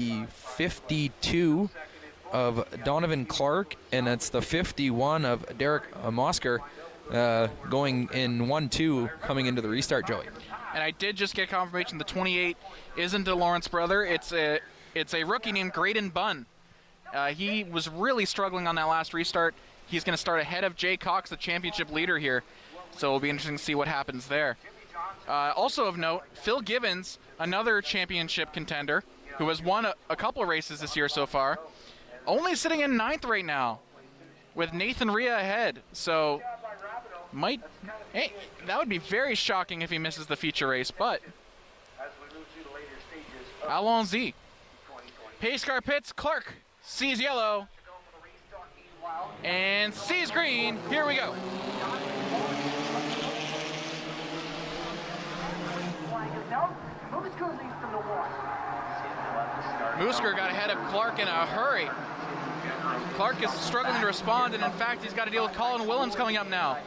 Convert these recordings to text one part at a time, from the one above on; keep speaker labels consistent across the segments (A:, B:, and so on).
A: 52 of Donovan Clark, and it's the 51 of Derek Mosker going in 1-2 coming into the restart, Joey.
B: And I did just get confirmation the 28 isn't a Lawrence brother. It's a rookie named Graydon Bunn. He was really struggling on that last restart. He's going to start ahead of Jay Cox, the championship leader here. So it'll be interesting to see what happens there. Also of note, Phil Givens, another championship contender, who has won a couple of races this year so far, only sitting in 9th right now, with Nathan Rhea ahead. So that would be very shocking if he misses the feature race, but allons-y. Pace car pits, Clark sees yellow and sees green. Here we go. Moosker got ahead of Clark in a hurry. Clark is struggling to respond, and in fact, he's got to deal with Colin Willems coming up now.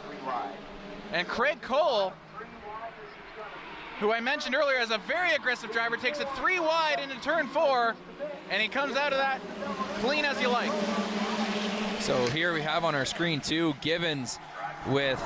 B: And Craig Cole, who I mentioned earlier as a very aggressive driver, takes it 3 wide into turn 4, and he comes out of that clean as you like.
A: So here we have on our screen too, Givens with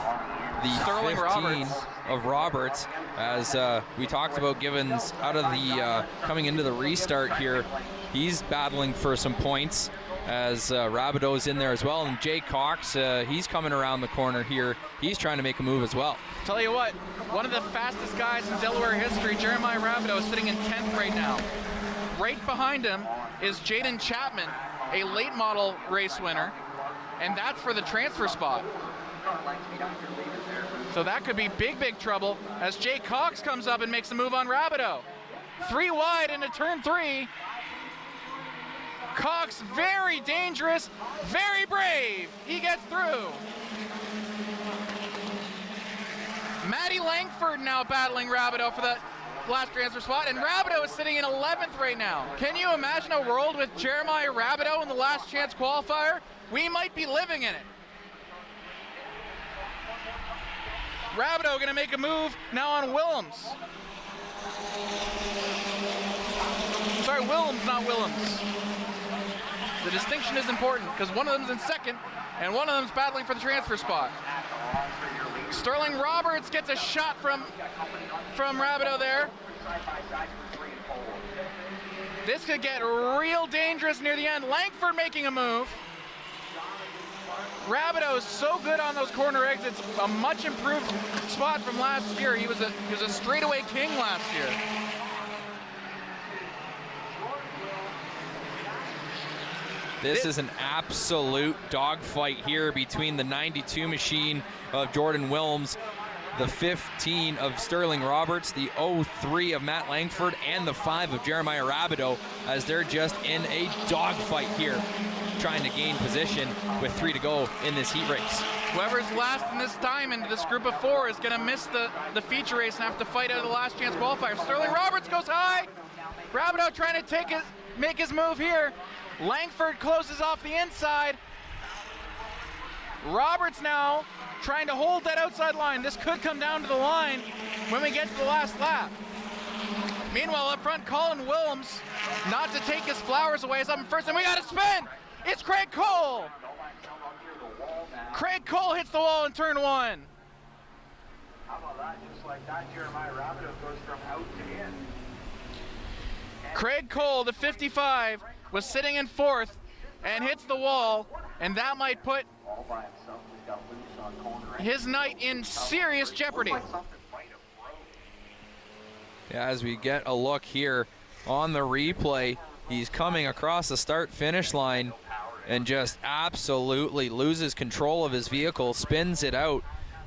A: the
B: Sterling
A: 15
B: Roberts.
A: of Roberts, as we talked about Givens out of the coming into the restart here. He's battling for some points as Rabideau's in there as well, and Jay Cox, he's coming around the corner here. He's trying to make a move as well.
B: Tell you what, one of the fastest guys in Delaware history, Jeremiah Rabideau, is sitting in 10th right now. Right behind him is Jaden Chapman, a late model race winner, and that's for the transfer spot. So that could be big, big trouble as Jay Cox comes up and makes a move on Rabideau. 3 wide into turn 3. Cox, very dangerous, very brave. He gets through. Matty Langford now battling Rabideau for the last transfer spot, and Rabideau is sitting in 11th right now. Can you imagine a world with Jeremiah Rabideau in the last chance qualifier? We might be living in it. Rabideau going to make a move now on Willems. Sorry, Willems, not Willems. The distinction is important because one of them's in 2nd and one of them's battling for the transfer spot. Sterling Roberts gets a shot from Rabideau there. This could get real dangerous near the end. Langford making a move. Rabideau is so good on those corner exits, a much improved spot from last year. He was a straightaway king last year.
A: This is an absolute dogfight here between the 92 machine of Jordan Willems, the 15 of Sterling Roberts, the 03 of Matt Langford, and the 5 of Jeremiah Rabideau, as they're just in a dogfight here, trying to gain position with 3 to go in this heat race.
B: Whoever's last in this time into this group of 4 is going to miss the feature race and have to fight out of the last chance qualifier. Sterling Roberts goes high. Rabideau trying to make his move here. Langford closes off the inside. Roberts now trying to hold that outside line. This could come down to the line when we get to the last lap. Meanwhile, up front, Colin Willems, not to take his flowers away, is up in first, and we got a spin! It's Craig Cole! Craig Cole hits the wall in turn 1.
C: How about that? Just like that, Jeremiah Rabideau goes from out to in.
B: Craig Cole, the 55, was sitting in 4th and hits the wall, and that might put his night in serious jeopardy.
A: Yeah, as we get a look here on the replay, he's coming across the start-finish line and just absolutely loses control of his vehicle, spins it out,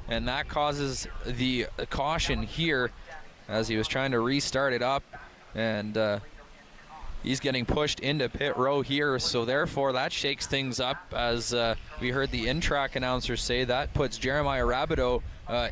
A: and that causes the caution here as he was trying to restart it up, and he's getting pushed into pit row here, so therefore that shakes things up, as we heard the in-track announcer say. That puts Jeremiah Rabideau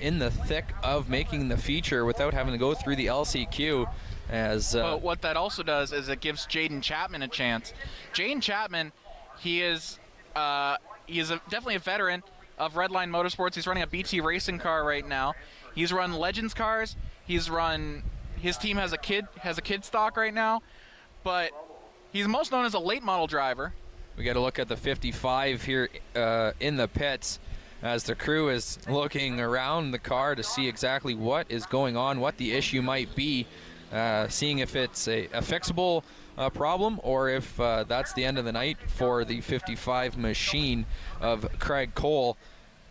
A: in the thick of making the feature without having to go through the LCQ.
B: But what that also does is it gives Jaden Chapman a chance. Jaden Chapman, he is definitely a veteran of Redline Motorsports. He's running a BT racing car right now. He's run Legends cars. His team has a kid stock right now. But He's most known as a late model driver.
A: We got to look at the 55 here in the pits as the crew is looking around the car to see exactly what is going on, what the issue might be, seeing if it's a fixable problem or if that's the end of the night for the 55 machine of Craig Cole.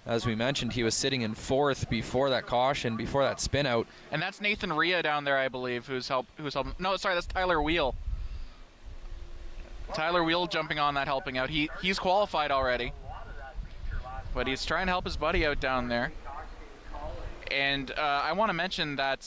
A: As we mentioned, he was sitting in 4th before that caution, before that spin out.
B: And that's Nathan Rhea down there, I believe, who's helping. No, sorry, that's Tyler Wheel. Tyler Wheel jumping on that, helping out. He's qualified already, but he's trying to help his buddy out down there. And I want to mention that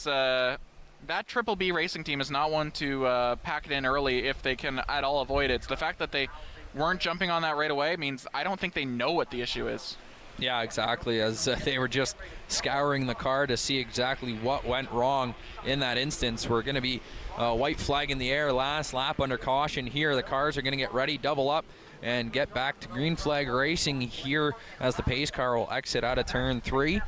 B: that Triple B racing team is not one to pack it in early if they can at all avoid it. So the fact that they weren't jumping on that right away means I don't think they know what the issue is.
A: Yeah, exactly, as they were just scouring the car to see exactly what went wrong in that instance. We're going to be white flag in the air, last lap under caution here. The cars are going to get ready, double up, and get back to green flag racing here as the pace car will exit out of turn 3.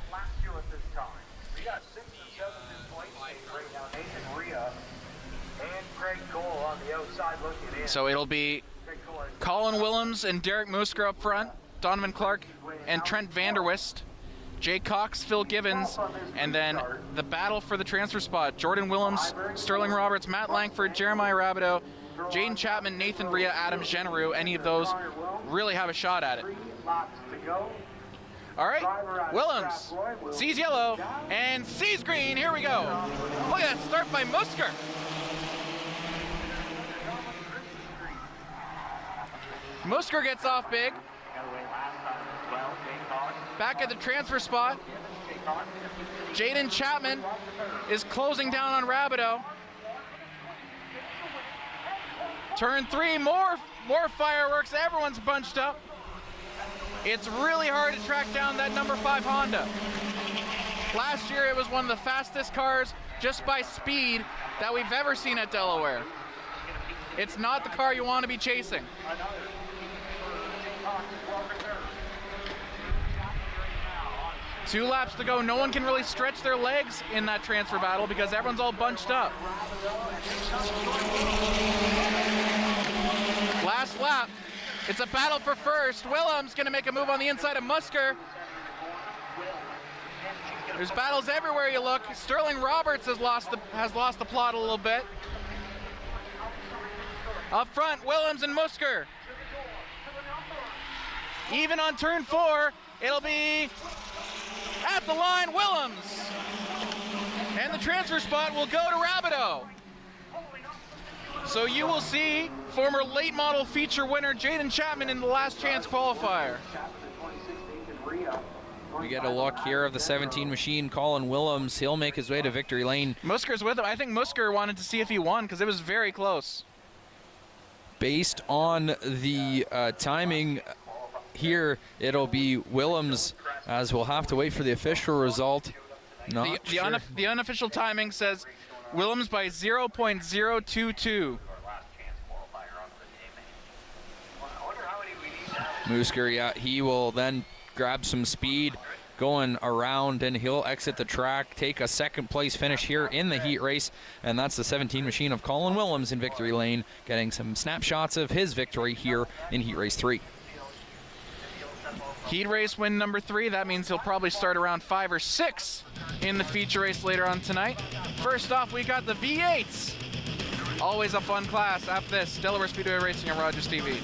B: So it'll be Colin Willems and Derek Musker up front, Donovan Clark and Trent Vanderwist, Jay Cox, Phil Givens, and then the battle for the transfer spot. Jordan Willems, Sterling Roberts, Matt Langford, Jeremiah Rabideau, Jaden Chapman, Nathan Rhea, Adam Genereux. Any of those really have a shot at it. All right, Willems sees yellow and sees green. Here we go. Look at that start by Musker. Musker gets off big. Back at the transfer spot, Jaden Chapman is closing down on Rabideau. Turn 3, more fireworks. Everyone's bunched up. It's really hard to track down that number 5 Honda. Last year it was one of the fastest cars just by speed that we've ever seen at Delaware. It's not the car you want to be chasing. 2 laps to go. No one can really stretch their legs in that transfer battle because everyone's all bunched up. Last lap. It's a battle for first. Willems going to make a move on the inside of Musker. There's battles everywhere you look. Sterling Roberts has lost the plot a little bit. Up front, Willems and Musker. Even on turn 4, it'll be at the line, Willems. And the transfer spot will go to Rabideau. So you will see former late model feature winner Jaden Chapman in the last chance qualifier.
A: We get a look here of the 17 machine, Colin Willems. He'll make his way to victory lane.
B: Musker's with him. I think Musker wanted to see if he won because it was very close.
A: Based on the timing here, it'll be Willems, as we'll have to wait for the official result.
B: The unofficial timing says Willems by 0.022.
A: Musker, yeah, he will then grab some speed going around and he'll exit the track, take a second place finish here in the heat race, and that's the 17 machine of Colin Willems in victory lane, getting some snapshots of his victory here in heat race 3.
B: Heat race win number 3, that means he'll probably start around 5 or 6 in the feature race later on tonight. First off, we got the V8s. Always a fun class. After this, Delaware Speedway Racing on Rogers TV.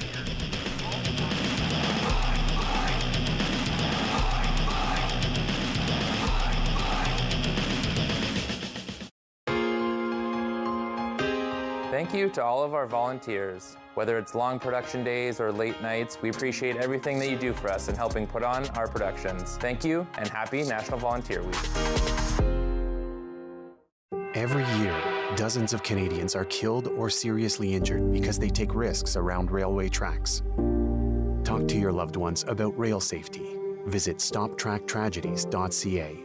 D: Thank you to all of our volunteers. Whether it's long production days or late nights, we appreciate everything that you do for us in helping put on our productions. Thank you, and happy National Volunteer Week.
E: Every year, dozens of Canadians are killed or seriously injured because they take risks around railway tracks. Talk to your loved ones about rail safety. Visit stoptracktragedies.ca.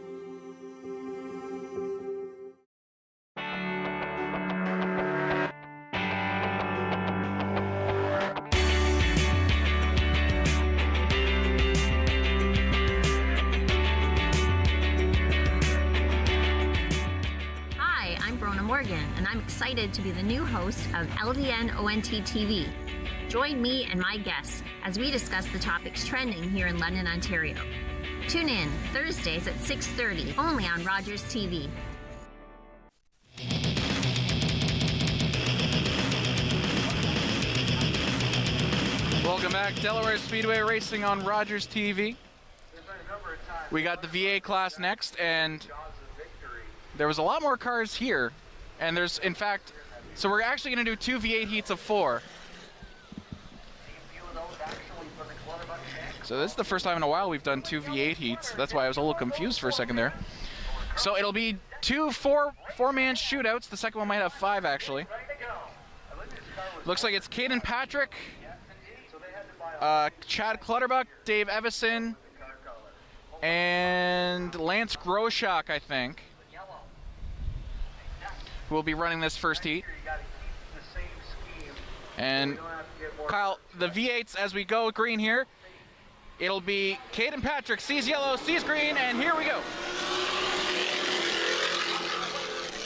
F: excited to be the new host of LDN ONT TV. Join me and my guests as we discuss the topics trending here in London, Ontario. Tune in Thursdays at 6:30 only on Rogers TV.
B: Welcome back, Delaware Speedway Racing on Rogers TV. We got the VA class next, and there was a lot more cars here. And there's, in fact, so we're actually going to do 2 V8 heats of 4. So this is the first time in a while we've done 2 V8 heats. That's why I was a little confused for a second there. So it'll be 2 four-man shootouts. The second one might have 5, actually. Looks like it's Caden Patrick, Chad Clutterbuck, Dave Evison, and Lance Groshak, I think, who will be running this first heat. And Kyle, the V8s as we go green here, it'll be Caden Patrick, sees yellow, sees green, and here we go.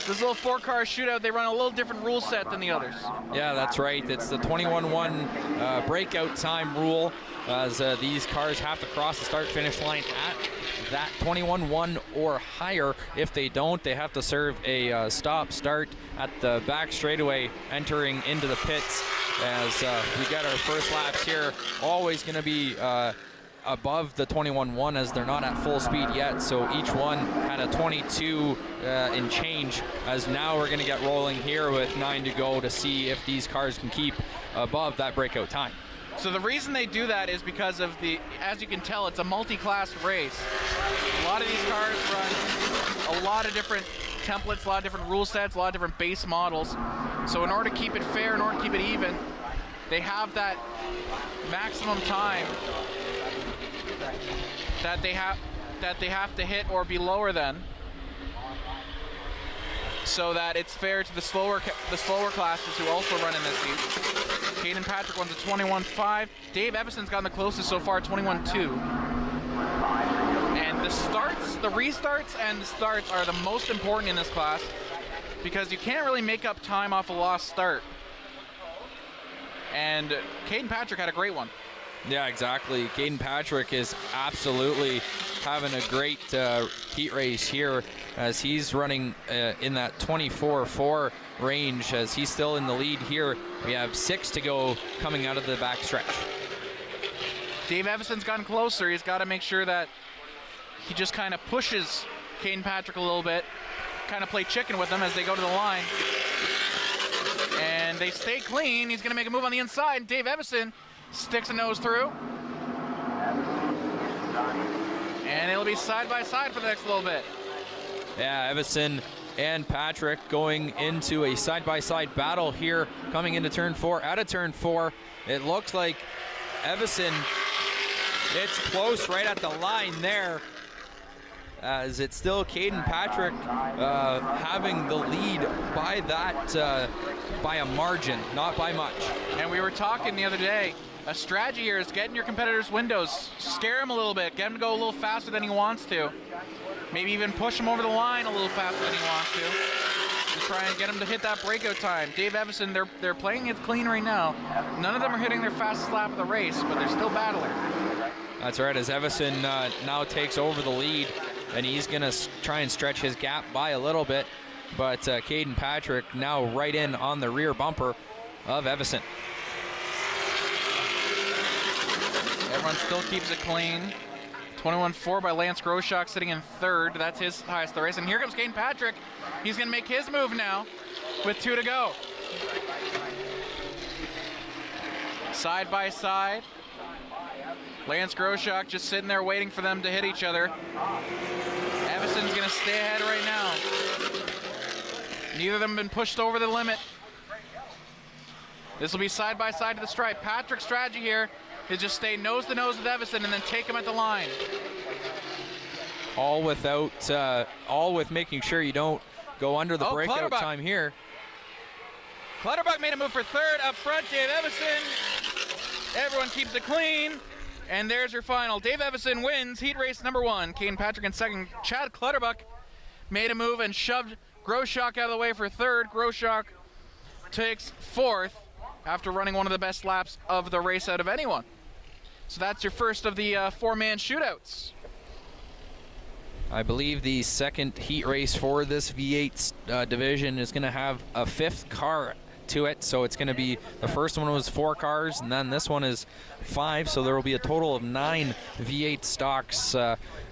B: This little 4-car shootout, they run a little different rule set than the others.
A: Yeah, that's right. It's the 21-1 breakout time rule, as these cars have to cross the start-finish line at that 21-1 or higher. If they don't, they have to serve a stop-start at the back straightaway entering into the pits. As we get our first laps here, always going to be above the 21-1 as they're not at full speed yet, so each one had a 22 in change, as now we're going to get rolling here with 9 to go to see if these cars can keep above that breakout time.
B: So the reason they do that is because of the, as you can tell, it's a multi-class race. A lot of these cars run a lot of different templates, a lot of different rule sets, a lot of different base models. So in order to keep it fair, in order to keep it even, they have that maximum time that they have to hit or be lower than, so that it's fair to the slower classes who also run in this heat. Caden Patrick runs a 21.5. Dave Evison's gotten the closest so far, 21.2. And the starts, the restarts and the starts are the most important in this class, because you can't really make up time off a lost start. And Caden Patrick had a great one.
A: Yeah, exactly. Caden Patrick is absolutely having a great heat race here, as he's running in that 24.4 range, as he's still in the lead here. We have 6 to go coming out of the back stretch.
B: Dave Evison's gotten closer. He's got to make sure that he just kind of pushes Caden Patrick a little bit, kind of play chicken with him as they go to the line. And they stay clean. He's going to make a move on the inside. Dave Evison sticks a nose through. And it'll be side by side for the next little bit.
A: Yeah, Evison and Patrick going into a side-by-side battle here, coming into turn 4. Out of turn 4, it looks like Evison, it's close right at the line there, as it's still Caden Patrick having the lead by that, by a margin, not by much.
B: And we were talking the other day, a strategy here is get in your competitor's windows, scare him a little bit, get him to go a little faster than he wants to. Maybe even push him over the line a little faster than he wants to try and get him to hit that breakout time. Dave Evison, they're playing it clean right now. None of them are hitting their fastest lap of the race, but they're still battling.
A: That's right, as Evison now takes over the lead, and he's going to try and stretch his gap by a little bit, but Caden Patrick now right in on the rear bumper of Evison.
B: Everyone still keeps it clean. 21.4 by Lance Groshak sitting in 3rd. That's his highest of the race. And here comes Caden Patrick. He's going to make his move now with 2 to go. Side by side. Lance Groshak just sitting there waiting for them to hit each other. Evison's going to stay ahead right now. Neither of them have been pushed over the limit. This will be side by side to the stripe. Patrick's strategy here is just stay nose to nose with Evison and then take him at the line.
A: All with making sure you don't go under the breakout time here.
B: Clutterbuck made a move for 3rd. Up front, Dave Evison. Everyone keeps it clean. And there's your final. Dave Evison wins heat race number 1. Caden Patrick in 2nd. Chad Clutterbuck made a move and shoved Groshak out of the way for 3rd. Groshak takes fourth after running one of the best laps of the race out of anyone. So that's your first of the four-man shootouts.
A: I believe the second heat race for this V8 division is going to have a fifth car to it. So it's going to be, the first one was 4 cars, and then this one is 5. So there will be a total of 9 V8 stocks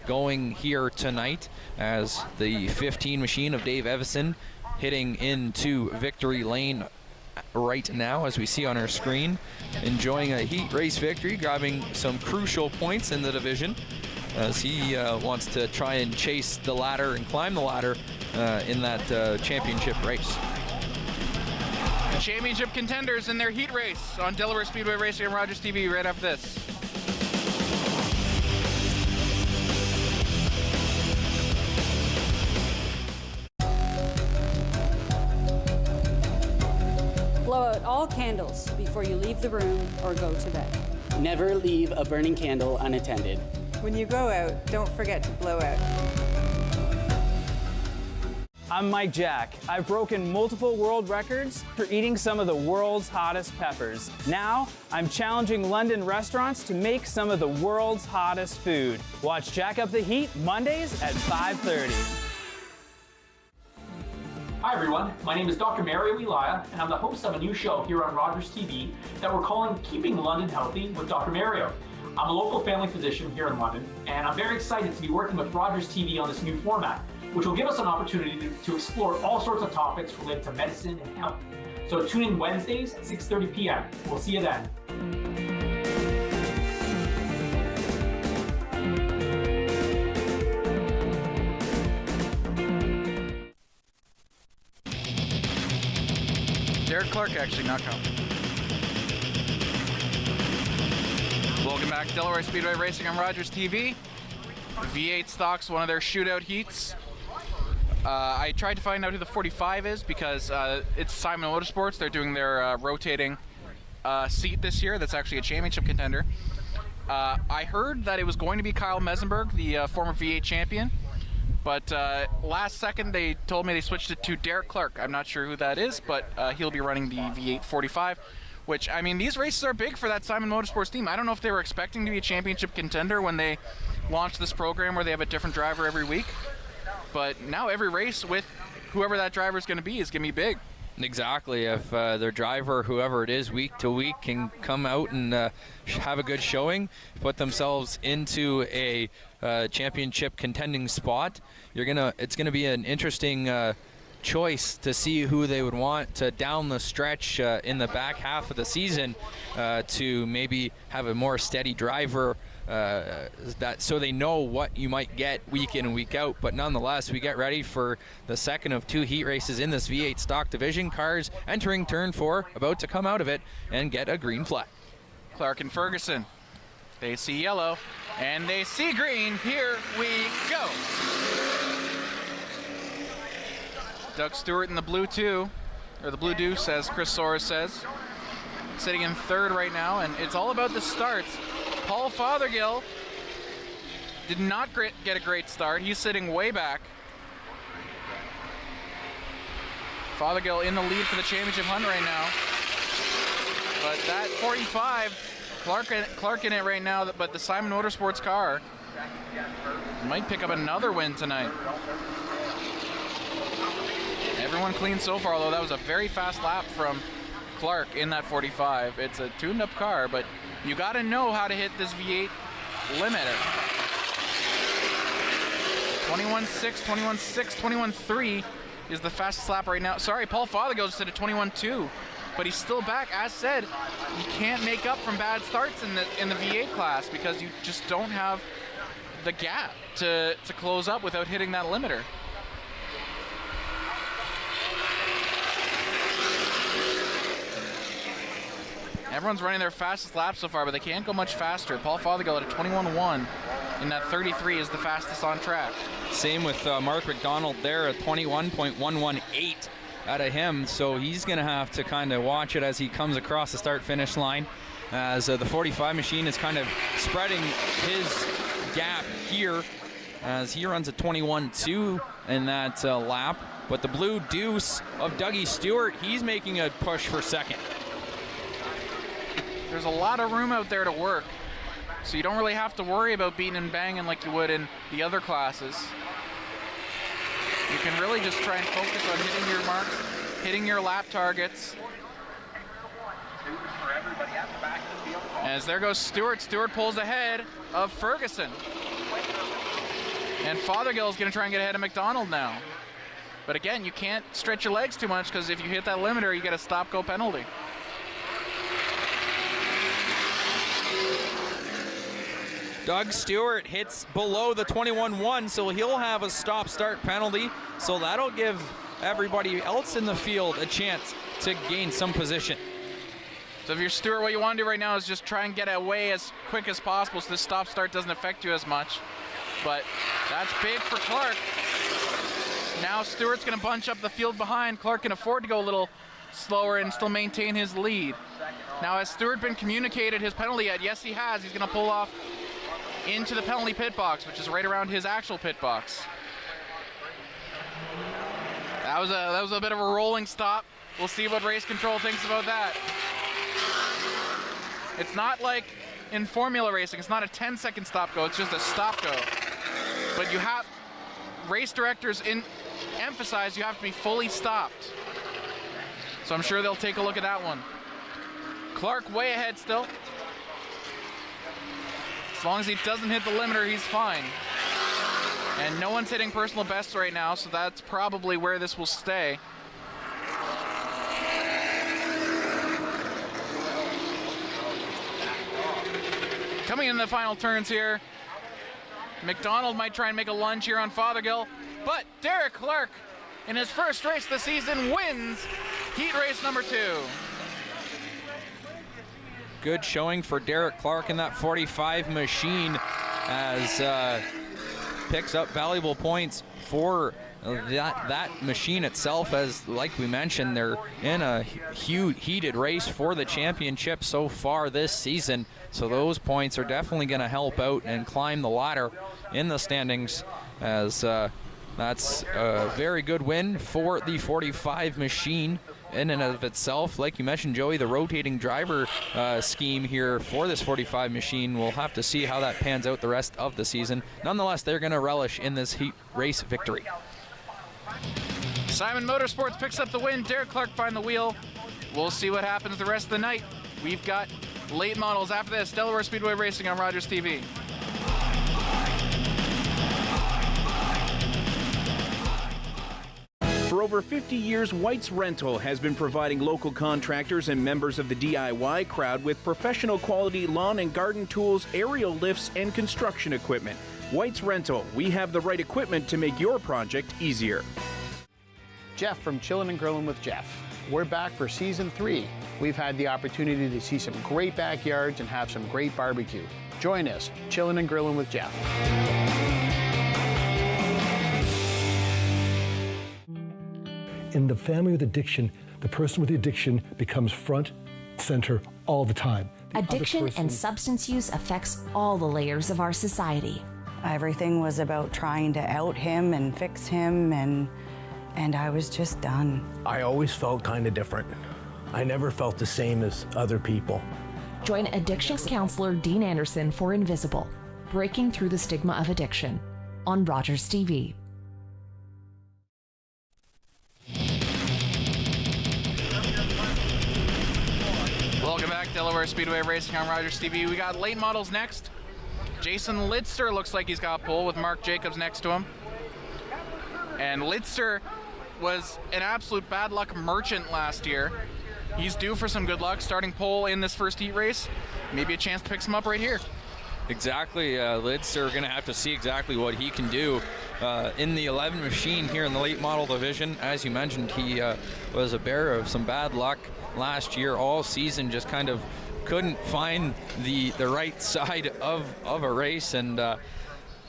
A: going here tonight, as the 15 machine of Dave Evison hitting into victory lane right now, as we see on our screen, enjoying a heat race victory, grabbing some crucial points in the division, as he wants to try and chase the ladder and climb the ladder in that championship race.
B: The championship contenders in their heat race on Delaware Speedway Racing and Rogers TV right after this.
G: Blow out all candles before you leave the room or go to bed.
H: Never leave a burning candle unattended.
I: When you go out, don't forget to blow out.
J: I'm Mike Jack. I've broken multiple world records for eating some of the world's hottest peppers. Now, I'm challenging London restaurants to make some of the world's hottest food. Watch Jack Up the Heat Mondays at 5:30.
K: Hi everyone, my name is Dr. Mario Elia, and I'm the host of a new show here on Rogers TV that we're calling Keeping London Healthy with Dr. Mario. I'm a local family physician here in London, and I'm very excited to be working with Rogers TV on this new format, which will give us an opportunity to explore all sorts of topics related to medicine and health. So tune in Wednesdays at 6:30 p.m. We'll see you then.
B: Derek Clark actually not coming. Welcome back to Delaware Speedway Racing on Rogers TV. V8 stocks, one of their shootout heats. I tried to find out who the 45 is because it's Simon Motorsports. They're doing their rotating seat this year. That's actually a championship contender. I heard that it was going to be Kyle Mesenberg, the former V8 champion. But last second, they told me they switched it to Derek Clark. I'm not sure who that is, but he'll be running the V8 45, which, I mean, these races are big for that Simon Motorsports team. I don't know if they were expecting to be a championship contender when they launched this program where they have a different driver every week. But now every race with whoever that driver is going to be big.
A: Exactly. If their driver, whoever it is, week to week can come out and have a good showing, put themselves into a championship contending spot, it's gonna be an interesting choice to see who they would want to down the stretch in the back half of the season to maybe have a more steady driver. So they know what you might get week in and week out, but nonetheless, we get ready for the second of 2 heat races in this V8 stock division. Cars entering turn 4, about to come out of it and get a green flag.
B: Clark and Ferguson, they see yellow and they see green. Here we go. Doug Stewart in the blue 2, or the blue deuce, as Chris Soares says, sitting in 3rd right now, and it's all about the starts. Paul Fothergill did not get a great start. He's sitting way back. Fothergill in the lead for the championship hunt right now. But that 45, Clark in it right now, but the Simon Motorsports car might pick up another win tonight. Everyone clean so far, although that was a very fast lap from Clark in that 45. It's a tuned-up car, but you got to know how to hit this V8 limiter. 21.6, 21.6, 21.3 is the fastest lap right now. Sorry, Paul Fothergill just did a 21.2, but he's still back. As said, you can't make up from bad starts in the V8 class because you just don't have the gap to close up without hitting that limiter. Everyone's running their fastest lap so far, but they can't go much faster. Paul Fothergill at a 21.1, and that 33 is the fastest on track.
A: Same with Mark McDonald there at 21.118 out of him, so he's going to have to kind of watch it as he comes across the start-finish line, as the 45 machine is kind of spreading his gap here as he runs a 21.2 in that lap. But the blue deuce of Dougie Stewart, he's making a push for second.
B: There's a lot of room out there to work, so you don't really have to worry about beating and banging like you would in the other classes. You can really just try and focus on hitting your marks, hitting your lap targets. As there goes Stewart. Stewart pulls ahead of Ferguson. And Fothergill is going to try and get ahead of McDonald now. But again, you can't stretch your legs too much, because if you hit that limiter, you get a stop-go penalty.
A: Doug Stewart hits below the 21-1, so he'll have a stop-start penalty. So that'll give everybody else in the field a chance to gain some position.
B: So if you're Stewart, what you want to do right now is just try and get away as quick as possible so this stop-start doesn't affect you as much. But that's big for Clark. Now Stewart's going to bunch up the field behind. Clark can afford to go a little slower and still maintain his lead. Now, has Stewart been communicated his penalty yet? Yes, he has. He's going to pull off into the penalty pit box, which is right around his actual pit box. That was a bit of a rolling stop. We'll see what race control thinks about that. It's not like in formula racing. It's not a 10-second stop go. It's just a stop go. But you have race directors emphasize you have to be fully stopped. So I'm sure they'll take a look at that one. Clark way ahead still. As long as he doesn't hit the limiter, he's fine. And no one's hitting personal bests right now, so that's probably where this will stay. Coming in the final turns here, McDonald might try and make a lunge here on Fothergill, but Derek Clark, in his first race of the season, wins heat race number 2.
A: Good showing for Derek Clark in that 45 machine, as picks up valuable points for that machine itself. As like we mentioned, they're in a huge heated race for the championship so far this season, so those points are definitely going to help out and climb the ladder in the standings, as that's a very good win for the 45 machine in and of itself. Like you mentioned, Joey, the rotating driver scheme here for this 45 machine, we'll have to see how that pans out the rest of the season. Nonetheless, they're going to relish in this heat race victory.
B: Simon Motorsports picks up the win. Derek Clark behind the wheel. We'll see what happens the rest of the night. We've got late models after this. Delaware Speedway Racing on Rogers TV.
L: For over 50 years, White's Rental has been providing local contractors and members of the DIY crowd with professional quality lawn and garden tools, aerial lifts, and construction equipment. White's Rental, we have the right equipment to make your project easier.
M: Jeff from Chillin' and Grillin' with Jeff. We're back for season 3. We've had the opportunity to see some great backyards and have some great barbecue. Join us, Chillin' and Grillin' with Jeff.
N: In the family with addiction, the person with the addiction becomes front, center all the time.
O: Addiction and substance use affects all the layers of our society.
P: Everything was about trying to out him and fix him, and I was just done.
Q: I always felt kind of different. I never felt the same as other people.
O: Join addictions counselor Dean Anderson for Invisible, Breaking Through the Stigma of Addiction, on Rogers TV.
B: Welcome back, Delaware Speedway Racing on Rogers TV. We got late models next. Jason Lidster looks like he's got pole with Mark Jacobs next to him. And Lidster was an absolute bad luck merchant last year. He's due for some good luck, starting pole in this first heat race. Maybe a chance to pick some up right here.
A: Exactly, Lidster going to have to see exactly what he can do in the 11 machine here in the late model division. As you mentioned, he was a bearer of some bad luck last year all season, just kind of couldn't find the right side of a race, and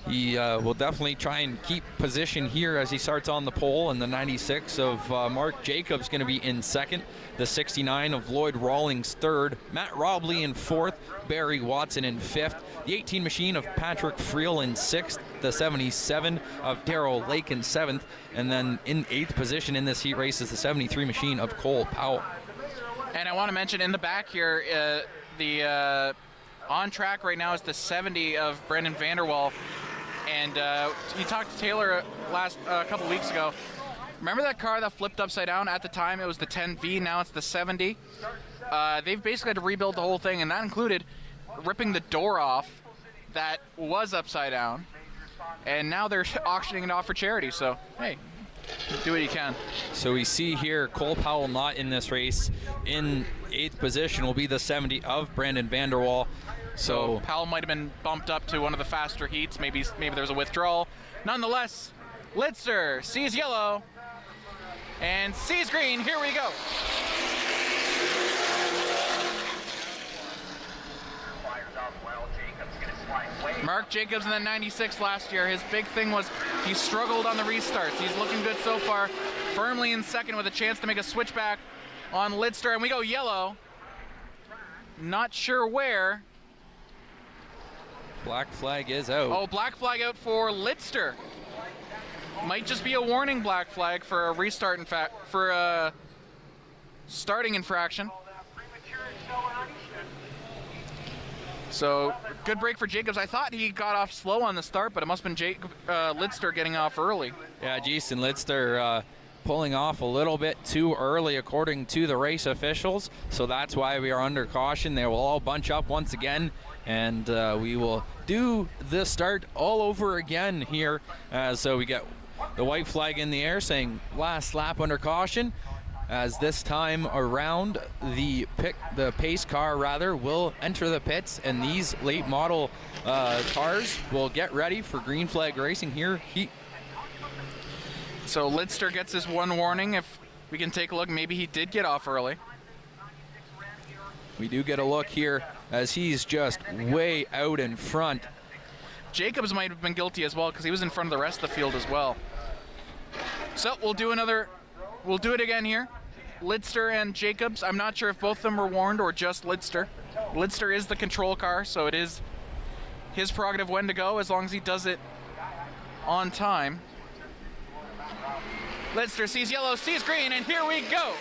A: he will definitely try and keep position here as he starts on the pole. And the 96 of Mark Jacobs going to be in second. The 69 of Lloyd Rawlings third. Matt Robley in fourth. Barry Watson in fifth. The 18 machine of Patrick Friel in sixth. The 77 of Darrell Lake in seventh. And then in eighth position in this heat race is the 73 machine of Cole Powell.
B: And I want to mention in the back here, the on track right now is the 70 of Brendan Vanderwall. And you talked to Taylor a couple weeks ago. Remember that car that flipped upside down? At the time, it was the 10V. Now it's the 70. They've basically had to rebuild the whole thing, and that included ripping the door off that was upside down. And now they're auctioning it off for charity. So, hey, do what you can.
A: So we see here Cole Powell not in this race. In eighth position will be the 70 of Brandon Vanderwall.
B: So Powell might have been bumped up to one of the faster heats. Maybe there was a withdrawal. Nonetheless, Litzer sees yellow and sees green. Here we go. Mark Jacobs in the 96 last year. His big thing was he struggled on the restarts. He's looking good so far. Firmly in second with a chance to make a switchback on Lidster. And we go yellow. Not sure where.
A: Black flag is out.
B: Oh, black flag out for Lidster. Might just be a warning black flag for a restart, for a starting infraction. So, good break for Jacobs. I thought he got off slow on the start, but it must have been Lidster getting off early.
A: Yeah, Jason Lidster pulling off a little bit too early according to the race officials. So that's why we are under caution. They will all bunch up once again, and we will do the start all over again here. So we get the white flag in the air saying last lap under caution. As this time around, the pace car will enter the pits, and these late model cars will get ready for green flag racing here.
B: So Lidster gets his one warning. If we can take a look, maybe he did get off early.
A: We do get a look here as he's just way out in front.
B: Jacobs might have been guilty as well because he was in front of the rest of the field as well. So we'll do it again here. Lidster and Jacobs. I'm not sure if both of them were warned or just Lidster. Lidster is the control car, so it is his prerogative when to go as long as he does it on time. Lidster sees yellow, sees green, and here we go.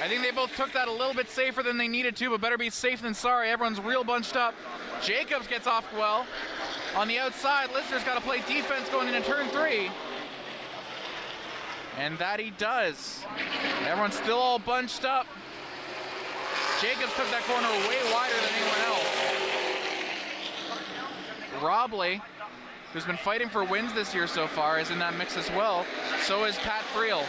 B: I think they both took that a little bit safer than they needed to, but better be safe than sorry. Everyone's real bunched up. Jacobs gets off well. On the outside, Lidster's got to play defense going into turn 3. And that he does. Everyone's still all bunched up. Jacobs took that corner way wider than anyone else. Robley, who's been fighting for wins this year so far, is in that mix as well. So is Pat Friel.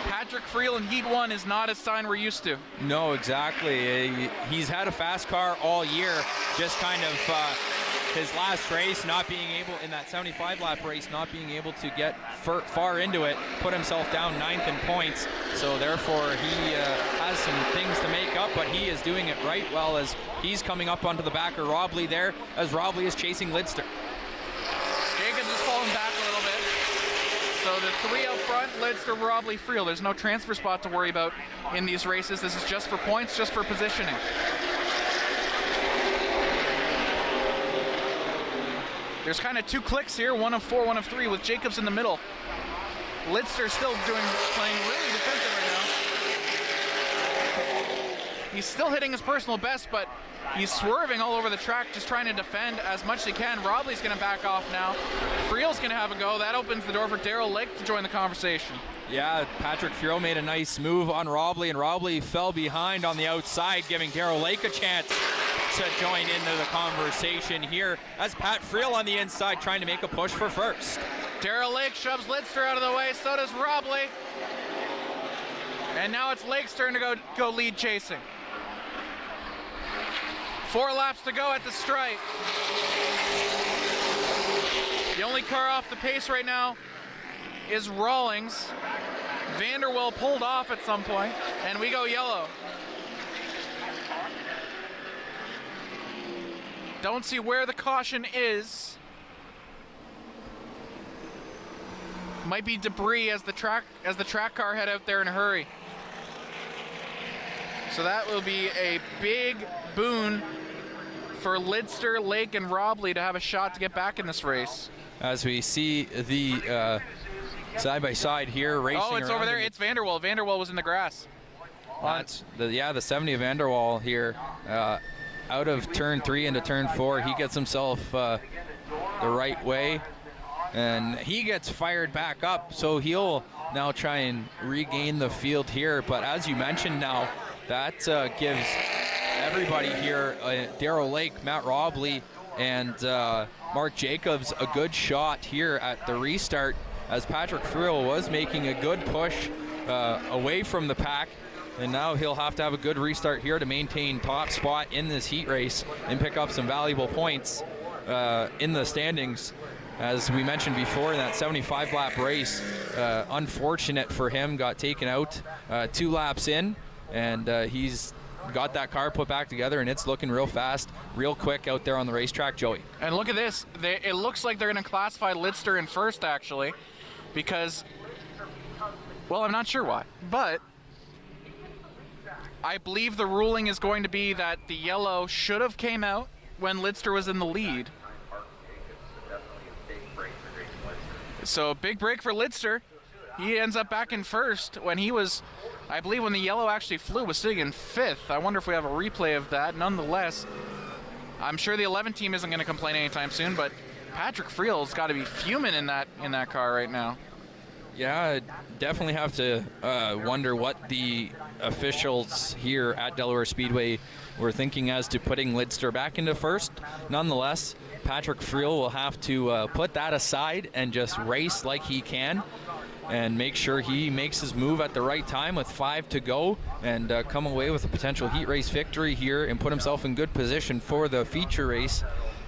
B: Patrick Friel in Heat 1 is not a sign we're used to.
A: No, exactly. He's had a fast car all year, just kind of his last race not being able, in that 75 lap race, not being able to get far into it, put himself down 9th in points. So therefore he has some things to make up, but he is doing it right well as he's coming up onto the back of Robley there as Robley is chasing Lidster.
B: Jacobs is falling back a little bit. So the 3 out front, Lidster, Robley, Friel. There's no transfer spot to worry about in these races. This is just for points, just for positioning. There's kind of 2 clicks here, 1 of 4, 1 of 3, with Jacobs in the middle. Lidster still playing really defensive right now. He's still hitting his personal best, but he's swerving all over the track, just trying to defend as much as he can. Robley's going to back off now. Friel's going to have a go. That opens the door for Darrell Lake to join the conversation.
A: Yeah, Patrick Friel made a nice move on Robley, and Robley fell behind on the outside, giving Darrell Lake a chance to join into the conversation here as Pat Friel on the inside trying to make a push for first.
B: Darrell Lake shoves Lidster out of the way, so does Robley. And now it's Lake's turn to go lead chasing. 4 laps to go at the stripe. The only car off the pace right now is Rawlings. Vanderwell pulled off at some point, and we go yellow. Don't see where the caution is. Might be debris as the track car head out there in a hurry. So that will be a big boon for Lidster, Lake, and Robley to have a shot to get back in this race.
A: As we see the side-by-side here racing
B: Oh, it's over there. It's Vanderwall. Vanderwall was in the grass.
A: That's the 70 of Vanderwall here. Out of turn 3 into turn 4. He gets himself the right way. And he gets fired back up, so he'll now try and regain the field here. But as you mentioned now, that gives everybody here, Darrell Lake, Matt Robley, and Mark Jacobs, a good shot here at the restart, as Patrick Friel was making a good push away from the pack. And now he'll have to have a good restart here to maintain top spot in this heat race and pick up some valuable points in the standings. As we mentioned before, in that 75-lap race, unfortunate for him, got taken out 2 laps in, and he's got that car put back together, and it's looking real fast, real quick out there on the racetrack, Joey.
B: And look at this. It looks like they're going to classify Lidster in first, actually, because, well, I'm not sure why, but I believe the ruling is going to be that the yellow should have came out when Lidster was in the lead. So big break for Lidster. He ends up back in first when he was, I believe when the yellow actually flew, was sitting in 5th. I wonder if we have a replay of that. Nonetheless, I'm sure the 11 team isn't going to complain anytime soon, but Patrick Friel's got to be fuming in that car right now.
A: Yeah, definitely have to wonder what the officials here at Delaware Speedway were thinking as to putting Lidster back into first. Nonetheless, Patrick Friel will have to put that aside and just race like he can and make sure he makes his move at the right time with 5 to go and come away with a potential heat race victory here and put himself in good position for the feature race,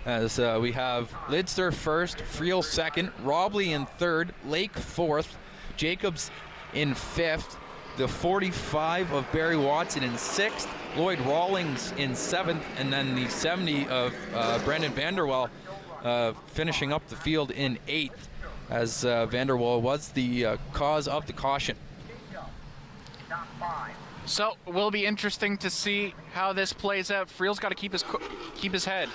A: as we have Lidster first, Friel second, Robley in third, Lake fourth, Jacobs in 5th, the 45 of Barry Watson in 6th, Lloyd Rawlings in 7th, and then the 70 of Brendan Vanderwell finishing up the field in 8th, as Vanderwell was the cause of the caution.
B: So it will be interesting to see how this plays out. Friel's got to keep his head.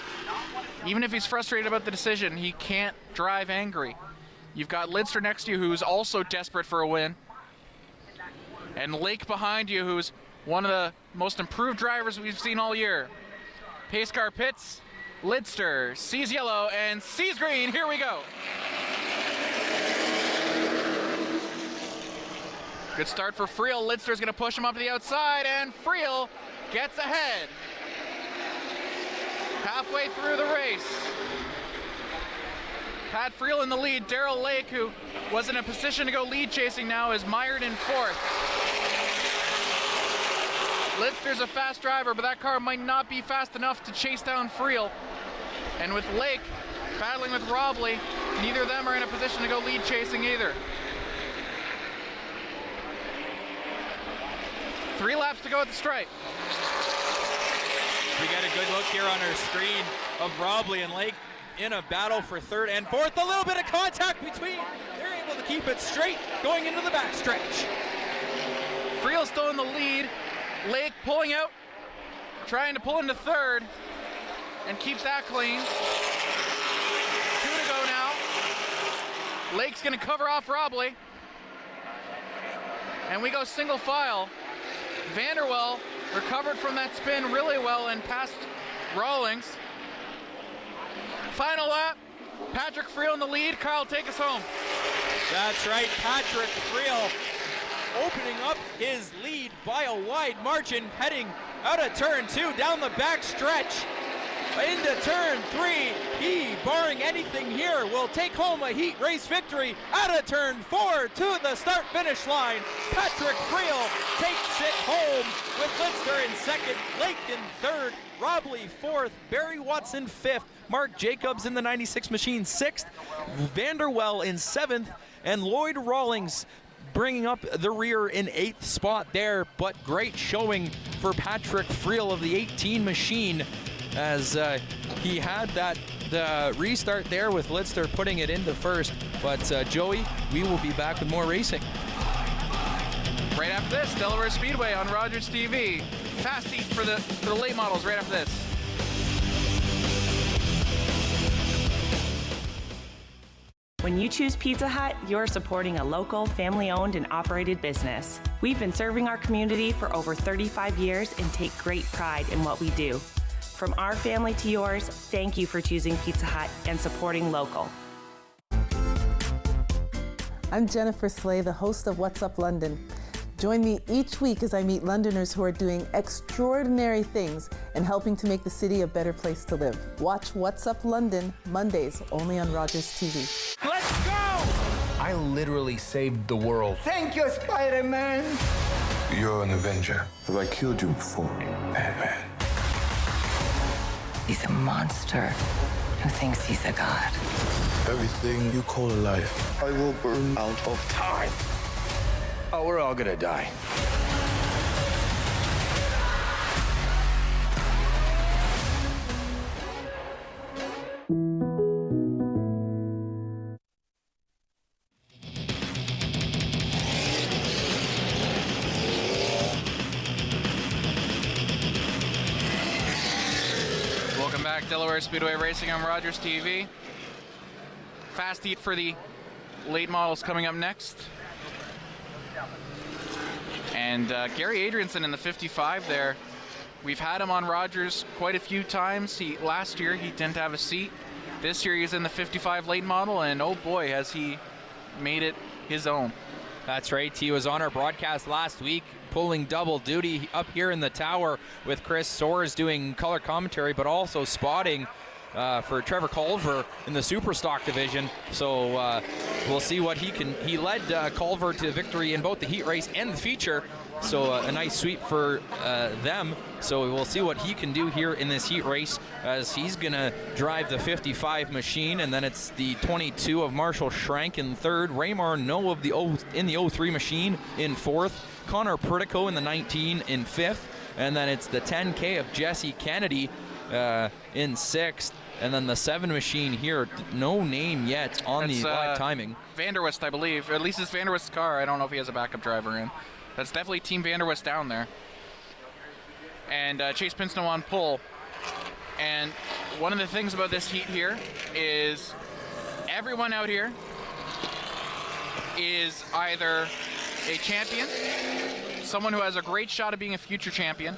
B: Even if he's frustrated about the decision, he can't drive angry. You've got Lidster next to you, who's also desperate for a win, and Lake behind you, who's one of the most improved drivers we've seen all year. Pace car pits, Lidster sees yellow and sees green. Here we go. Good start for Friel. Lidster's going to push him up to the outside, and Friel gets ahead. Halfway through the race, Pat Friel in the lead. Darrell Lake, who was in a position to go lead chasing now, is mired in 4th. Lidster's a fast driver, but that car might not be fast enough to chase down Friel. And with Lake battling with Robley, neither of them are in a position to go lead chasing either. 3 laps to go at the stripe.
A: We get a good look here on our screen of Robley and Lake in a battle for 3rd and 4th. A little bit of contact between. They're able to keep it straight going into the backstretch.
B: Friel's still in the lead. Lake pulling out, trying to pull into 3rd and keep that clean. 2 to go now. Lake's going to cover off Robley. And we go single file. Vanderwell recovered from that spin really well and passed Rawlings. Final lap, Patrick Friel in the lead. Kyle, take us home.
A: That's right, Patrick Friel opening up his lead by a wide margin, heading out of turn 2 down the back stretch into turn 3. He, barring anything here, will take home a heat race victory out of turn 4 to the start finish line. Patrick Friel takes it home with Lidster in 2nd, Lake in 3rd, Robley 4th, Barry Watson 5th, Mark Jacobs in the 96 machine 6th, Vanderwell in 7th, and Lloyd Rawlings bringing up the rear in 8th spot there. But great showing for Patrick Friel of the 18 machine as he had that restart there with Litzler putting it into first. But Joey, we will be back with more racing.
B: Right after this, Delaware Speedway on Rogers TV. Fast heat for the late models right after this.
R: When you choose Pizza Hut, you're supporting a local, family-owned and operated business. We've been serving our community for over 35 years and take great pride in what we do. From our family to yours, thank you for choosing Pizza Hut and supporting local.
S: I'm Jennifer Slay, the host of What's Up London. Join me each week as I meet Londoners who are doing extraordinary things and helping to make the city a better place to live. Watch What's Up London Mondays only on Rogers TV.
T: Let's go!
Q: I literally saved the world.
T: Thank you, Spider-Man.
U: You're an Avenger. Have I killed you before, Batman?
V: He's a monster who thinks he's a god.
U: Everything you call a life, I will burn out of time.
Q: Oh, we're all gonna die.
B: Welcome back, Delaware Speedway Racing on Rogers TV. Fast heat for the late models coming up next. And Gary Adrianson in the 55 there. We've had him on Rogers quite a few times. Last year he didn't have a seat. This year he's in the 55 late model, and oh boy, has he made it his own.
A: That's right. He was on our broadcast last week, pulling double duty up here in the tower with Chris Soares doing color commentary, but also spotting for Trevor Culver in the Superstock division. So we'll see what he can. He led Culver to victory in both the heat race and the feature. So a nice sweep for them. So we'll see what he can do here in this heat race, as he's going to drive the 55 machine, and then it's the 22 of Marshall Schrank in third, Raymar No in the 03 machine in fourth, Connor Pritico in the 19 in fifth, and then it's the 10K of Jesse Kennedy in sixth. And then the 7 machine here, no name yet on the live timing.
B: Vanderwist, I believe. At least it's Vanderwist's car. I don't know if he has a backup driver in. That's definitely Team Vanderwist down there. And Chase Pinsnow on pole. And one of the things about this heat here is everyone out here is either a champion, someone who has a great shot of being a future champion,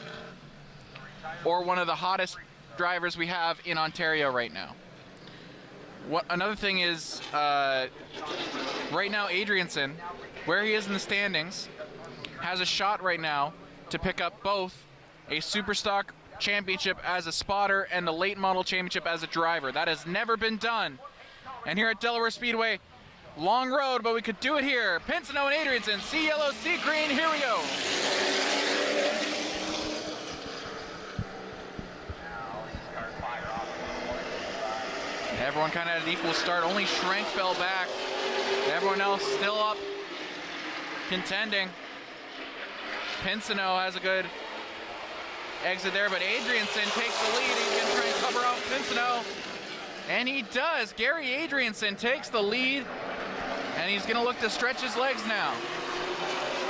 B: or one of the hottest drivers we have in Ontario right now. Another thing is, right now Adrianson, where he is in the standings, has a shot right now to pick up both a Superstock championship as a spotter and the late model championship as a driver. That has never been done. And here at Delaware Speedway, long road, but we could do it here. Pinsnow and Adrianson, see yellow, see green, here we go. Everyone kind of had an equal start. Only Schrank fell back. Everyone else still up, contending. Pinsnow has a good exit there, but Adrianson takes the lead. He's going to try and cover up Pinsnow, and he does. Gary Adrianson takes the lead, and he's going to look to stretch his legs now.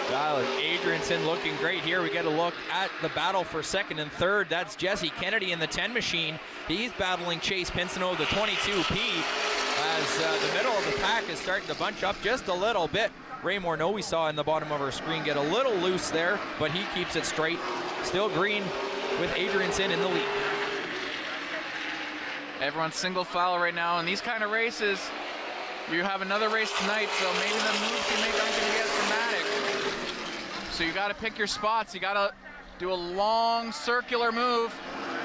A: Adrianson looking great here. We get a look at the battle for second and third. That's Jesse Kennedy in the 10 machine. He's battling Chase Pinsnow, the 22P, as the middle of the pack is starting to bunch up just a little bit. Ray Morneau, we saw in the bottom of our screen, get a little loose there, but he keeps it straight. Still green with Adrianson in the lead.
B: Everyone's single file right now. In these kind of races, you have another race tonight, so maybe the moves you make aren't going to be as dramatic. So you got to pick your spots. You got to do a long circular move.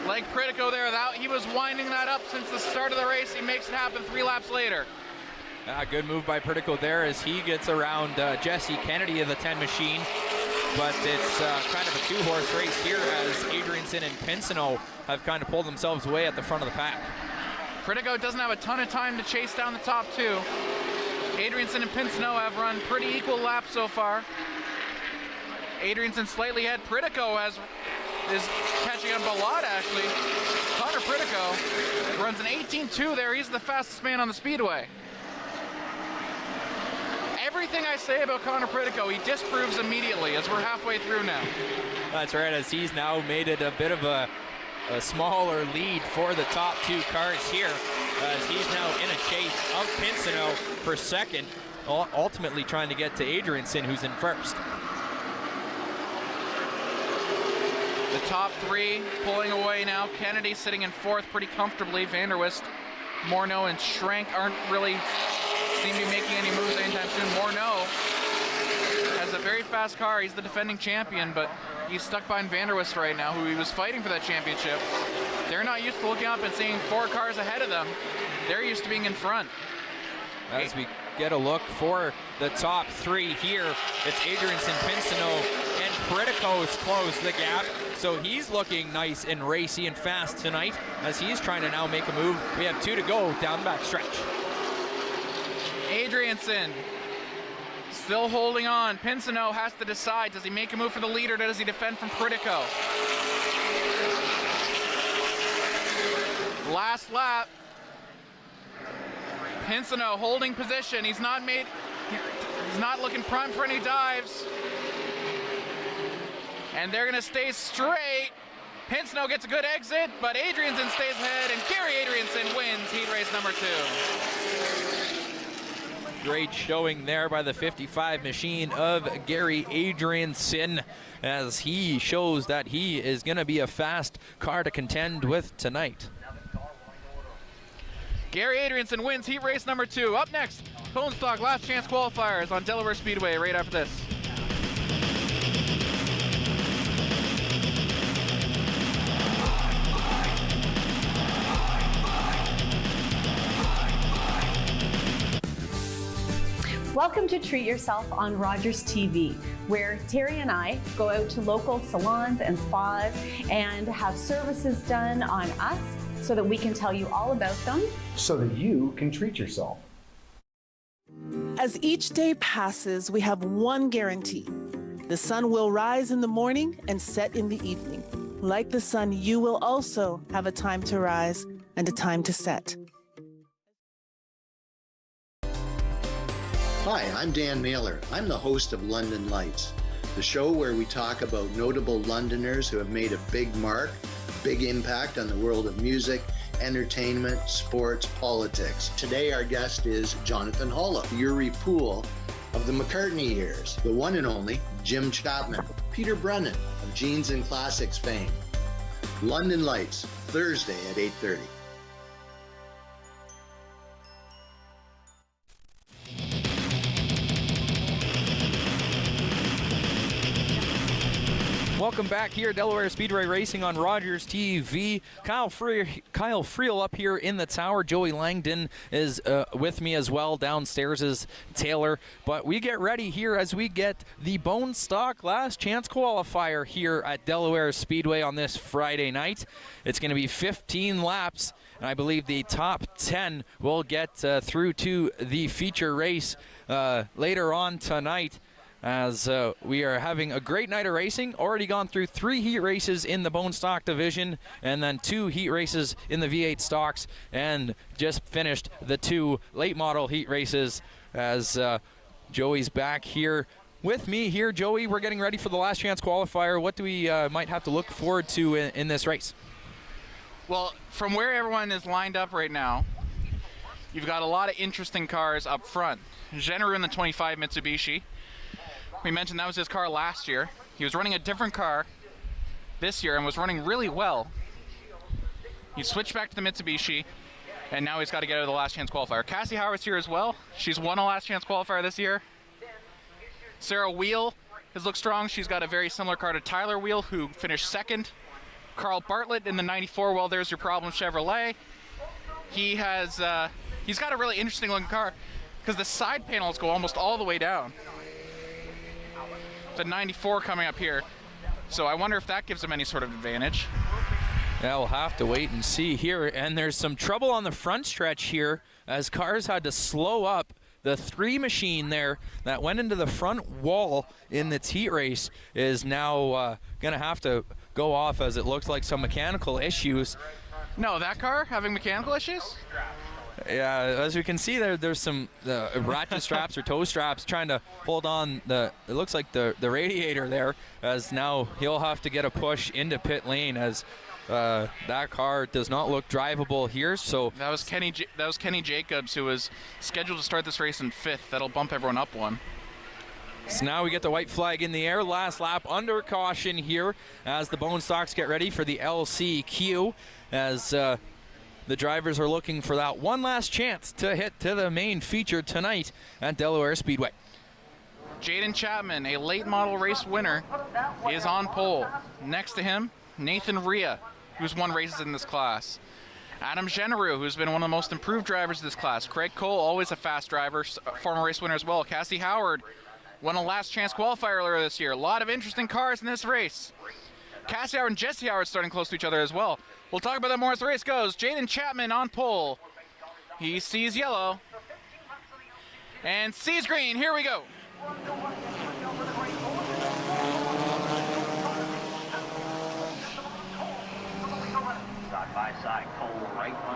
B: Like Pritico there, he was winding that up since the start of the race. He makes it happen 3 laps later.
A: Good move by Pritico there as he gets around Jesse Kennedy of the 10 machine. But it's kind of a 2-horse race here as Adrianson and Pinsnow have kind of pulled themselves away at the front of the pack.
B: Pritico doesn't have a ton of time to chase down the top 2. Adrianson and Pinsnow have run pretty equal laps so far. Adrianson slightly ahead. Pritico has is catching up a lot, actually. Connor Pritico runs an 18.2 there. He's the fastest man on the Speedway. Everything I say about Connor Pritico, he disproves immediately as we're halfway through now.
A: That's right, as he's now made it a bit of a smaller lead for the top two cars here, as he's now in a chase of Pinsino for second, ultimately trying to get to Adrianson, who's in first.
B: The top three pulling away now. Kennedy sitting in fourth pretty comfortably. Vanderwist, Morneau, and Schrank aren't really seem to be making any moves anytime soon. Morneau has a very fast car. He's the defending champion, but he's stuck behind Vanderwist right now, who he was fighting for that championship. They're not used to looking up and seeing 4 cars ahead of them. They're used to being in front.
A: As we get a look for the top three here, it's Adrianson, Pinsino, and Pritico's closed the gap. So he's looking nice and racy and fast tonight as he's trying to now make a move. We have 2 to go down the back stretch.
B: Adrianson still holding on. Pinsino has to decide, does he make a move for the lead or does he defend from Pritico? Last lap. Pinsino holding position. He's not looking prime for any dives. And they're gonna stay straight. Pinsino gets a good exit, but Adrianson stays ahead, and Gary Adrianson wins heat race number 2.
A: Great showing there by the 55 machine of Gary Adrianson, as he shows that he is gonna be a fast car to contend with tonight.
B: Gary Adrianson wins heat race number 2. Up next, Bone Stock Last Chance Qualifiers on Delaware Speedway right after this.
C: Welcome to Treat Yourself on Rogers TV, where Terry and I go out to local salons and spas and have services done on us so that we can tell you all about them.
D: So that you can treat yourself.
W: As each day passes, we have one guarantee. The sun will rise in the morning and set in the evening. Like the sun, you will also have a time to rise and a time to set.
X: Hi, I'm Dan Mailer. I'm the host of London Lights, the show where we talk about notable Londoners who have made a big mark, big impact on the world of music, entertainment, sports, politics. Today our guest is Jonathan Hollow, Yuri Poole of the McCartney years, the one and only Jim Chapman, Peter Brennan of Jeans and Classics fame. London Lights, Thursday at 8:30.
A: Welcome back here, Delaware Speedway Racing on Rogers TV. Kyle Friel up here in the tower. Joey Langdon is with me as well. Downstairs is Taylor. But we get ready here as we get the Bone Stock Last Chance Qualifier here at Delaware Speedway on this Friday night. It's going to be 15 laps, and I believe the top 10 will get through to the feature race later on tonight, as we are having a great night of racing. Already gone through 3 heat races in the Bone Stock division, and then 2 heat races in the V8 stocks, and just finished the 2 late model heat races, as Joey's back here with me here. Joey, we're getting ready for the Last Chance Qualifier. What do we might have to look forward to in this race?
B: Well, from where everyone is lined up right now, you've got a lot of interesting cars up front. Jenner in the 25 Mitsubishi. We mentioned that was his car last year. He was running a different car this year and was running really well. He switched back to the Mitsubishi, and now he's got to get out of the Last Chance Qualifier. Cassie Howard's here as well. She's won a Last Chance Qualifier this year. Sarah Wheel has looked strong. She's got a very similar car to Tyler Wheel, who finished second. Carl Bartlett in the 94, well, there's your problem Chevrolet. He's got a really interesting looking car because the side panels go almost all the way down. The 94 coming up here, so I wonder if that gives him any sort of advantage.
A: Yeah, we'll have to wait and see here. And there's some trouble on the front stretch here as cars had to slow up the 3 machine there that went into the front wall in its heat race is now going to have to go off, as it looks like some mechanical issues.
B: No, that car having mechanical issues?
A: Yeah, as we can see there's some ratchet straps or toe straps trying to hold on it looks like the radiator there, as now he'll have to get a push into pit lane, as that car does not look drivable here. So
B: that was Kenny Jacobs, who was scheduled to start this race in 5th. That'll bump everyone up one.
A: So now we get the white flag in the air. Last lap under caution here as the Bone Stocks get ready for the LCQ, as the drivers are looking for that one last chance to hit to the main feature tonight at Delaware Speedway.
B: Jaden Chapman, a late model race winner, is on pole. Next to him, Nathan Rhea, who's won races in this class. Adam Genereux, who's been one of the most improved drivers of this class. Craig Cole, always a fast driver, former race winner as well. Cassie Howard won a last chance qualifier earlier this year. A lot of interesting cars in this race. Cassie Howard and Jesse Howard starting close to each other as well. We'll talk about that more as the race goes. Jaden Chapman on pole. He sees yellow and sees green. Here we go.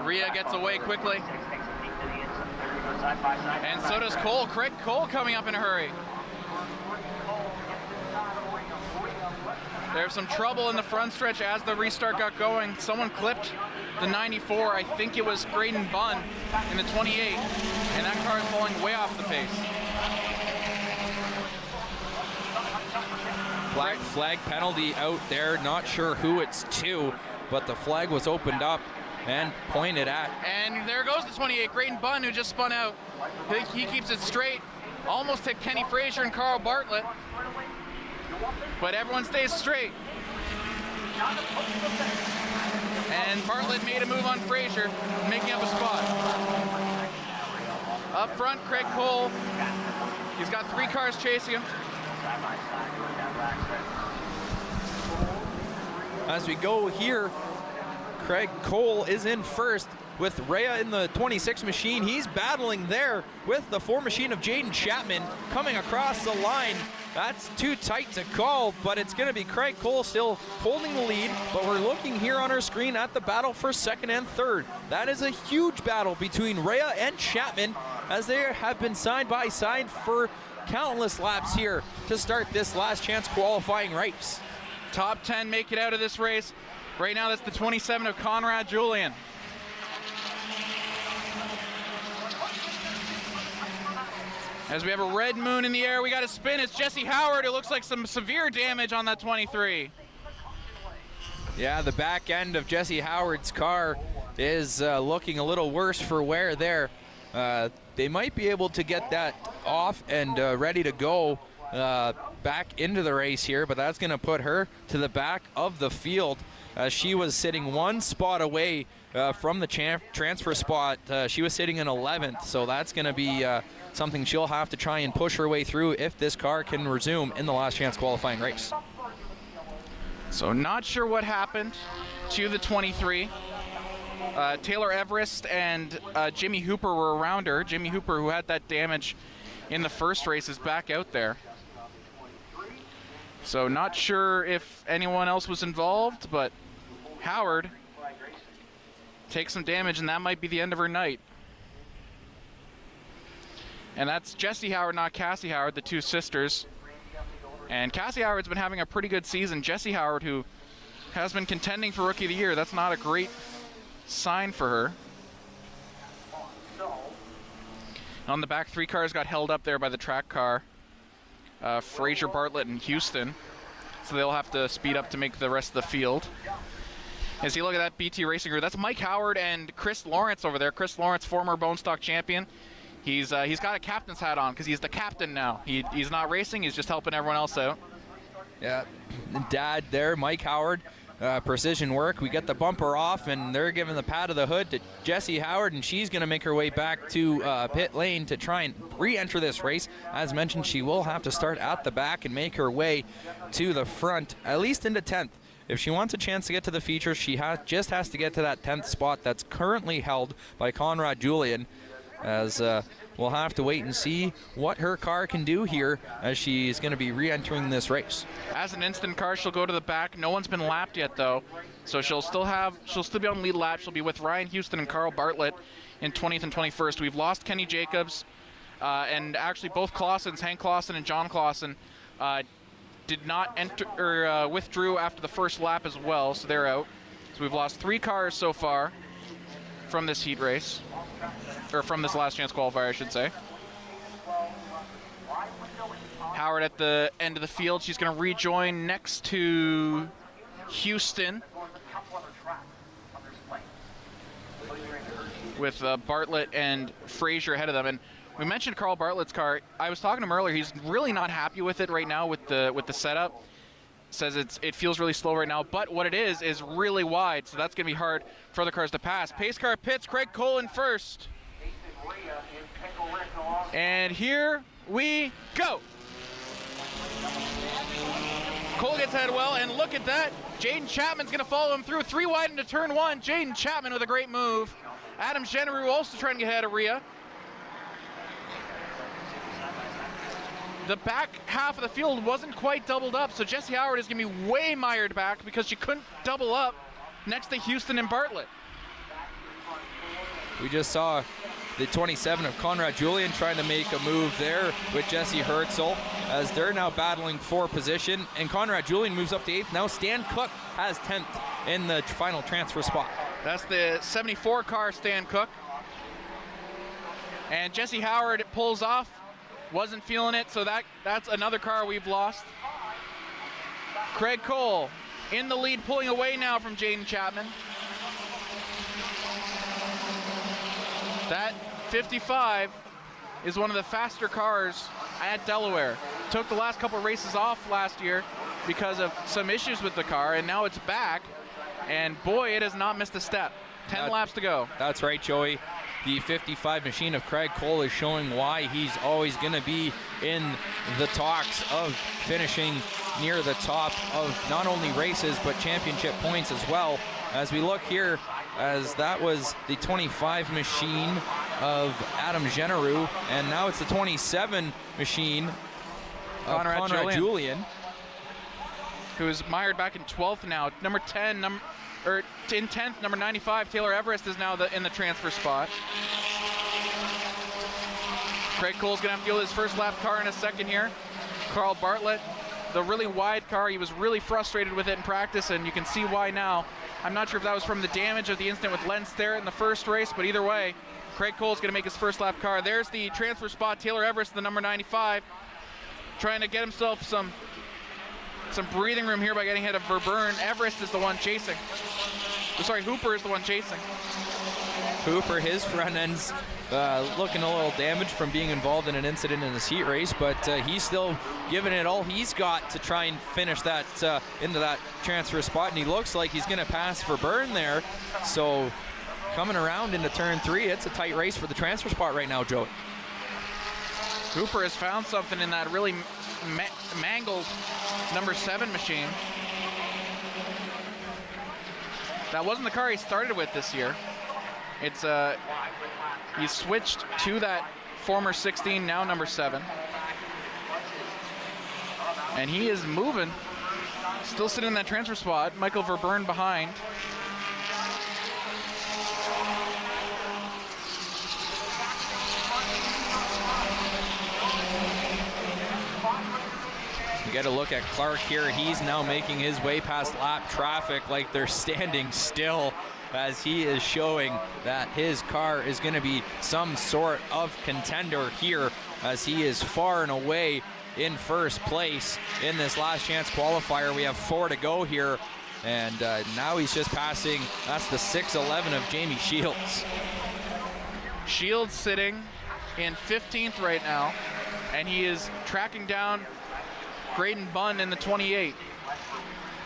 B: Rhea gets away quickly. And so does Cole. Craig Cole coming up in a hurry. There's some trouble in the front stretch as the restart got going. Someone clipped the 94. I think it was Graydon Bunn in the 28. And that car is falling way off the pace.
A: Black flag penalty out there. Not sure who it's to, but the flag was opened up and pointed at.
B: And there goes the 28, Graydon Bunn, who just spun out. He keeps it straight. Almost hit Kenny Frazier and Carl Bartlett. But everyone stays straight. And Bartlett made a move on Frazier, making up a spot. Up front, Craig Cole. He's got 3 cars chasing him.
A: As we go here, Craig Cole is in first with Rhea in the 26 machine. He's battling there with the 4 machine of Jaden Chapman coming across the line. That's too tight to call, but it's going to be Craig Cole still holding the lead. But we're looking here on our screen at the battle for 2nd and 3rd. That is a huge battle between Rhea and Chapman, as they have been side by side for countless laps here to start this last chance qualifying race.
B: Top 10 make it out of this race. Right now, that's the 27 of Conrad Julian. As we have a red moon in the air, we got a spin. It's Jesse Howard. It looks like some severe damage on that 23.
A: Yeah, the back end of Jesse Howard's car is looking a little worse for wear there. They might be able to get that off and ready to go back into the race here, but that's going to put her to the back of the field. She was sitting 1 spot away from the transfer spot. She was sitting in 11th, so that's going to be something she'll have to try and push her way through if this car can resume in the last chance qualifying race.
B: So not sure what happened to the 23. Taylor Everest and Jimmy Hooper were around her. Jimmy Hooper, who had that damage in the first race, is back out there. So not sure if anyone else was involved, but Howard takes some damage, and that might be the end of her night. And that's Jesse Howard, not Cassie Howard, the 2 sisters. And Cassie Howard's been having a pretty good season. Jesse Howard, who has been contending for Rookie of the Year, that's not a great sign for her. On the back, 3 cars got held up there by the track car. Frazier, Bartlett, and Houston. So they'll have to speed up to make the rest of the field. As you look at that BT Racing Group, that's Mike Howard and Chris Lawrence over there. Chris Lawrence, former Bone Stock champion. He's got a captain's hat on because he's the captain now. He's not racing, he's just helping everyone else out.
A: Yeah, Dad there, Mike Howard, precision work. We get the bumper off, and they're giving the pat of the hood to Jesse Howard, and she's going to make her way back to pit lane to try and re-enter this race. As mentioned, she will have to start at the back and make her way to the front, at least into 10th. If she wants a chance to get to the feature, she just has to get to that 10th spot that's currently held by Conrad Julian. as we'll have to wait and see what her car can do here as she's going to be re-entering this race.
B: As an instant car, she'll go to the back. No one's been lapped yet, though, so she'll still be on lead lap. She'll be with Ryan Houston and Carl Bartlett in 20th and 21st. We've lost Kenny Jacobs, and actually both Clausens, Hank Clausen and John Clausen, did not enter or withdrew after the first lap as well, so they're out. So we've lost 3 cars so far from this heat race, or from this last chance qualifier, I should say. Howard at the end of the field. She's going to rejoin next to Houston with Bartlett and Frazier ahead of them. And we mentioned Carl Bartlett's car. I was talking to him earlier. He's really not happy with it right now with the setup. Says it feels really slow right now, but what it is really wide, so that's going to be hard for other cars to pass. Pace car pits, Craig Cole in first. And here we go. Cole gets ahead well, and look at that. Jaden Chapman's going to follow him through. 3 wide into turn 1. Jaden Chapman with a great move. Adam Generou also trying to get ahead of Rhea. The back half of the field wasn't quite doubled up, so Jessie Howard is going to be way mired back because she couldn't double up next to Houston and Bartlett.
A: We just saw the 27 of Conrad Julian trying to make a move there with Jesse Herzl as they're now battling for position, and Conrad Julian moves up to 8th. Now Stan Cook has 10th in the final transfer spot.
B: That's the 74 car, Stan Cook. And Jesse Howard pulls off. Wasn't feeling it, so that's another car we've lost. Craig Cole in the lead, pulling away now from Jaden Chapman. That 55 is one of the faster cars at Delaware. Took the last couple of races off last year because of some issues with the car, and now it's back, and boy, it has not missed a step. 10 laps to go.
A: That's right, Joey. The 55 machine of Craig Cole is showing why he's always going to be in the talks of finishing near the top of not only races but championship points as well. As we look here, as that was the 25 machine of Adam Generou, and now it's the 27 machine of Conrad Julian,
B: who is mired back in 12th now. Number 10, in 10th, number 95, Taylor Everest is now in the transfer spot. Craig Cole's going to have to deal with his first lap car in a second here. Carl Bartlett, the really wide car, he was really frustrated with it in practice, and you can see why now. I'm not sure if that was from the damage of the incident with Len Sterrett in the first race, but either way, Craig Cole's going to make his first lap car. There's the transfer spot, Taylor Everest, the number 95, trying to get himself some breathing room here by getting ahead of Verburn. Everest is the one chasing. Sorry, Hooper is the one chasing.
A: Hooper, his front end's looking a little damaged from being involved in an incident in this heat race, but he's still giving it all he's got to try and finish that into that transfer spot, and he looks like he's going to pass Verburn there. So coming around into turn 3, it's a tight race for the transfer spot right now, Joey.
B: Hooper has found something in that really mangled number 7 machine. That wasn't the car he started with this year. It's he switched to that former 16, now number 7. And he is moving. Still sitting in that transfer spot. Michael Verburn behind.
A: Get a look at Clark here. He's now making his way past lap traffic like they're standing still, as he is showing that his car is going to be some sort of contender here, as he is far and away in first place in this last chance qualifier. We have 4 to go here, and now he's just passing. That's the 6'11" of Jamie Shields.
B: Shields sitting in 15th right now, and he is tracking down Graydon Bunn in the 28.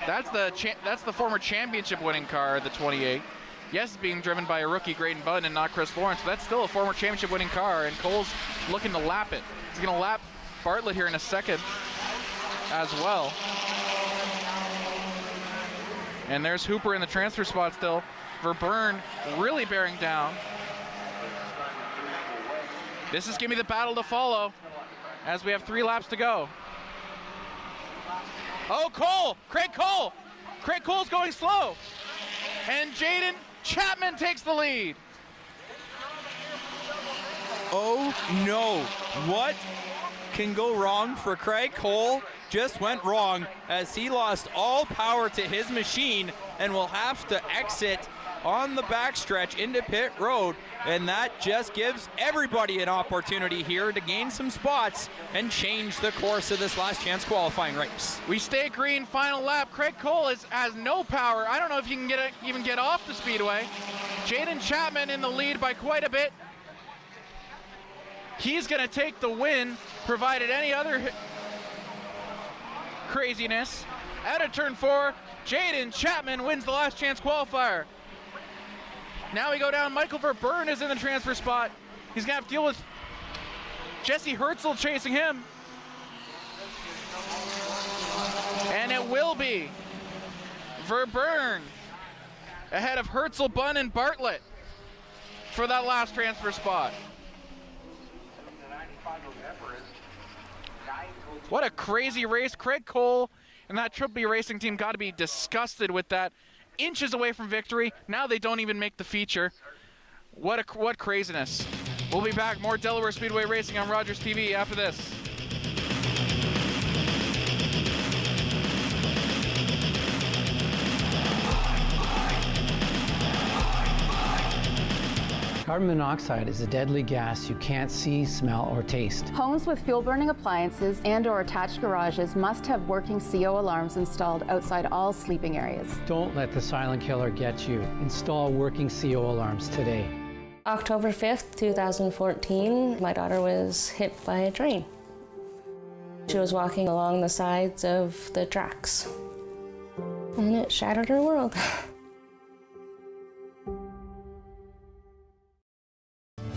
B: That's the former championship winning car, the 28. Yes, it's being driven by a rookie, Graydon Bunn, and not Chris Lawrence, but that's still a former championship winning car, and Cole's looking to lap it. He's going to lap Bartlett here in a second as well. And there's Hooper in the transfer spot still. Verburn really bearing down. This is going to be the battle to follow as we have 3 laps to go. Oh, Cole! Craig Cole! Craig Cole's going slow. And Jaden Chapman takes the lead.
A: Oh no, what can go wrong for Craig Cole just went wrong as he lost all power to his machine and will have to exit on the backstretch into pit road, and that just gives everybody an opportunity here to gain some spots and change the course of this last chance qualifying race.
B: We stay green, final lap. Craig Cole has no power. I don't know if you can even get off the speedway. Jaden Chapman in the lead by quite a bit. He's going to take the win, provided any other craziness. Out of turn 4, Jaden Chapman wins the last chance qualifier. Now we go down. Michael Verburn is in the transfer spot. He's going to have to deal with Jesse Herzl chasing him. And it will be Verburn ahead of Herzl, Bunn, and Bartlett for that last transfer spot. What a crazy race. Craig Cole and that Triple B Racing team got to be disgusted with that. Inches away from victory. Now they don't even make the feature. What craziness. We'll be back. More Delaware Speedway Racing on Rogers TV after this.
E: Carbon monoxide is a deadly gas you can't see, smell, or taste.
C: Homes with fuel-burning appliances and/or attached garages must have working CO alarms installed outside all sleeping areas.
E: Don't let the silent killer get you. Install working CO alarms today.
F: October 5th, 2014, my daughter was hit by a train. She was walking along the sides of the tracks, and it shattered her world.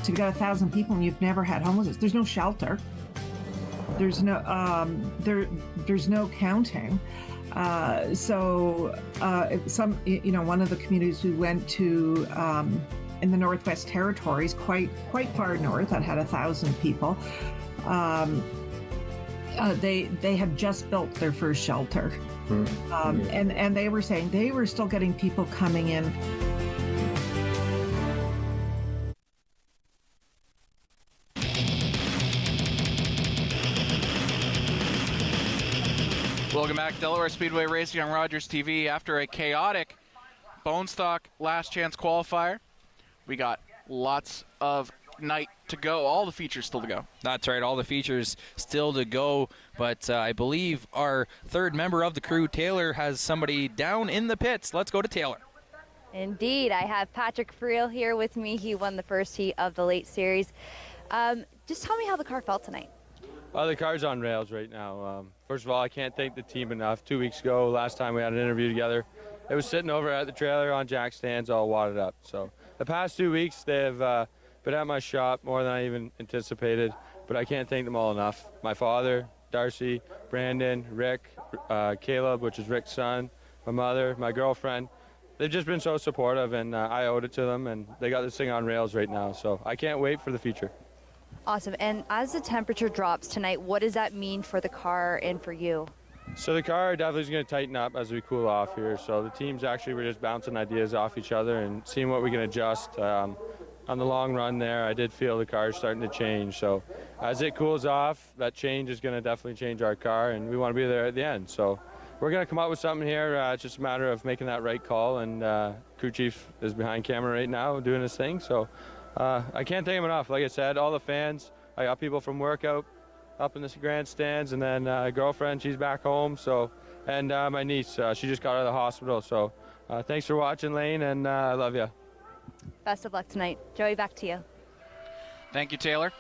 G: So you've got 1,000 people and you've never had homelessness. There's no shelter. There's no there's no counting. One of the communities we went to in the Northwest Territories, quite far north, that had 1,000 people. They had just built their first shelter, and they were saying they were still getting people coming in.
B: Welcome back, Delaware Speedway Racing on Rogers TV. After a chaotic bone stock last chance qualifier, we got lots of night to go. All the features still to go.
A: That's right, all the features still to go, but I believe our third member of the crew, Taylor, has somebody down in the pits. Let's go to Taylor.
H: Indeed, I have Patrick Friel here with me. He won the first heat of the late series. Just tell me how the car felt tonight.
Y: The car's on rails right now. First of all, I can't thank the team enough. 2 weeks ago, last time we had an interview together, it was sitting over at the trailer on jack stands all wadded up. So the past 2 weeks, they've been at my shop more than I even anticipated, but I can't thank them all enough. My father, Darcy, Brandon, Rick, Caleb, which is Rick's son, my mother, my girlfriend. They've just been so supportive, and I owed it to them, and they got this thing on rails right now. So I can't wait for the future.
H: Awesome. And as the temperature drops tonight, what does that mean for the car and for you?
Y: So the car definitely is going to tighten up as we cool off here. So the teams actually were just bouncing ideas off each other and seeing what we can adjust. On the long run there, I did feel the car is starting to change. So as it cools off, that change is going to definitely change our car, and we want to be there at the end. So we're going to come up with something here. It's just a matter of making that right call, and crew chief is behind camera right now doing his thing. So I can't thank him enough. Like I said, all the fans, I got people from work out up in the grandstands, and then girlfriend, she's back home. So, and my niece, she just got out of the hospital. So thanks for watching, Lane, and I love you.
H: Best of luck tonight. Joey, back to you.
B: Thank you, Taylor.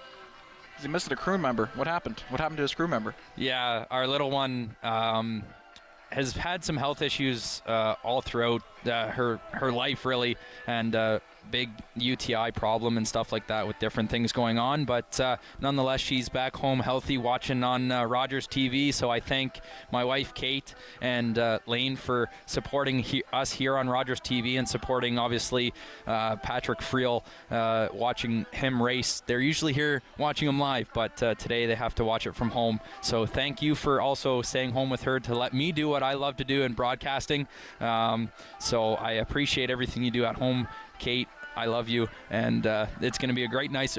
B: He missed a crew member. What happened? What happened to his crew member?
A: Yeah, our little one has had some health issues all throughout her life, really, and big UTI problem and stuff like that with different things going on, but nonetheless, she's back home healthy, watching on Rogers TV. So I thank my wife Kate and Lane for supporting us here on Rogers TV and supporting obviously Patrick Friel, watching him race. They're usually here watching him live, but today they have to watch it from home. So thank you for also staying home with her to let me do what I love to do in broadcasting. So I appreciate everything you do at home, Kate. I love you, and it's going to be a great night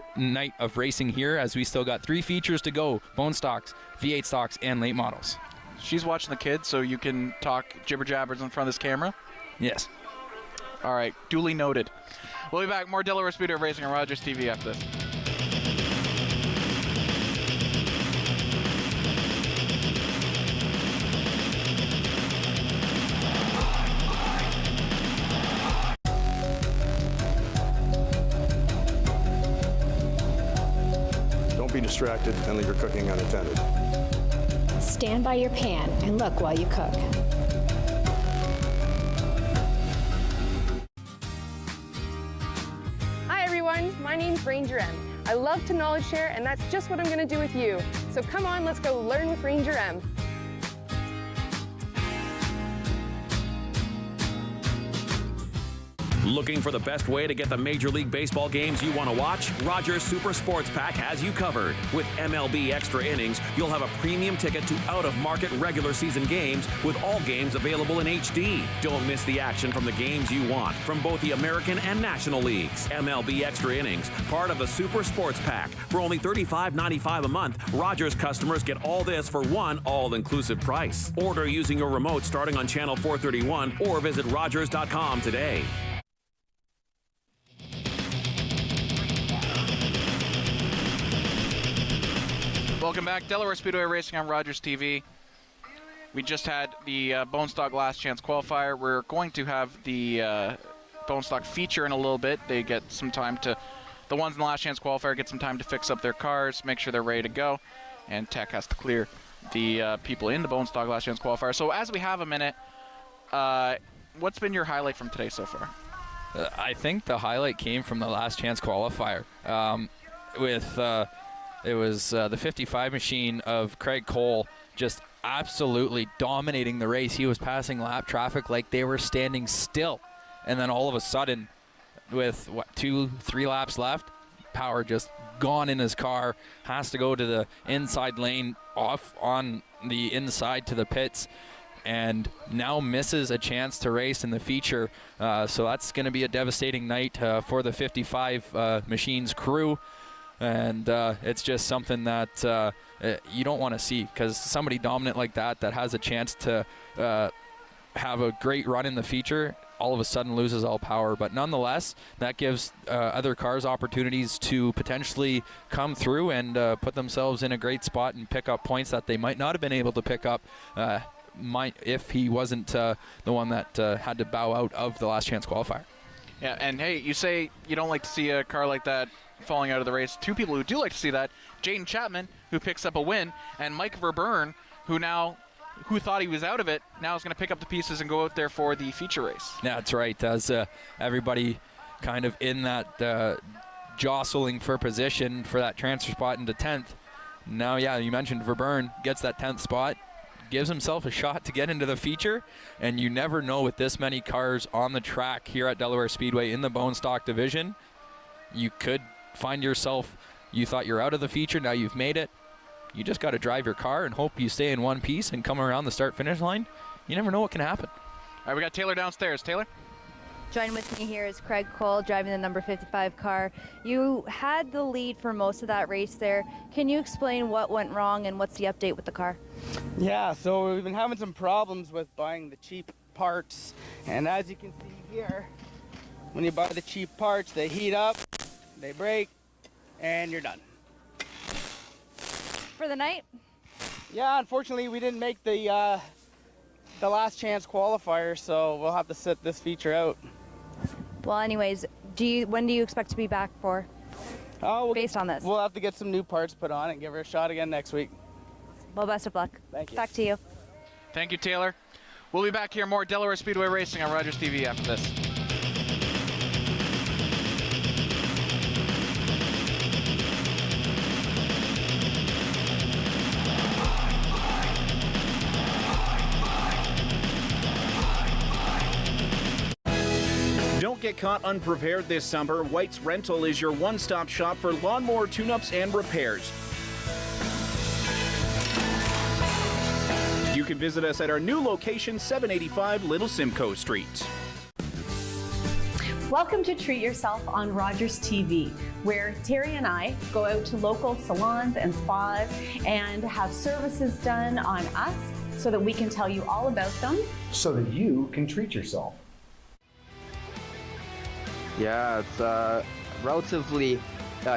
A: of racing here, as we still got 3 features to go: bone stocks, V8 stocks, and late models.
B: She's watching the kids, so you can talk jibber jabbers in front of this camera?
A: Yes.
B: All right, duly noted. We'll be back. More Delaware Speedway racing on Rogers TV after this.
I: Be distracted and leave your cooking unattended.
J: Stand by your pan and look while you cook.
K: Hi everyone, my name's Ranger M. I love to knowledge share, and that's just what I'm going to do with you. So come on, let's go learn with Ranger M.
L: Looking for the best way to get the Major League Baseball games you want to watch? Rogers Super Sports Pack has you covered. With MLB Extra Innings, you'll have a premium ticket to out-of-market regular season games with all games available in HD. Don't miss the action from the games you want from both the American and National Leagues. MLB Extra Innings, part of the Super Sports Pack. For only $35.95 a month, Rogers customers get all this for one all-inclusive price. Order using your remote starting on channel 431 or visit Rogers.com today.
B: Welcome back. Delaware Speedway Racing on Rogers TV. We just had the Bone Stock Last Chance Qualifier. We're going to have the Bone Stock feature in a little bit. They get some time to, the ones in the Last Chance Qualifier get some time to fix up their cars, make sure they're ready to go, and Tech has to clear the people in the Bone Stock Last Chance Qualifier. So as we have a minute, what's been your highlight from today so far?
A: I think the highlight came from the Last Chance Qualifier. It was the 55 machine of Craig Cole just absolutely dominating the race. He was passing lap traffic like they were standing still. And then all of a sudden, with 2-3 laps left, power just gone in his car, has to go to the inside lane, off on the inside to the pits, and now misses a chance to race in the feature. So that's going to be a devastating night for the 55 machines crew. And it's just something that you don't want to see, because somebody dominant like that has a chance to have a great run in the feature, all of a sudden loses all power. But nonetheless, that gives other cars opportunities to potentially come through and put themselves in a great spot and pick up points that they might not have been able to pick up if he wasn't the one that had to bow out of the Last Chance Qualifier.
B: Yeah, and hey, you say you don't like to see a car like that falling out of the race. 2 people who do like to see that: Jaden Chapman, who picks up a win, and Mike Verburn, who thought he was out of it, now is going to pick up the pieces and go out there for the feature race.
A: Yeah, that's right. As everybody kind of in that jostling for position for that transfer spot into 10th. Now, yeah, you mentioned Verburn gets that 10th spot, gives himself a shot to get into the feature, and you never know with this many cars on the track here at Delaware Speedway in the Bone Stock division. You could find yourself, you thought you're out of the feature, now you've made it. You just got to drive your car and hope you stay in one piece and come around the start-finish line. You never know what can happen.
B: All right, we got Taylor downstairs. Taylor?
H: Joining with me here is Craig Cole, driving the number 55 car. You had the lead for most of that race there. Can you explain what went wrong and what's the update with the car?
M: Yeah, so we've been having some problems with buying the cheap parts. And as you can see here, when you buy the cheap parts, they heat up, they break, and you're done.
H: For the night?
M: Yeah, unfortunately we didn't make the Last Chance Qualifier, so we'll have to sit this feature out.
H: Well, anyways, when do you expect to be back for? Based on this?
M: We'll have to get some new parts put on and give her a shot again next week.
H: Well, best of luck.
M: Thank you.
H: Back to you.
B: Thank you, Taylor. We'll be back here, more Delaware Speedway Racing on Rogers TV after this.
N: get caught unprepared this summer, White's Rental is your one-stop shop for lawnmower tune-ups and repairs. You can visit us at our new location, 785 Little Simcoe Street.
C: Welcome to Treat Yourself on Rogers TV, where Terry and I go out to local salons and spas and have services done on us so that we can tell you all about them.
D: So that you can treat yourself.
O: Yeah, it's a relatively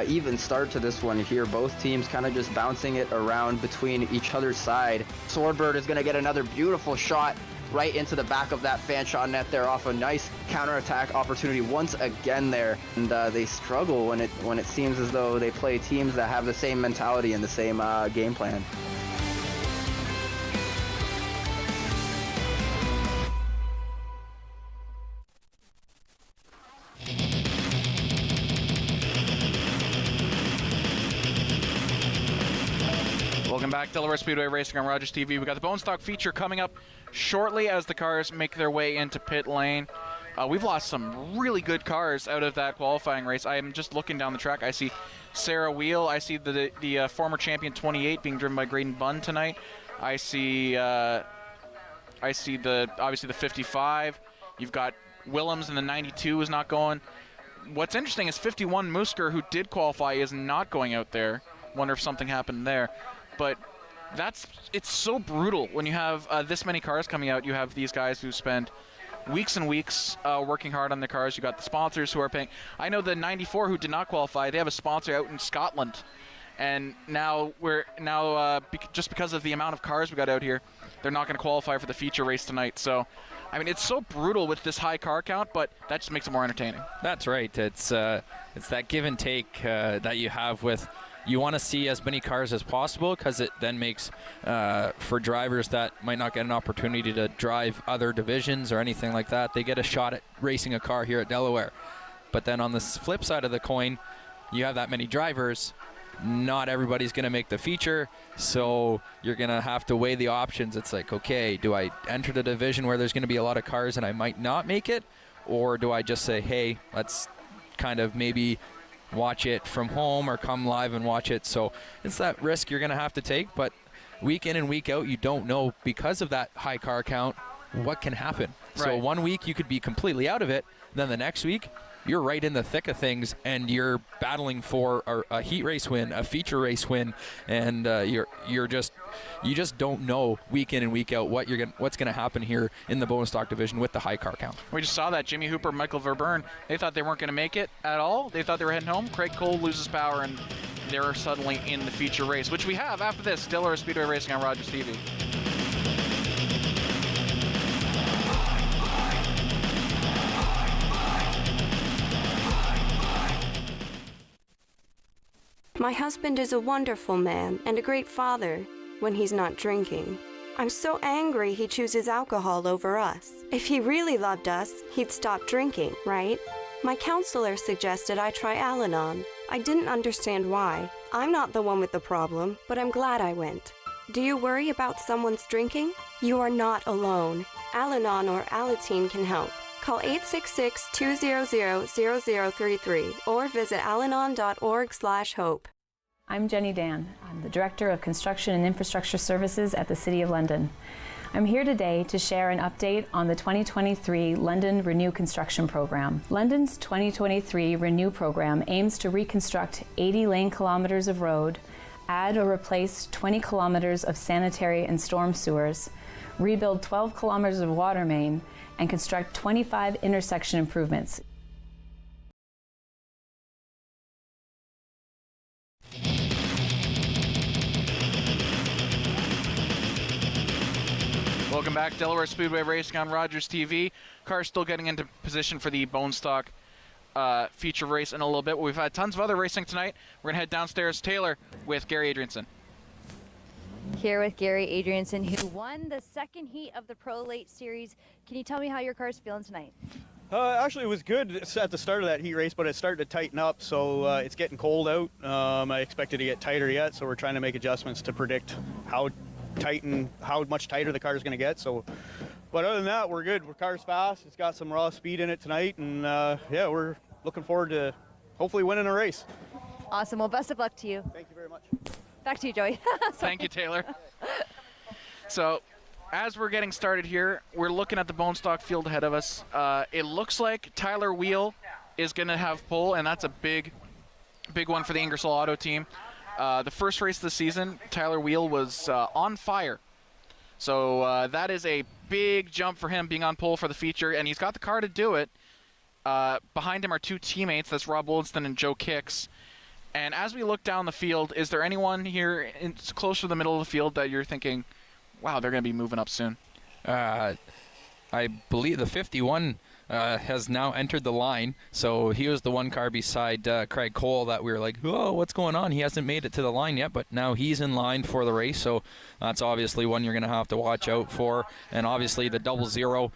O: even start to this one here. Both teams kind of just bouncing it around between each other's side. Swordbird is going to get another beautiful shot right into the back of that fan shot net there off a nice counterattack opportunity once again there. And they struggle when it seems as though they play teams that have the same mentality and the same game plan.
B: Welcome back, Delaware Speedway Racing on Rogers TV. We got the Bone Stock feature coming up shortly as the cars make their way into pit lane. We've lost some really good cars out of that qualifying race. I am just looking down the track. I see Sarah Wheel. I see the former champion 28 being driven by Graydon Bunn tonight. I see obviously the 55. You've got Willems, and the 92 is not going. What's interesting is 51 Musker, who did qualify, is not going out there. Wonder if something happened there. But it's so brutal when you have this many cars coming out. You have these guys who spend weeks and weeks working hard on the cars. You got the sponsors who are paying. I know the 94 who did not qualify, they have a sponsor out in Scotland, and now just because of the amount of cars we got out here, they're not going to qualify for the feature race tonight. So, I mean, it's so brutal with this high car count, but that just makes it more entertaining.
A: That's right. It's that give and take that you have with. You want to see as many cars as possible because it then makes, for drivers that might not get an opportunity to drive other divisions or anything like that, they get a shot at racing a car here at Delaware. But then on the flip side of the coin, you have that many drivers, not everybody's going to make the feature, so you're going to have to weigh the options. It's like, okay, do I enter the division where there's going to be a lot of cars and I might not make it? Or do I just say, hey, let's kind of maybe watch it from home or come live and watch it? So it's that risk you're going to have to take, but week in and week out, you don't know, because of that high car count, what can happen. Right. So 1 week you could be completely out of it, then the next week you're right in the thick of things and you're battling for a heat race win, a feature race win, and you just don't know week in and week out what's going to happen here in the bonus stock division with the high car count.
B: We just saw that Jimmy Hooper, Michael Verburn, they thought they weren't going to make it at all. They thought they were heading home. Craig Cole loses power and they're suddenly in the feature race, which we have after this. Delaware Speedway Racing on Rogers TV.
P: My husband is a wonderful man and a great father when he's not drinking. I'm so angry he chooses alcohol over us. If he really loved us, he'd stop drinking, right? My counselor suggested I try Al-Anon. I didn't understand why. I'm not the one with the problem, but I'm glad I went. Do you worry about someone's drinking? You are not alone. Al-Anon or Alateen can help. Call 866-200-0033 or visit alanon.org/hope.
R: I'm Jenny Dan. I'm the Director of Construction and Infrastructure Services at the City of London. I'm here today to share an update on the 2023 London Renew Construction Program. London's 2023 Renew program aims to reconstruct 80 lane kilometers of road, add or replace 20 kilometers of sanitary and storm sewers, rebuild 12 kilometers of water main, and construct 25 intersection improvements.
B: Welcome back, Delaware Speedway Racing on Rogers TV. Cars still getting into position for the Bone Stock feature race in a little bit. We've had tons of other racing tonight. We're gonna head downstairs, Taylor, with Gary Adrianson.
H: Here with Gary Adrianson, who won the second heat of the Pro Late Series. Can you tell me how your car's feeling tonight?
M: Actually, it was good at the start of that heat race, but it's starting to tighten up, so it's getting cold out. I expect it to get tighter yet, so we're trying to make adjustments to predict how much tighter the car is going to get. So But other than that, we're good. Our car's fast. It's got some raw speed in it tonight, and yeah, we're looking forward to hopefully winning a race.
H: Awesome. Well, best of luck to you.
M: Thank you very much.
H: Back to you, Joey.
B: Thank you, Taylor. So, as we're getting started here, we're looking at the bone stock field ahead of us. It looks like Tyler Wheel is going to have pole, and that's a big one for the Ingersoll Auto team. The first race of the season, Tyler Wheel was on fire. So that is a big jump for him being on pole for the feature, and he's got the car to do it. Behind him are two teammates, that's Rob Wollaston and Joe Kicks. And as we look down the field, is there anyone here close to the middle of the field that you're thinking, wow, they're going to be moving up soon?
A: I believe the 51 has now entered the line, so he was the one car beside Craig Cole that we were like, oh, what's going on? He hasn't made it to the line yet, but now he's in line for the race, so that's obviously one you're going to have to watch out for. And obviously the 00,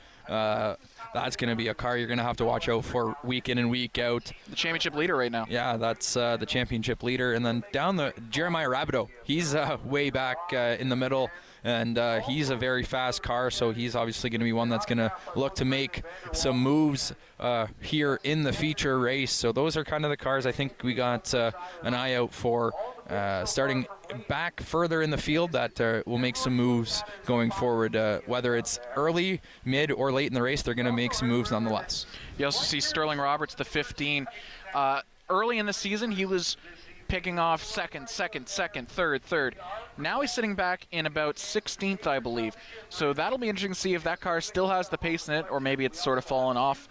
A: that's going to be a car you're going to have to watch out for week in and week out.
B: The championship leader right now.
A: Yeah, that's the championship leader. And then down the Jeremiah Rabideau, he's way back in the middle, and he's a very fast car, so he's obviously going to be one that's going to look to make some moves here in the feature race. So those are kind of the cars I think we got an eye out for starting back further in the field that will make some moves going forward. Whether it's early, mid, or late in the race, they're going to make some moves nonetheless.
B: You also see Sterling Roberts, the 15. Early in the season, he was picking off second, third. Now he's sitting back in about 16th, I believe. So that'll be interesting to see if that car still has the pace in it, or maybe it's sort of fallen off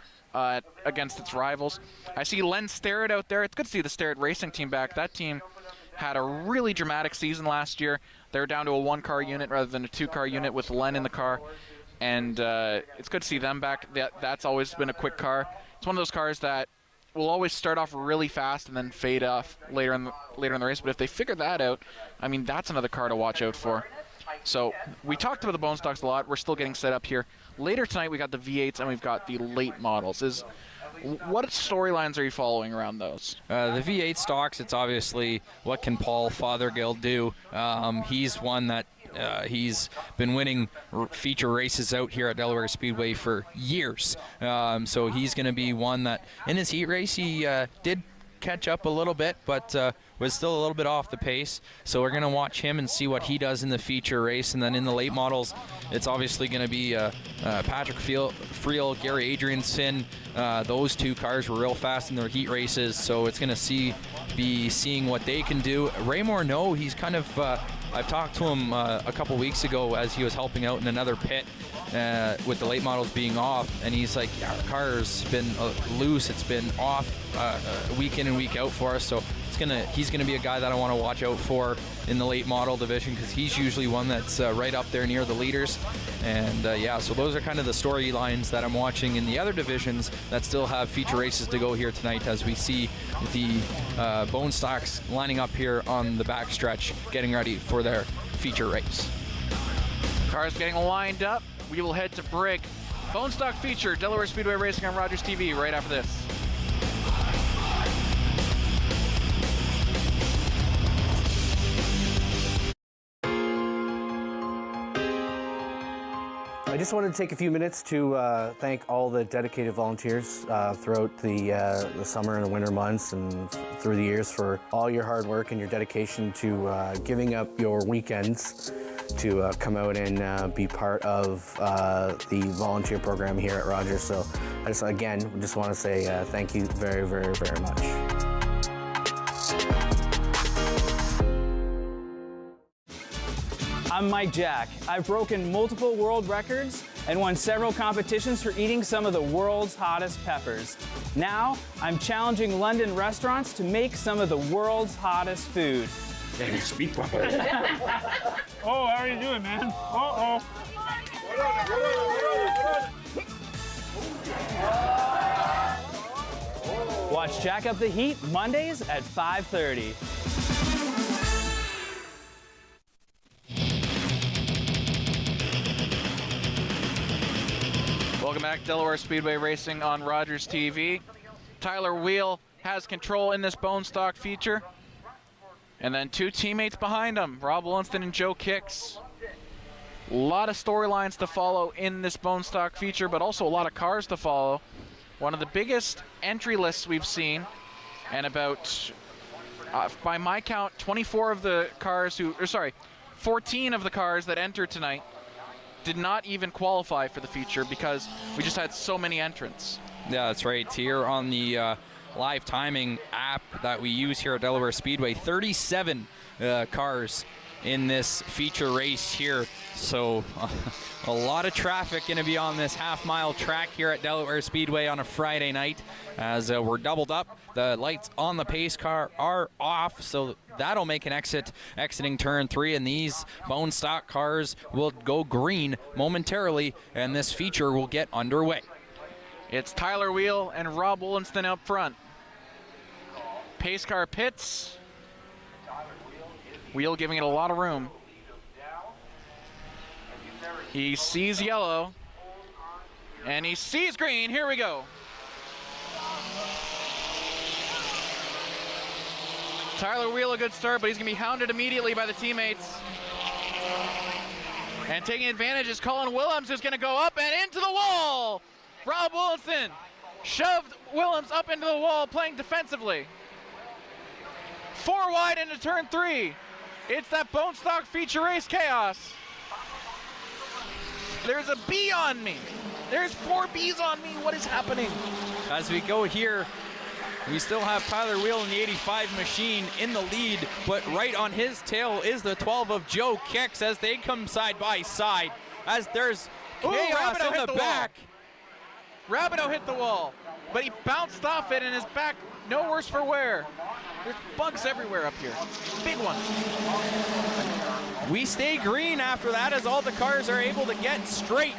B: against its rivals. I see Len Starrett out there. It's good to see the Starrett Racing team back. That team had a really dramatic season last year. They were down to a one-car unit rather than a two-car unit with Len in the car. And it's good to see them back. That's always been a quick car. It's one of those cars that will always start off really fast and then fade off later in the race. But if they figure that out, I mean, that's another car to watch out for. So we talked about the bone stocks a lot. We're still getting set up here. Later tonight, we got the V8s and we've got the late models. What storylines are you following around those?
A: The V8 stocks, it's obviously what can Paul Fothergill do. He's one that he's been winning feature races out here at Delaware Speedway for years. So he's going to be one that in his heat race he did catch up a little bit, but was still a little bit off the pace. So we're going to watch him and see what he does in the feature race. And then in the late models, it's obviously going to be Patrick Friel, Gary Adrianson. Those two cars were real fast in their heat races, so it's going to be seeing what they can do. Ray Morneau, he's kind of I've talked to him a couple weeks ago as he was helping out in another pit with the late models being off, and he's like, yeah, our car's been loose, it's been off week in and week out for us, so he's gonna be a guy that I want to watch out for in the late model division, because he's usually one that's right up there near the leaders. And yeah, so those are kind of the storylines that I'm watching in the other divisions that still have feature races to go here tonight, as we see the bone stocks lining up here on the back stretch getting ready for their feature race.
B: Cars getting lined up. We will head to break. Bone stock feature, Delaware Speedway Racing on Rogers TV right after this.
Q: I just wanted to take a few minutes to thank all the dedicated volunteers throughout the summer and the winter months and through the years for all your hard work and your dedication to giving up your weekends to come out and be part of the volunteer program here at Rogers. So I just want to say thank you very, very, very much.
S: I'm Mike Jack. I've broken multiple world records and won several competitions for eating some of the world's hottest peppers. Now, I'm challenging London restaurants to make some of the world's hottest food.
L: Hey, speak proper.
S: Oh, how are you doing, man? Uh-oh. Watch Jack Up the Heat Mondays at 5:30.
B: Welcome back, Delaware Speedway Racing on Rogers TV. Tyler Wheel has control in this bone stock feature. And then two teammates behind him, Rob Wollaston and Joe Kicks. A lot of storylines to follow in this bone stock feature, but also a lot of cars to follow. One of the biggest entry lists we've seen, and about, by my count, 14 of the cars that entered tonight did not even qualify for the feature because we just had so many entrants.
A: Yeah, that's right. Here on the live timing app that we use here at Delaware Speedway, 37 cars in this feature race here. So a lot of traffic going to be on this half-mile track here at Delaware Speedway on a Friday night as we're doubled up. The lights on the pace car are off, so that'll make an exiting turn 3, and these bone stock cars will go green momentarily, and this feature will get underway.
B: It's Tyler Wheel and Rob Wolenston up front. Pace car pits. Wheel giving it a lot of room. He sees yellow, and he sees green. Here we go. Tyler Wheel, a good start, but he's going to be hounded immediately by the teammates. And taking advantage is Colin Willems, who's going to go up and into the wall. Rob Wolenston shoved Willems up into the wall, playing defensively. 4 wide into turn 3. It's that bone stock feature race chaos. There's a bee on me. There's 4 bees on me. What is happening?
A: As we go here, we still have Tyler Wheel in the 85 machine in the lead, but right on his tail is the 12 of Joe Kicks as they come side by side. As there's chaos in the back.
B: Rabideau hit the wall, but he bounced off it and is back no worse for wear. There's bugs everywhere up here. Big ones.
A: We stay green after that as all the cars are able to get straight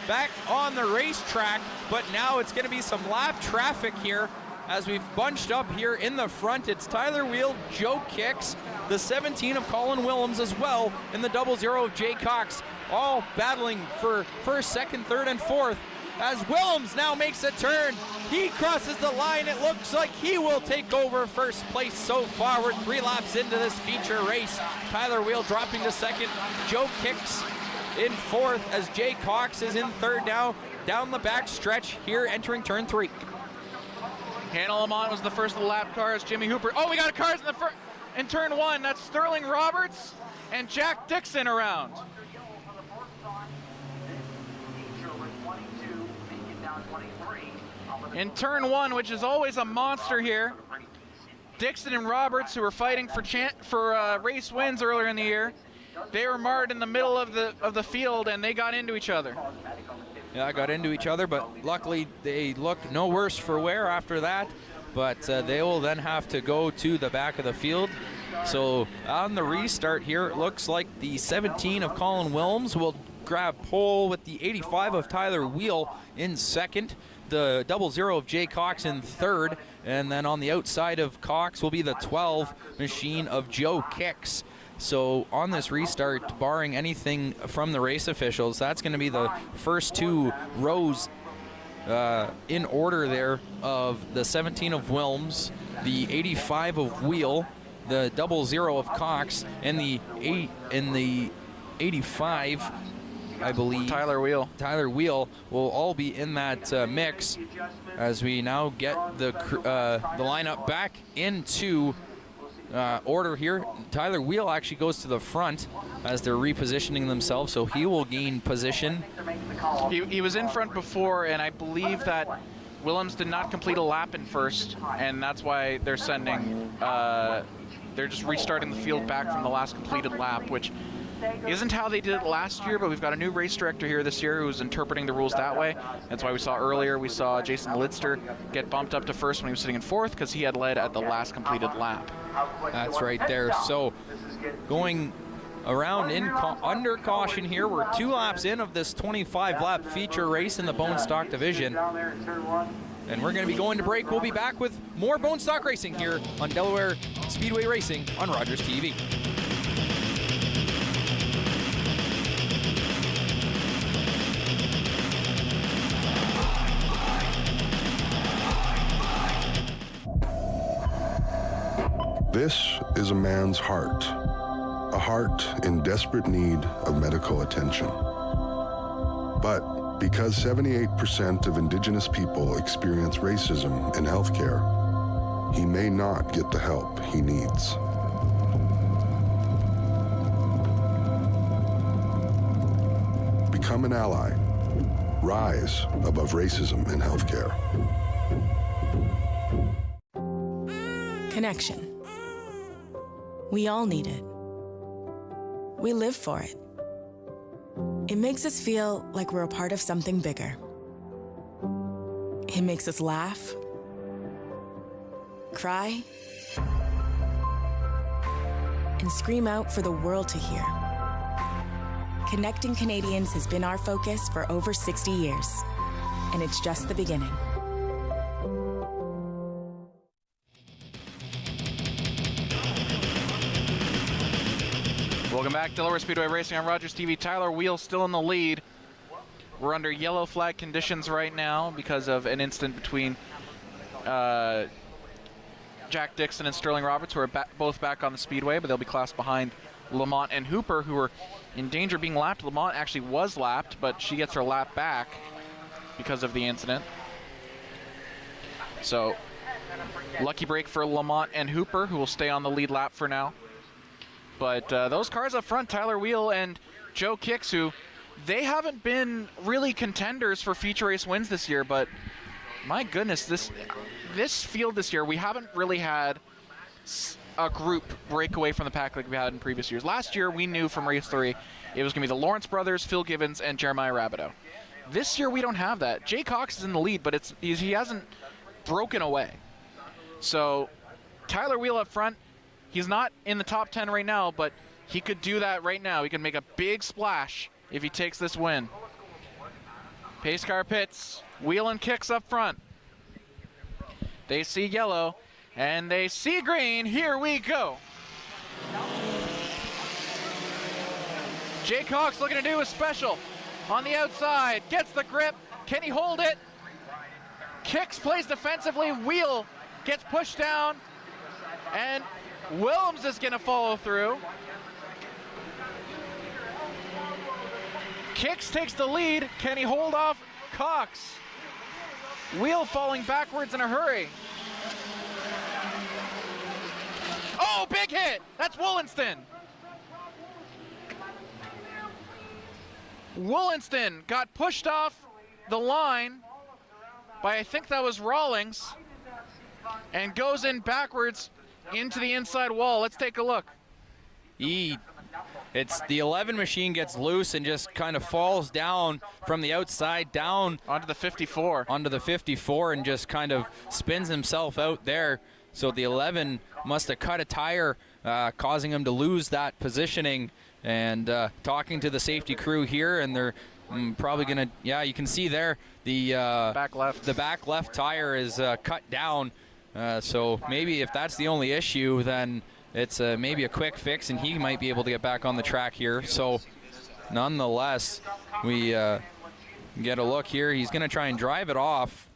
A: back on the racetrack, but now it's going to be some lap traffic here as we've bunched up here in the front. It's Tyler Wheel, Joe Kicks, the 17 of Colin Willems as well, and the 00 of Jay Cox, all battling for first, second, third, and fourth. As Willems now makes a turn, he crosses the line. It looks like he will take over first place so far. We're 3 laps into this feature race. Tyler Wheel dropping to second. Joe Kicks in fourth as Jay Cox is in third now. Down the back stretch here entering turn 3.
B: Hannah Lamont was the first of the lap cars. Jimmy Hooper. Oh, we got cars in turn 1. That's Sterling Roberts and Jack Dixon around. In turn 1, which is always a monster here, Dixon and Roberts, who were fighting for race wins earlier in the year, they were marred in the middle of the field and they got into each other.
A: Yeah, got into each other, but luckily they look no worse for wear after that. But they will then have to go to the back of the field. So on the restart here, it looks like the 17 of Colin Willems will grab pole with the 85 of Tyler Wheel in second. The 00 of Jay Cox in third, and then on the outside of Cox will be the 12 machine of Joe Kicks. So on this restart, barring anything from the race officials, that's going to be the first 2 rows in order there of the 17 of Willems, the 85 of Wheel, the 00 of Cox, and the 85. I believe
B: Tyler Wheel
A: will all be in that mix as we now get the lineup back into order here. Tyler Wheel actually goes to the front as they're repositioning themselves, so he will gain position.
B: He was in front before, and I believe that Willems did not complete a lap in first, and that's why they're sending, they're just restarting the field back from the last completed lap, which isn't how they did it last year, but we've got a new race director here this year who's interpreting the rules that way. That's why we saw Jason Lidster get bumped up to first when he was sitting in fourth because he had led at the last completed lap.
A: That's right there. So going around under caution here, we're 2 laps in of this 25-lap feature race in the bone stock division. And we're going to be going to break. We'll be back with more bone stock racing here on Delaware Speedway Racing on Rogers TV.
T: This is a man's heart, a heart in desperate need of medical attention. But because 78% of Indigenous people experience racism in healthcare, he may not get the help he needs. Become an ally. Rise above racism in healthcare.
U: Connection. We all need it. We live for it. It makes us feel like we're a part of something bigger. It makes us laugh, cry, and scream out for the world to hear. Connecting Canadians has been our focus for over 60 years, and it's just the beginning.
B: Welcome back, Delaware Speedway Racing on Rogers TV. Tyler Wheel still in the lead. We're under yellow flag conditions right now because of an incident between Jack Dixon and Sterling Roberts, who are both back on the Speedway, but they'll be classed behind Lamont and Hooper, who are in danger of being lapped. Lamont actually was lapped, but she gets her lap back because of the incident. So, lucky break for Lamont and Hooper, who will stay on the lead lap for now. But those cars up front, Tyler Wheel and Joe Kicks, who they haven't been really contenders for feature race wins this year, but my goodness, this field this year, we haven't really had a group break away from the pack like we had in previous years. Last year, we knew from race 3, it was going to be the Lawrence brothers, Phil Gibbons, and Jeremiah Rabideau. This year, we don't have that. Jay Cox is in the lead, but he hasn't broken away. So, Tyler Wheel up front, he's not in the top 10 right now, but he could do that right now. He can make a big splash if he takes this win. Pace car pits, Wheel and Kicks up front. They see yellow, and they see green. Here we go. Jay Cox looking to do a special on the outside. Gets the grip. Can he hold it? Kicks plays defensively. Wheel gets pushed down. And Williams is going to follow through. Kicks takes the lead. Can he hold off Cox? Wheel falling backwards in a hurry. Oh, big hit! That's Woolinston. Woolinston got pushed off the line by, I think that was Rawlings, and goes in backwards into the inside wall. Let's take a look.
A: It's the 11 machine gets loose and just kind of falls down from the outside down
B: onto the 54.
A: Onto the 54 and just kind of spins himself out there. So the 11 must have cut a tire, causing him to lose that positioning. And talking to the safety crew here, and they're probably gonna, yeah, you can see there the
B: back left.
A: The back left tire is cut down. So maybe if that's the only issue, then it's maybe a quick fix, and he might be able to get back on the track here. So nonetheless, we get a look here. He's going to try and drive it off.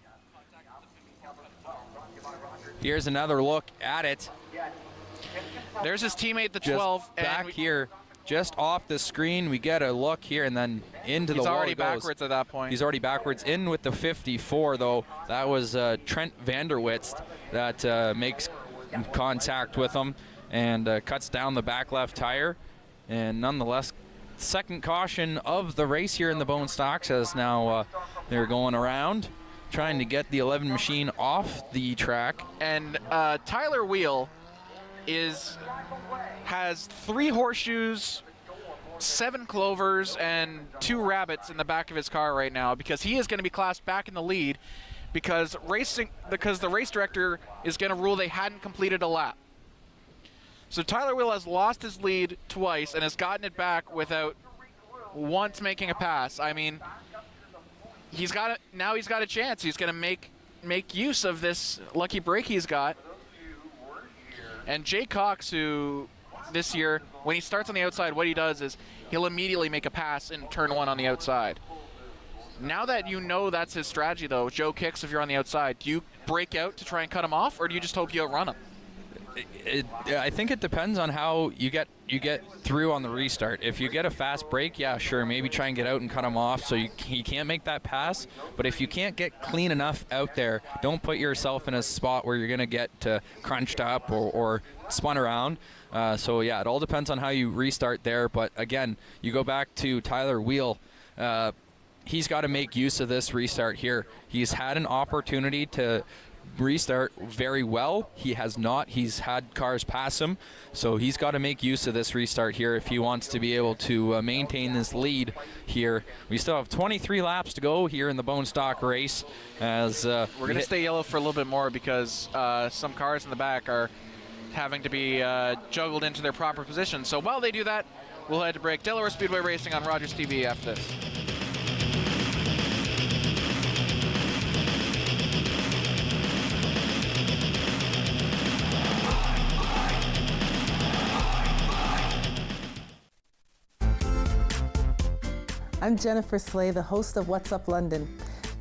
A: Here's another look at it.
B: There's his teammate, the 12.
A: Just back here, just off the screen. We get a look here, and then into the wall.
B: He's already backwards at that point.
A: He's already backwards. In with the 54, though. That was Trent Vanderwitz that makes contact with him and cuts down the back left tire. And nonetheless, second caution of the race here in the Bone Stocks, as now they're going around trying to get the 11 machine off the track.
B: And Tyler Wheel has 3 horseshoes, 7 clovers, and 2 rabbits in the back of his car right now, because he is going to be classed back in the lead because the race director is going to rule they hadn't completed a lap. So Tyler Wheel has lost his lead twice and has gotten it back without once making a pass. I mean, now he's got a chance. He's going to make use of this lucky break he's got. And Jay Cox, who this year, when he starts on the outside, what he does is he'll immediately make a pass in turn 1 on the outside. Now that you know that's his strategy, though, Joe Kicks, if you're on the outside, do you break out to try and cut him off, or do you just hope you outrun him?
A: I think it depends on how you get through on the restart. If you get a fast break, yeah, sure, maybe try and get out and cut him off so he can't make that pass. But if you can't get clean enough out there, don't put yourself in a spot where you're going to get crunched up or spun around. So, yeah, it all depends on how you restart there. But, again, you go back to Tyler Wheel. He's got to make use of this restart here. He's had an opportunity to restart very well. He has not. He's had cars pass him, so he's got to make use of this restart here if he wants to be able to maintain this lead here. We still have 23 laps to go here in the bone stock race. As
B: we're going to stay yellow for a little bit more because some cars in the back are having to be juggled into their proper position. So while they do that, we'll head to break. Delaware Speedway Racing on Rogers TV after this.
E: I'm Jennifer Slay, the host of What's Up London.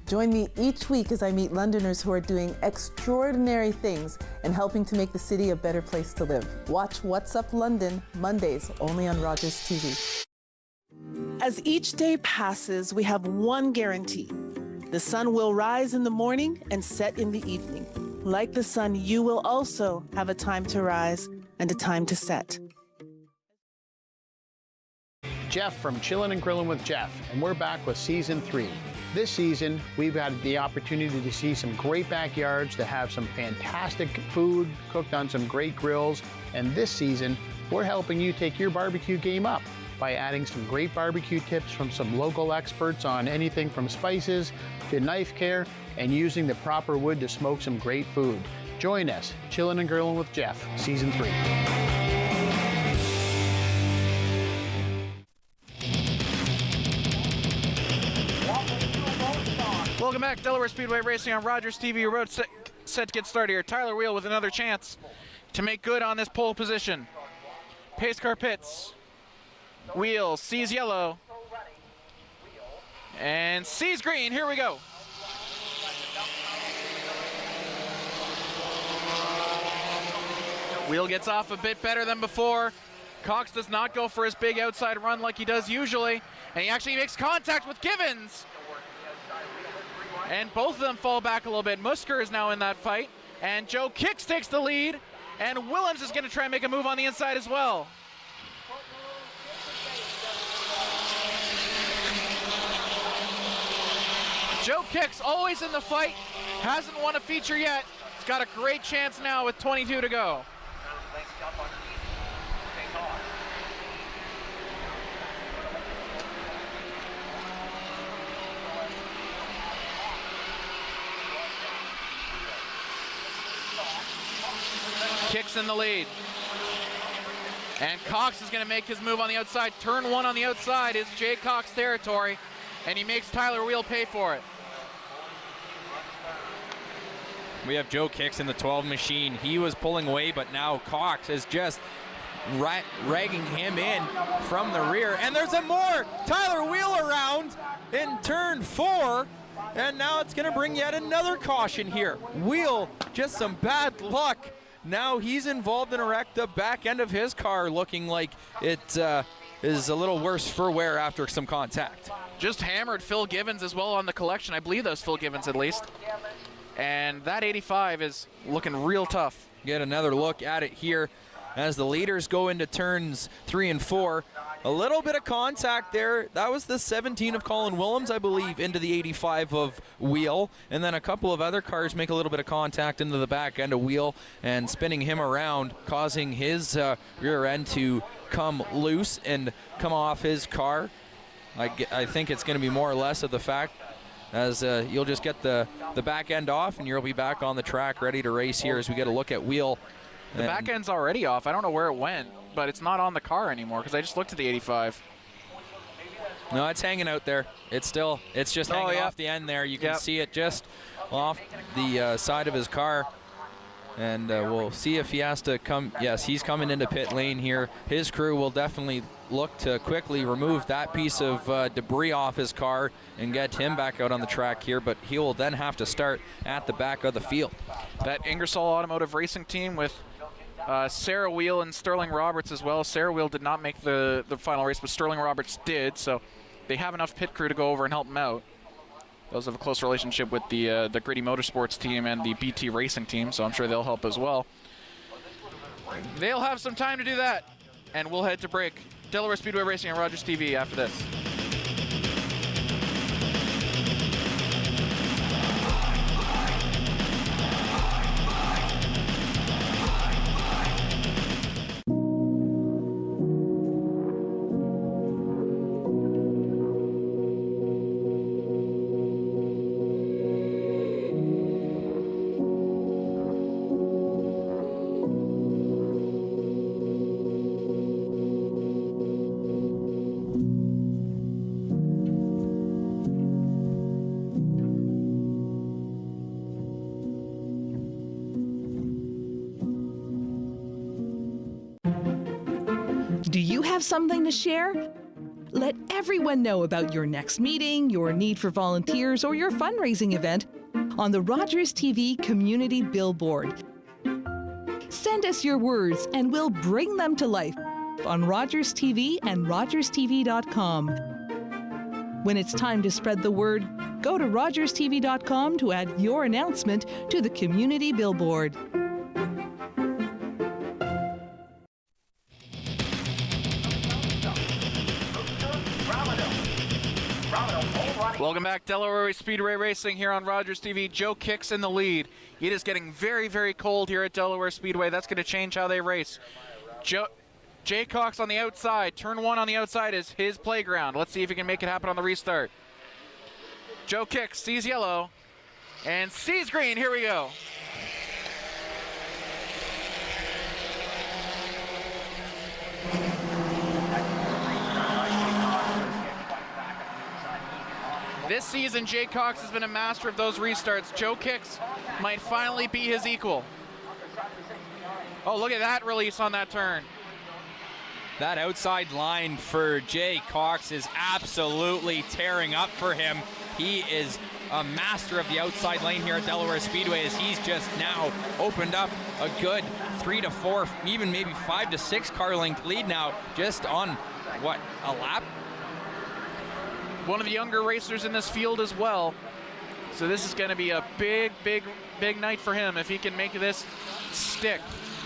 E: Join me each week as I meet Londoners who are doing extraordinary things and helping to make the city a better place to live. Watch What's Up London Mondays only on Rogers TV. As each day passes, we have one guarantee. The sun will rise in the morning and set in the evening. Like the sun, you will also have a time to rise and a time to set.
F: Jeff from Chillin' and Grillin' with Jeff, and we're back with Season 3. This season, we've had the opportunity to see some great backyards, to have some fantastic food cooked on some great grills, and this season, we're helping you take your barbecue game up by adding some great barbecue tips from some local experts on anything from spices to knife care and using the proper wood to smoke some great food. Join us, Chillin' and Grillin' with Jeff, Season 3.
B: Welcome back, Delaware Speedway Racing on Rogers TV. Your road set to get started here. Tyler Wheel with another chance to make good on this pole position. Pace car pits. Wheel sees yellow and sees green. Here we go. Wheel gets off a bit better than before. Cox does not go for his big outside run like he does usually, and he actually makes contact with Givens. And both of them fall back a little bit. Musker is now in that fight, and Joe Kicks takes the lead, and Willems is going to try and make a move on the inside as well. Joe Kicks always in the fight, hasn't won a feature yet. He's got a great chance now with 22 to go. Kicks in the lead. And Cox is going to make his move on the outside. Turn one on the outside is Jay Cox territory, and he makes Tyler Wheel pay for it.
A: We have Joe Kicks in the 12 machine. He was pulling away, but now Cox is just ragging him in from the rear. And there's a more Tyler Wheel around in turn 4. And now it's going to bring yet another caution here. Wheel, just some bad luck. Now he's involved in a wreck. The back end of his car looking like it is a little worse for wear after some contact.
B: Just hammered Phil Givens as well on the collection. I believe that was Phil Givens at least. And that 85 is looking real tough.
A: Get another look at it here as the leaders go into turns 3 and 4. A little bit of contact there. That was the 17 of Colin Willems, I believe, into the 85 of Wheel. And then a couple of other cars make a little bit of contact into the back end of Wheel and spinning him around, causing his rear end to come loose and come off his car. I think it's going to be more or less of the fact as you'll just get the back end off and you'll be back on the track ready to race here as we get a look at Wheel.
B: The back end's already off. I don't know where it went, but it's not on the car anymore because I just looked at the 85.
A: No, it's hanging out there. It's just hanging off the end there. You can see it just off the side of his car. And we'll see if he has to come. Yes, he's coming into pit lane here. His crew will definitely look to quickly remove that piece of debris off his car and get him back out on the track here, but he will then have to start at the back of the field.
B: That Ingersoll Automotive Racing team with Sarah Wheel and Sterling Roberts as well. Sarah Wheel did not make the final race, but Sterling Roberts did, so they have enough pit crew to go over and help them out. Those have a close relationship with the Gritty Motorsports team and the BT Racing team, so I'm sure they'll help as well. They'll have some time to do that, and we'll head to break. Delaware Speedway Racing on Rogers TV after this.
G: Do you have something to share? Let everyone know about your next meeting, your need for volunteers, or your fundraising event on the Rogers TV Community Billboard. Send us your words and we'll bring them to life on Rogers TV and rogerstv.com. When it's time to spread the word, go to rogerstv.com to add your announcement to the Community Billboard.
B: Welcome back, Delaware Speedway Racing here on Rogers TV. Joe Kicks in the lead. It is getting very, very cold here at Delaware Speedway. That's going to change how they race. Jay Cox on the outside. Turn 1 on the outside is his playground. Let's see if he can make it happen on the restart. Joe Kicks sees yellow and sees green. Here we go. This season, Jay Cox has been a master of those restarts. Joe Kicks might finally be his equal. Oh, look at that release on that turn.
A: That outside line for Jay Cox is absolutely tearing up for him. He is a master of the outside lane here at Delaware Speedway, as he's just now opened up a good 3 to 4, even maybe 5 to 6 car length lead now, just on, what, a lap?
B: One of the younger racers in this field as well. So this is going to be a big, big, big night for him if he can make this stick.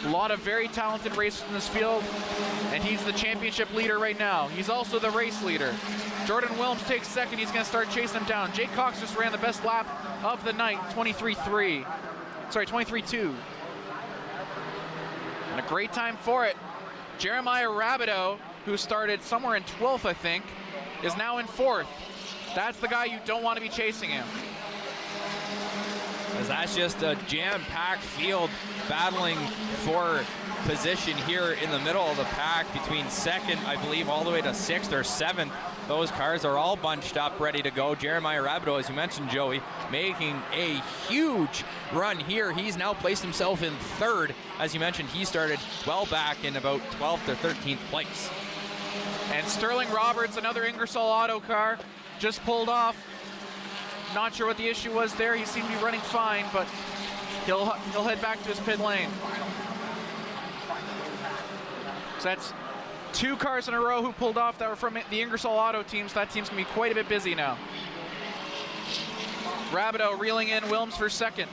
B: A lot of very talented racers in this field, and he's the championship leader right now. He's also the race leader. Jordan Williams takes second. He's going to start chasing him down. Jay Cox just ran the best lap of the night, 23.3. Sorry, 23.2. And a great time for it. Jeremiah Rabideau, who started somewhere in 12th, I think, is now in 4th. That's the guy you don't want to be chasing him.
A: As that's just a jam-packed field battling for position here in the middle of the pack between second, I believe, all the way to 6th or 7th. Those cars are all bunched up, ready to go. Jeremiah Rabideau, as you mentioned, Joey, making a huge run here. He's now placed himself in 3rd. As you mentioned, he started well back in about 12th or 13th place.
B: And Sterling Roberts, another Ingersoll Auto car, just pulled off. Not sure what the issue was there. He seemed to be running fine, but he'll head back to his pit lane. So that's 2 cars in a row who pulled off that were from the Ingersoll Auto team, so that team's going to be quite a bit busy now. Rabideau reeling in Wilms for second.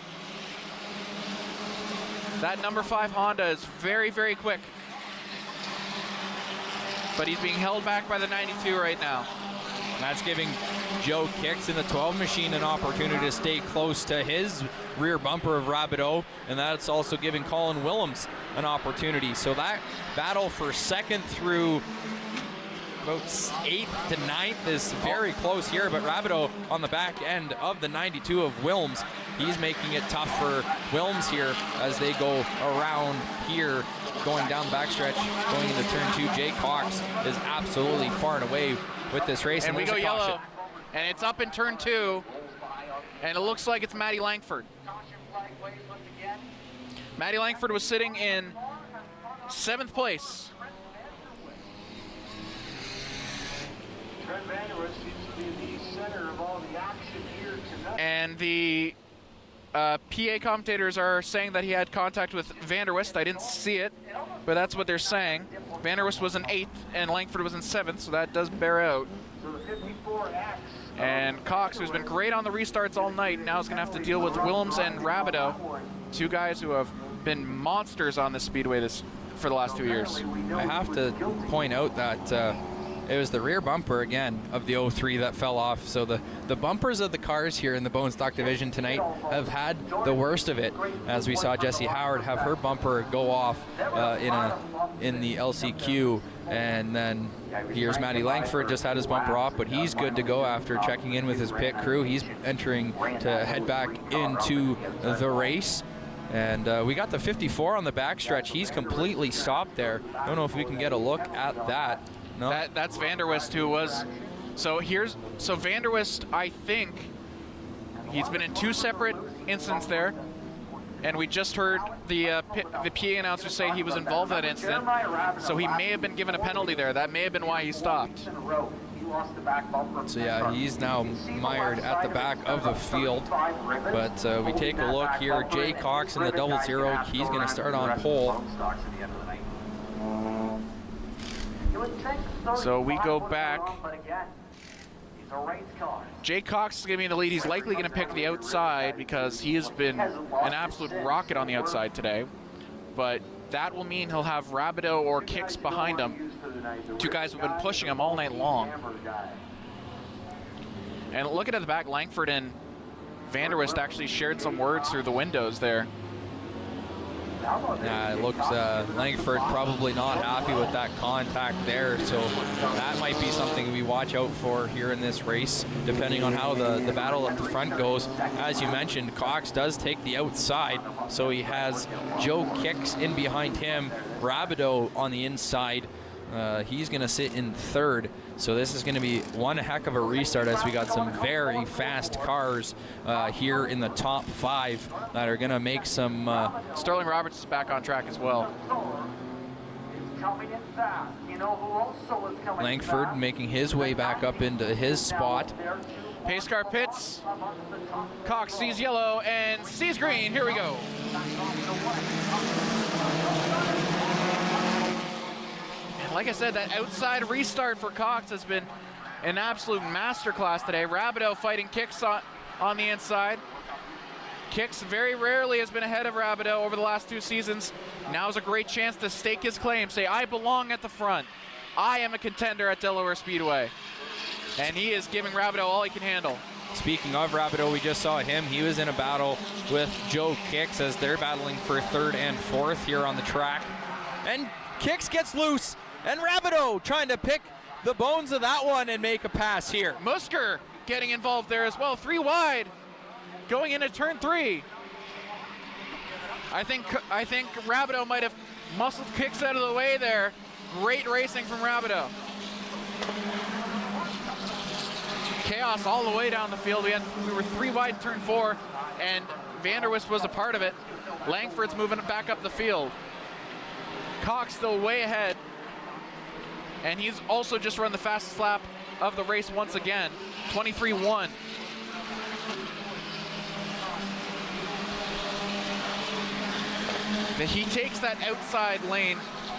B: That number 5 Honda is very, very quick. But he's being held back by the 92 right now.
A: And that's giving Joe Kicks in the 12 machine an opportunity to stay close to his rear bumper of Rabideau, and that's also giving Colin Willems an opportunity. So that battle for second through about 8th to 9th is very close here, but Rabideau on the back end of the 92 of Wilms, he's making it tough for Wilms here as they go around here, going down the backstretch, going into turn 2. Jay Cox is absolutely far and away with this race.
B: And we go yellow, and it's up in turn 2, and it looks like it's Matty Langford. Matty Langford was sitting in 7th place. And the PA commentators are saying that he had contact with Vanderwist. I didn't see it, but that's what they're saying. Vanderwist was in 8th and Langford was in 7th, so that does bear out. And Cox, who's been great on the restarts all night, now is going to have to deal with Willems and Rabideau, two guys who have been monsters on this speedway for the last 2 years.
A: I have to point out that it was the rear bumper again of the 03 that fell off. So the bumpers of the cars here in the bone stock division tonight have had the worst of it, as we saw Jessie Howard have her bumper go off in the LCQ, and then here's Matty Langford just had his bumper off, but he's good to go after checking in with his pit crew. He's entering to head back into the race. And we got the 54 on the backstretch. He's completely stopped there. I don't know if we can get a look at that. No.
B: That's Vanderwist, who was. So Vanderwist, I think, he's been in 2 separate incidents there, and we just heard the PA announcer say he was involved in that incident. So he may have been given a penalty there. That may have been why he stopped.
A: So yeah, he's now mired at the back of the field. But we take a look here. Jay Cox in the 00. He's going to start on pole.
B: So we go back. Jay Cox is going to be in the lead. He's likely going to pick the outside because he has been an absolute rocket on the outside today. But that will mean he'll have Rabideau or Kicks behind him. Two guys who have been pushing him all night long. And looking at the back, Langford and Vanderwist actually shared some words through the windows there.
A: It looks Langford probably not happy with that contact there, so that might be something we watch out for here in this race, depending on how the battle at the front goes. As you mentioned, Cox does take the outside, so he has Joe Kicks in behind him, Rabideau on the inside. He's going to sit in 3rd, so this is going to be one heck of a restart, as we got some very fast cars here in the top 5 that are going to make some...
B: Sterling Roberts is back on track as well.
A: Langford making his way back up into his spot.
B: Pace car pits. Cox sees yellow and sees green. Here we go. Like I said, that outside restart for Cox has been an absolute masterclass today. Rabideau fighting Kicks on the inside. Kicks very rarely has been ahead of Rabideau over the last 2 seasons. Now's a great chance to stake his claim, say, I belong at the front. I am a contender at Delaware Speedway. And he is giving Rabideau all he can handle.
A: Speaking of Rabideau, we just saw him. He was in a battle with Joe Kicks as they're battling for 3rd and 4th here on the track. And Kicks gets loose. And Rabideau trying to pick the bones of that one and make a pass here.
B: Musker getting involved there as well. 3 wide going into turn 3. I think Rabideau might have muscled Kicks out of the way there. Great racing from Rabideau. Chaos all the way down the field. We were 3 wide turn 4, and Vanderwist was a part of it. Langford's moving back up the field. Cox still way ahead. And he's also just run the fastest lap of the race once again, 23.1. He takes that outside lane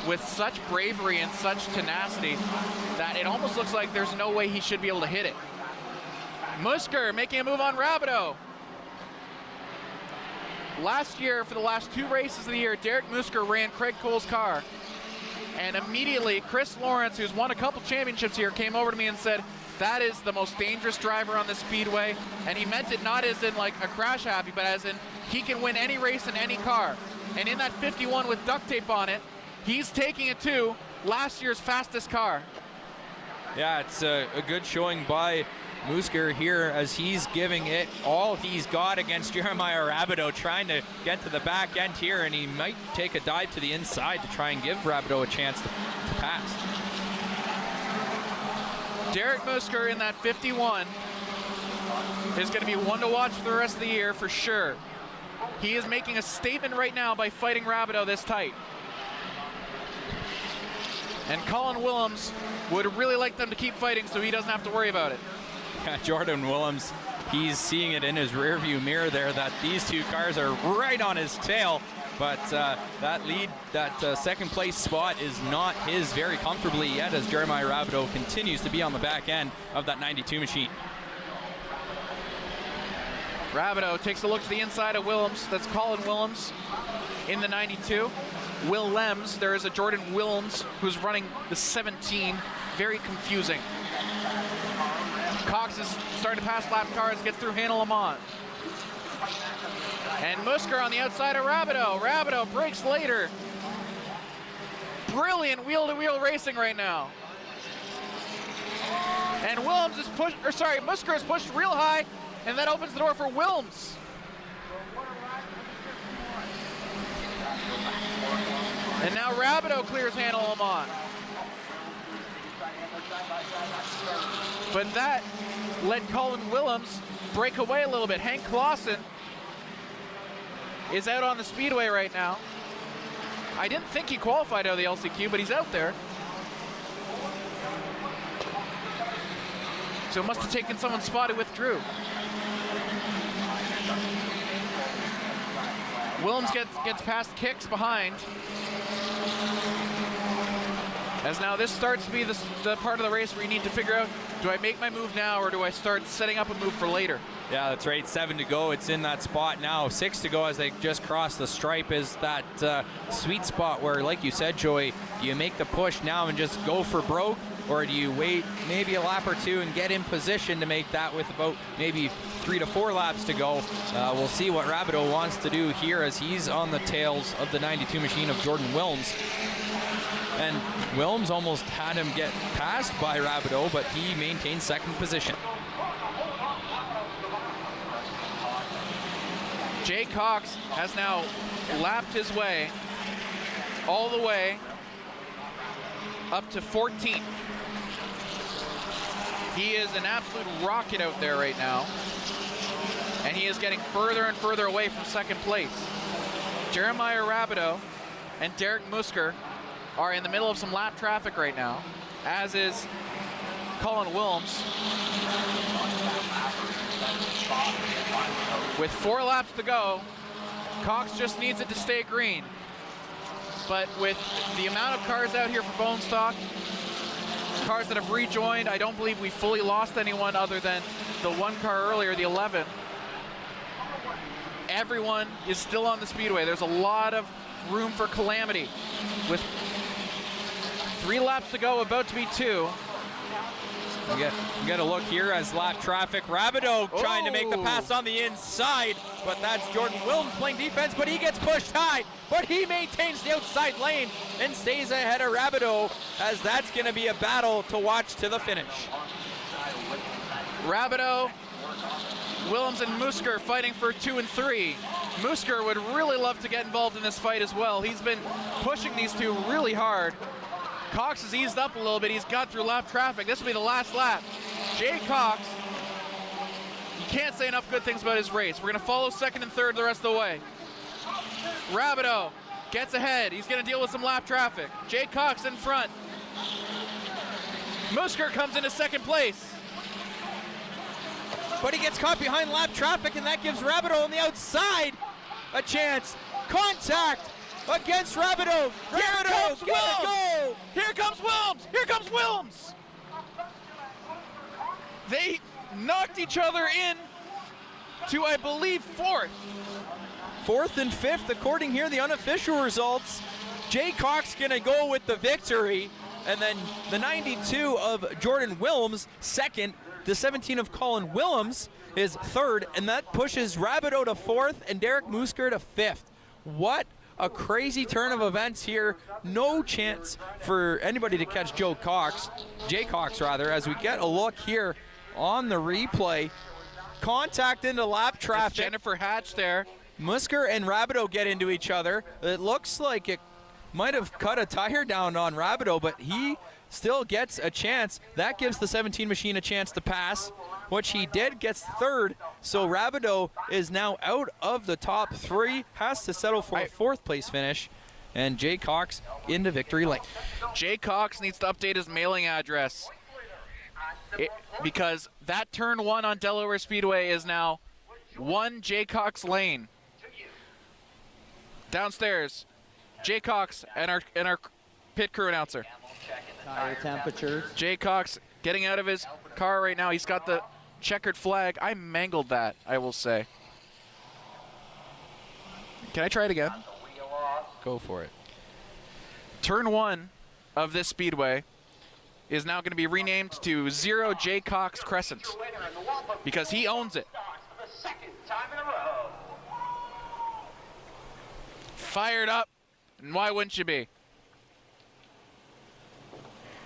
B: with such bravery and such tenacity that it almost looks like there's no way he should be able to hit it. Musker making a move on Rabideau. Last year, for the last 2 races of the year, Derek Musker ran Craig Cole's car. And immediately, Chris Lawrence, who's won a couple championships here, came over to me and said, that is the most dangerous driver on the speedway. And he meant it not as in like a crash happy, but as in he can win any race in any car. And in that 51 with duct tape on it, he's taking it to last year's fastest car.
A: Yeah, it's a good showing by Musker here as he's giving it all he's got against Jeremiah Rabideau, trying to get to the back end here, and he might take a dive to the inside to try and give Rabideau a chance to pass.
B: Derek Musker in that 51 is going to be one to watch for the rest of the year for sure. He is making a statement right now by fighting Rabideau this tight. And Colin Willems would really like them to keep fighting so he doesn't have to worry about it.
A: Yeah, Jordan Willems he's seeing it in his rearview mirror there that these two cars are right on his tail. But that lead, that second place spot is not his very comfortably yet, as Jeremiah Rabideau continues to be on the back end of that 92 machine.
B: Rabideau takes a look to the inside of Willems. That's Colin Willems in the 92. Willems, there is a Jordan Willems who's running the 17. Very confusing. Cox is starting to pass lap cars, gets through Hannah Lamont. And Musker on the outside of Rabideau. Rabideau breaks later. Brilliant wheel-to-wheel racing right now. And Willems is pushed, or sorry, Musker is pushed real high, and that opens the door for Willems. And now Rabideau clears Hannah Lamont. But that let Colin Willems break away a little bit. Hank Clausen is out on the Speedway right now. I didn't think he qualified out of the LCQ, but he's out there. So must have taken someone's spot who withdrew. Willems gets past Kicks behind. As now this starts to be the part of the race where you need to figure out, do I make my move now or do I start setting up a move for later?
A: Yeah, that's right. 7 to go. It's in that spot now. 6 to go as they just cross the stripe is that sweet spot where, like you said, Joey, do you make the push now and just go for broke, or do you wait maybe a lap or two and get in position to make that with about maybe 3 to 4 laps to go? We'll see what Rabideau wants to do here as he's on the tails of the 92 machine of Jordan Willems. And Willems almost had him get passed by Rabideau, but he maintains second position.
B: Jay Cox has now lapped his way all the way up to 14th. He is an absolute rocket out there right now, and he is getting further and further away from second place. Jeremiah Rabideau and Derek Musker are in the middle of some lap traffic right now, as is Colin Willems. With 4 laps to go, Cox just needs it to stay green. But with the amount of cars out here for bone stock, cars that have rejoined, I don't believe we fully lost anyone other than the one car earlier, the 11. Everyone is still on the Speedway. There's a lot of room for calamity. With 3 laps to go, about to be 2.
A: You get a look here as lap traffic. Rabideau trying to make the pass on the inside, but that's Jordan Willems playing defense, but he gets pushed high, but he maintains the outside lane and stays ahead of Rabideau, as that's going to be a battle to watch to the finish.
B: Rabideau, Willems, and Musker fighting for 2 and 3. Musker would really love to get involved in this fight as well. He's been pushing these two really hard. Cox has eased up a little bit. He's got through lap traffic. This will be the last lap. Jay Cox, you can't say enough good things about his race. We're going to follow second and third the rest of the way. Rabideau gets ahead. He's going to deal with some lap traffic. Jay Cox in front. Musker comes into second place.
A: But he gets caught behind lap traffic, and that gives Rabideau on the outside a chance. Contact against Rabideau. Rabideau's gonna go.
B: Here comes Willems. Here comes Willems. They knocked each other in to, I believe, 4th.
A: 4th and 5th, according here, the unofficial results. Jay Cox gonna go with the victory, and then the 92 of Jordan Willems, 2nd. The 17 of Colin Willems is 3rd, and that pushes Rabideau to 4th and Derek Musker to 5th. What a crazy turn of events here. No chance for anybody to catch Jay Cox, as we get a look here on the replay. Contact into lap traffic.
B: It's Jennifer Hatch there.
A: Musker and Rabideau get into each other. It looks like it might have cut a tire down on Rabideau, but he still gets a chance. That gives the 17 machine a chance to pass, which he did, gets 3rd. So Rabideau is now out of the top 3, has to settle for a 4th place finish, and Jay Cox into victory lane.
B: Jay Cox needs to update his mailing address. because that turn 1 on Delaware Speedway is now 1 Jay Cox lane. Downstairs, Jay Cox and our pit crew announcer.
I: Tire temperatures.
B: Jay Cox getting out of his car right now. He's got the checkered flag. I mangled that, I will say. Can I try it again?
A: Go for it.
B: Turn 1 of this speedway is now going to be renamed to 0 Jay Cox Crescent because he owns it. Fired up, and why wouldn't you be?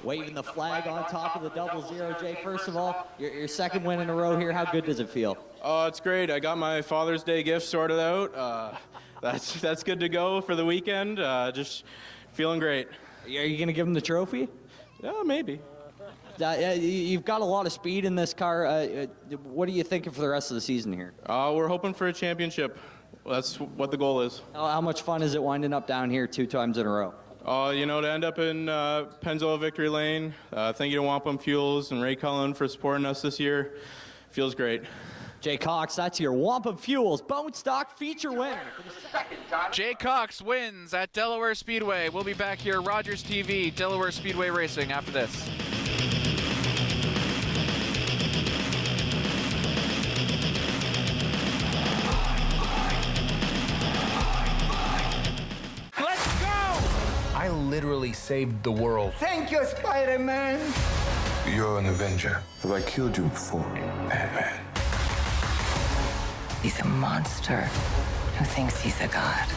I: Waving the flag on top of the 00 Jay. First of all, your second win in a row here. How good does it feel?
V: Oh, it's great. I got my Father's Day gift sorted out. That's good to go for the weekend. Just feeling great.
I: Are you going to give him the trophy?
V: Yeah, maybe.
I: You've got a lot of speed in this car. What are you thinking for the rest of the season here?
V: We're hoping for a championship. That's what the goal is.
I: How much fun is it winding up down here 2 times in a row?
V: To end up in Pennzoil Victory Lane. Thank you to Wampum Fuels and Ray Cullen for supporting us this year. Feels great.
I: Jay Cox, that's your Wampum Fuels Bone Stock feature winner.
B: Jay Cox wins at Delaware Speedway. We'll be back here, Rogers TV, Delaware Speedway Racing, after this.
W: I literally saved the world.
X: Thank you, Spider-Man.
W: You're an Avenger. Have I killed you before, Batman?
Y: He's a monster who thinks he's a god.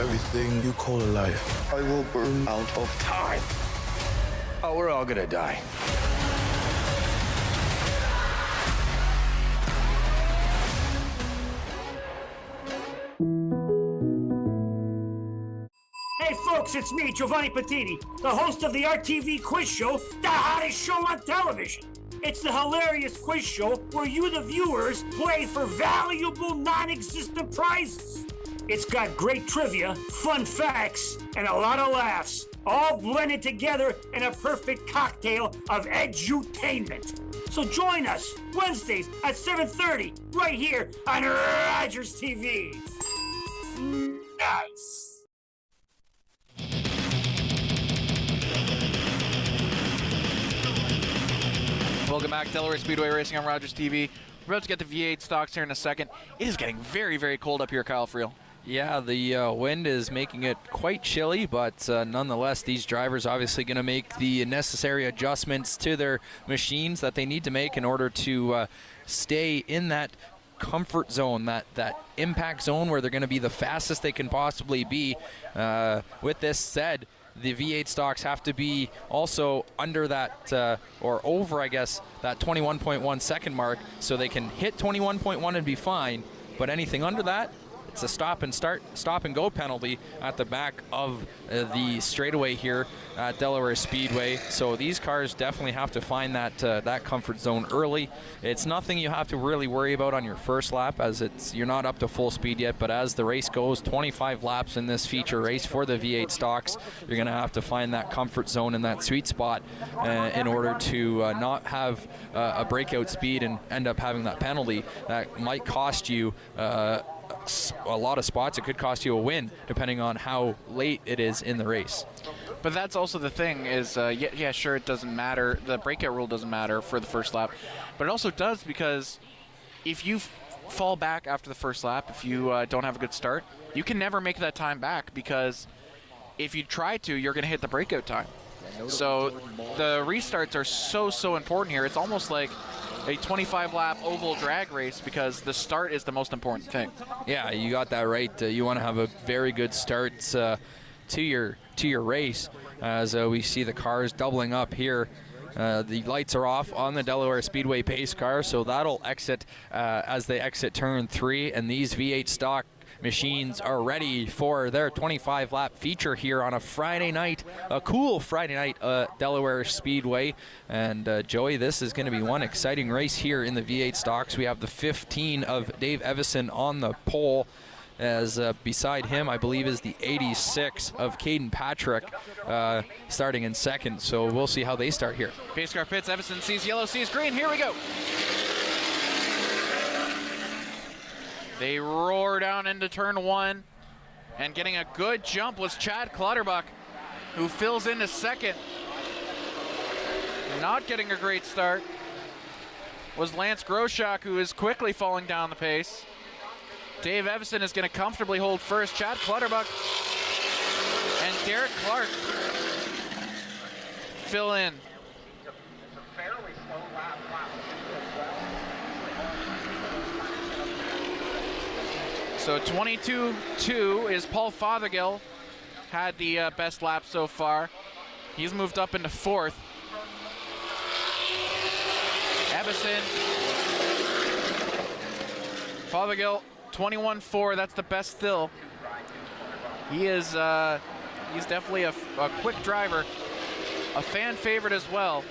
W: Everything you call a life, I will burn out of time. Oh, we're all gonna die.
Z: Hey folks, it's me, Giovanni Patini, the host of the RTV quiz show, the hottest show on television. It's the hilarious quiz show where you, the viewers, play for valuable non-existent prizes. It's got great trivia, fun facts, and a lot of laughs, all blended together in a perfect cocktail of edutainment. So join us Wednesdays at 7:30 right here on Rogers TV. Nice.
B: Welcome back, Delaware Speedway Racing on Rogers TV. We're about to get the V8 stocks here in a second. It is getting very, very cold up here, Kyle Friel.
A: Yeah, the wind is making it quite chilly, but nonetheless, these drivers obviously going to make the necessary adjustments to their machines that they need to make in order to stay in that comfort zone, that impact zone where they're going to be the fastest they can possibly be. With this said, the V8 stocks have to be also under that, or over, I guess, that 21.1 second mark, so they can hit 21.1 and be fine, but anything under that, it's a stop and go penalty at the back of the straightaway here at Delaware Speedway. So these cars definitely have to find that comfort zone early. It's nothing you have to really worry about on your first lap, as you're not up to full speed yet, but as the race goes, 25 laps in this feature race for the V8 stocks, you're going to have to find that comfort zone and that sweet spot in order to not have a breakout speed and end up having that penalty that might cost you a lot of spots. It could cost you a win depending on how late it is in the race.
B: But that's also the thing is, yeah, sure, it doesn't matter. The breakout rule doesn't matter for the first lap, but it also does because if you fall back after the first lap, if you don't have a good start, you can never make that time back, because if you try to, you're going to hit the breakout time. So the restarts are so important here. It's almost like a 25-lap oval drag race, because the start is the most important thing.
A: Yeah, you got that right. You want to have a very good start to your race, as we see the cars doubling up here. The lights are off on the Delaware Speedway pace car, so that'll exit as they exit turn 3, and these V8 stock machines are ready for their 25-lap feature here on a Friday night, a cool Friday night Delaware Speedway. And Joey, this is going to be one exciting race here in the V8 stocks. We have the 15 of Dave Evison on the pole. as beside him, I believe, is the 86 of Caden Patrick starting in second. So we'll see how they start here.
B: Pace car pits. Evanston sees yellow, sees green. Here we go. They roar down into turn 1, and getting a good jump was Chad Clutterbuck, who fills into second. Not getting a great start was Lance Groshak, who is quickly falling down the pace. Dave Evison is going to comfortably hold first. Chad Clutterbuck and Derek Clark fill in. So 22-2 is Paul Fothergill, had the best lap so far. He's moved up into fourth. Evison, Fothergill, 21-4, that's the best still. He is, he's definitely a quick driver, a fan favorite as well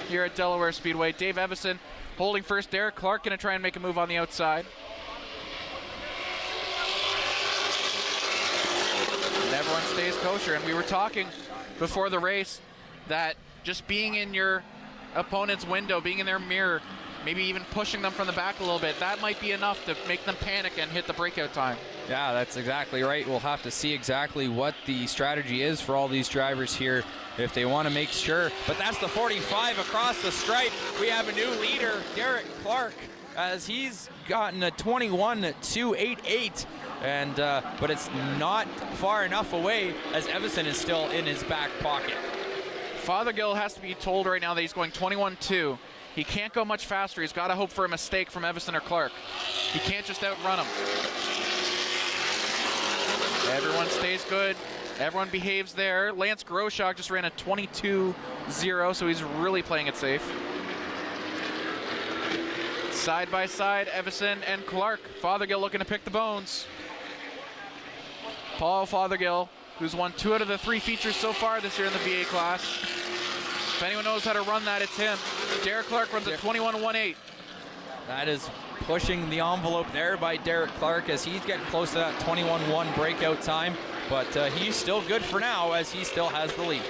B: here at Delaware Speedway. Dave Evison holding first. Derek Clark gonna try and make a move on the outside. And everyone stays kosher. And we were talking before the race that just being in your opponent's window, being in their mirror, maybe even pushing them from the back a little bit, that might be enough to make them panic and hit the breakout time.
A: Yeah, that's exactly right. We'll have to see exactly what the strategy is for all these drivers here if they want to make sure. But that's the 45 across the stripe. We have a new leader, Derek Clark, as he's gotten a 21.288. And but it's not far enough away as Evison is still in his back pocket.
B: Fothergill has to be told right now that he's going 21-2. He can't go much faster. He's got to hope for a mistake from Evison or Clark. He can't just outrun him. Everyone stays good. Everyone behaves there. Lance Groshak just ran a 22-0, so he's really playing it safe. Side by side, Evison and Clark. Fothergill looking to pick the bones. Paul Fothergill, who's won 2 out of the 3 features so far this year in the VA class. If anyone knows how to run that, it's him. Derek Clark runs a 21.18.
A: That is pushing the envelope there by Derek Clark as he's getting close to that 21.1 breakout time. But he's still good for now as he still has the lead.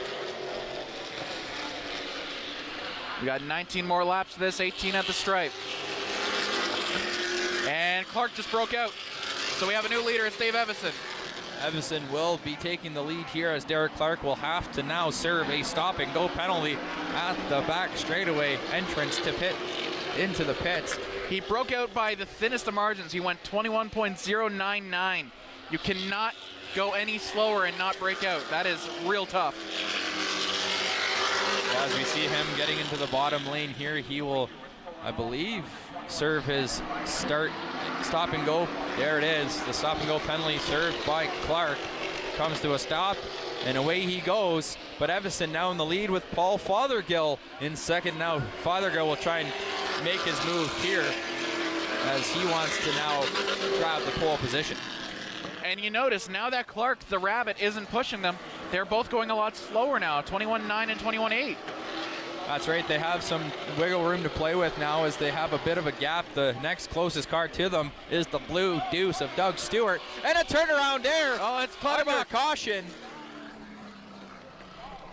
B: We got 19 more laps of this, 18 at the stripe. And Clark just broke out. So we have a new leader, it's Dave Evison.
A: Evison will be taking the lead here as Derek Clark will have to now serve a stop-and-go penalty at the back straightaway entrance to pit into the pits.
B: He broke out by the thinnest of margins. He went 21.099. You cannot go any slower and not break out. That is real tough.
A: As we see him getting into the bottom lane here, he will, I believe, serve his stop and go. There it is, the stop and go penalty served by Clark. Comes to a stop and away he goes. But Evison now in the lead with Paul Fothergill in second. Now Fothergill will try and make his move here as he wants to now grab the pole position.
B: And you notice now that Clark, the rabbit, isn't pushing them, they're both going a lot slower now, 21.9 and 21.8.
A: That's right, they have some wiggle room to play with now as they have a bit of a gap. The next closest car to them is the blue Deuce of Doug Stewart. And a turnaround there.
B: Oh, it's Clutterbuck.
A: Under caution.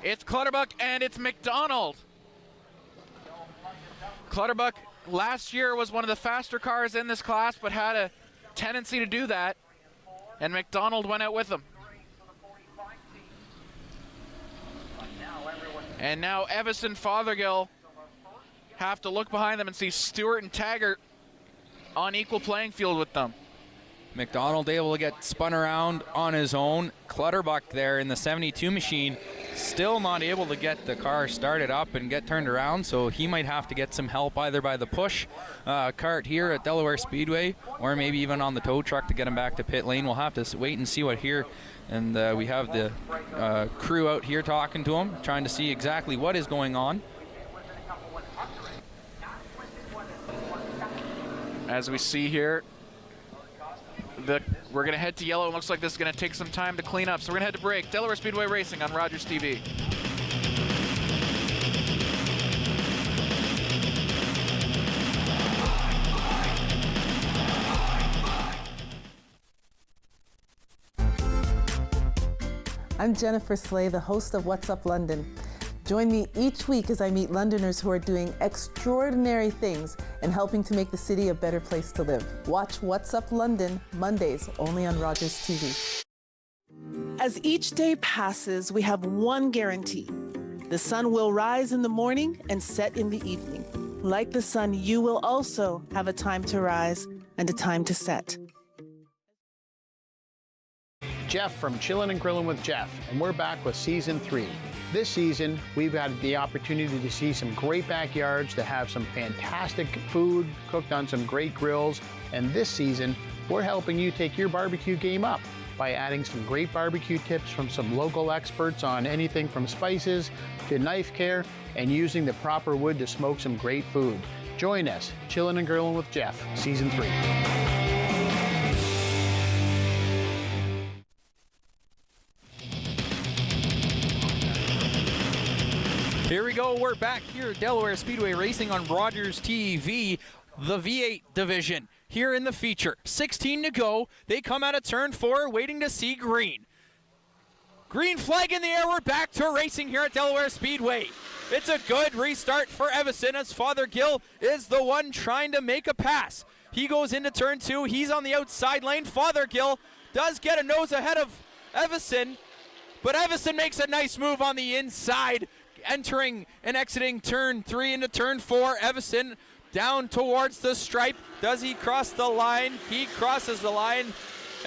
B: It's Clutterbuck and it's McDonald. Clutterbuck last year was one of the faster cars in this class, but had a tendency to do that. And McDonald went out with him. And now Evison, Fothergill have to look behind them and see Stewart and Taggart on equal playing field with them.
A: McDonald able to get spun around on his own. Clutterbuck there in the 72 machine still not able to get the car started up and get turned around, so he might have to get some help either by the push cart here at Delaware Speedway or maybe even on the tow truck to get him back to pit lane. We'll have to wait and see what here. And we have the crew out here talking to him, trying to see exactly what is going on.
B: As we see here, we're going to head to yellow. It looks like this is going to take some time to clean up. So we're going to head to break. Delaware Speedway Racing on Rogers TV.
E: I'm Jennifer Slay, the host of What's Up London. Join me each week as I meet Londoners who are doing extraordinary things and helping to make the city a better place to live. Watch What's Up London Mondays only on Rogers TV.
C: As each day passes, we have one guarantee. The sun will rise in the morning and set in the evening. Like the sun, you will also have a time to rise and a time to set.
F: Jeff from Chillin' and Grillin' with Jeff, and we're back with Season 3. This season, we've had the opportunity to see some great backyards that have some fantastic food cooked on some great grills, and this season, we're helping you take your barbecue game up by adding some great barbecue tips from some local experts on anything from spices to knife care and using the proper wood to smoke some great food. Join us, Chillin' and Grillin' with Jeff, Season 3.
A: Here we go, we're back here at Delaware Speedway Racing on Rogers TV, the V8 division. Here in the feature, 16 to go. They come out of turn 4, waiting to see green. Green flag in the air, we're back to racing here at Delaware Speedway. It's a good restart for Evison as Fothergill is the one trying to make a pass. He goes into turn 2, he's on the outside lane. Fothergill does get a nose ahead of Evison, but Evison makes a nice move on the inside, entering and exiting turn 3 into turn 4. Evison down towards the stripe. Does he cross the line? He crosses the line,